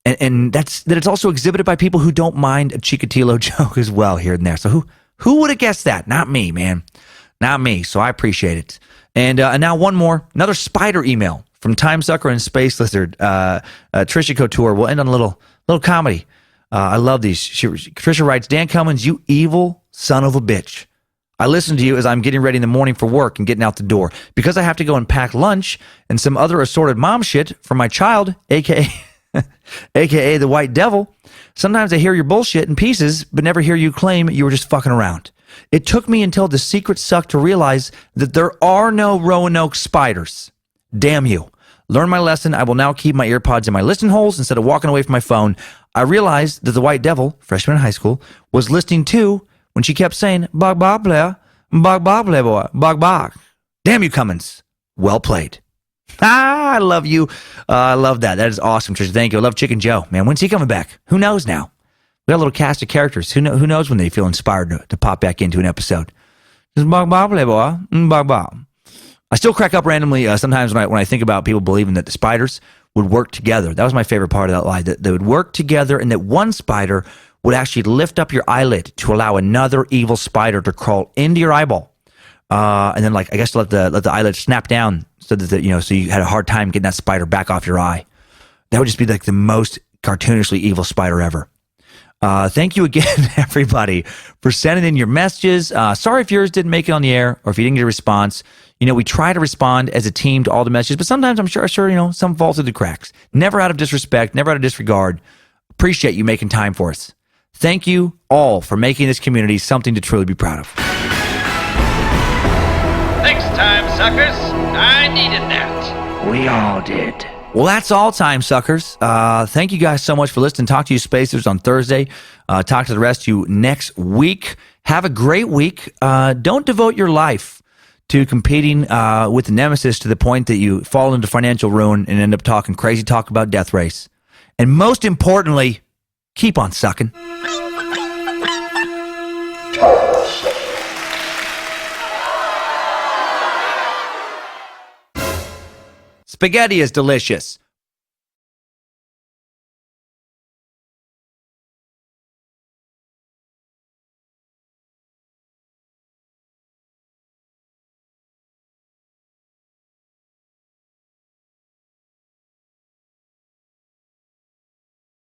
And that it's also exhibited by people who don't mind a Chikatilo joke as well here and there. So who would have guessed that? Not me, man. Not me. So I appreciate it. And now another spider email from Timesucker and Space Lizard. Trisha Couture. We'll end on a little comedy. I love these. Trisha writes, Dan Cummins, you evil son of a bitch. I listen to you as I'm getting ready in the morning for work and getting out the door. Because I have to go and pack lunch and some other assorted mom shit for my child, aka the white devil, sometimes I hear your bullshit in pieces, but never hear you claim you were just fucking around. It took me until the secret sucked to realize that there are no Roanoke spiders. Damn you. Learn my lesson. I will now keep my earpods in my listen holes instead of walking away from my phone. I realized that the white devil, freshman in high school, was listening too when she kept saying, bog bog blah, boy, bog bog. Damn you, Cummins. Well played. I love you. I love that. That is awesome, Trisha. Thank you. I love Chicken Joe. Man, when's he coming back? Who knows now? We got a little cast of characters. Who knows when they feel inspired to pop back into an episode? Just bog bog blah, boy, bog bog. I still crack up randomly sometimes when I think about people believing that the spiders would work together. That was my favorite part of that lie, that they would work together and that one spider would actually lift up your eyelid to allow another evil spider to crawl into your eyeball. And then, like, I guess let the eyelid snap down so that so you had a hard time getting that spider back off your eye. That would just be like the most cartoonishly evil spider ever. Thank you again, everybody, for sending in your messages. Sorry if yours didn't make it on the air or if you didn't get a response. We try to respond as a team to all the messages, but sometimes I'm sure, some fall through the cracks. Never out of disrespect, never out of disregard. Appreciate you making time for us. Thank you all for making this community something to truly be proud of. Thanks, time suckers. I needed that. We all did. Well, that's all, time suckers. Thank you guys so much for listening. Talk to you Spacers on Thursday. Talk to the rest of you next week. Have a great week. Don't devote your life to competing with the nemesis to the point that you fall into financial ruin and end up talking crazy talk about death race. And most importantly, keep on sucking. Spaghetti is delicious.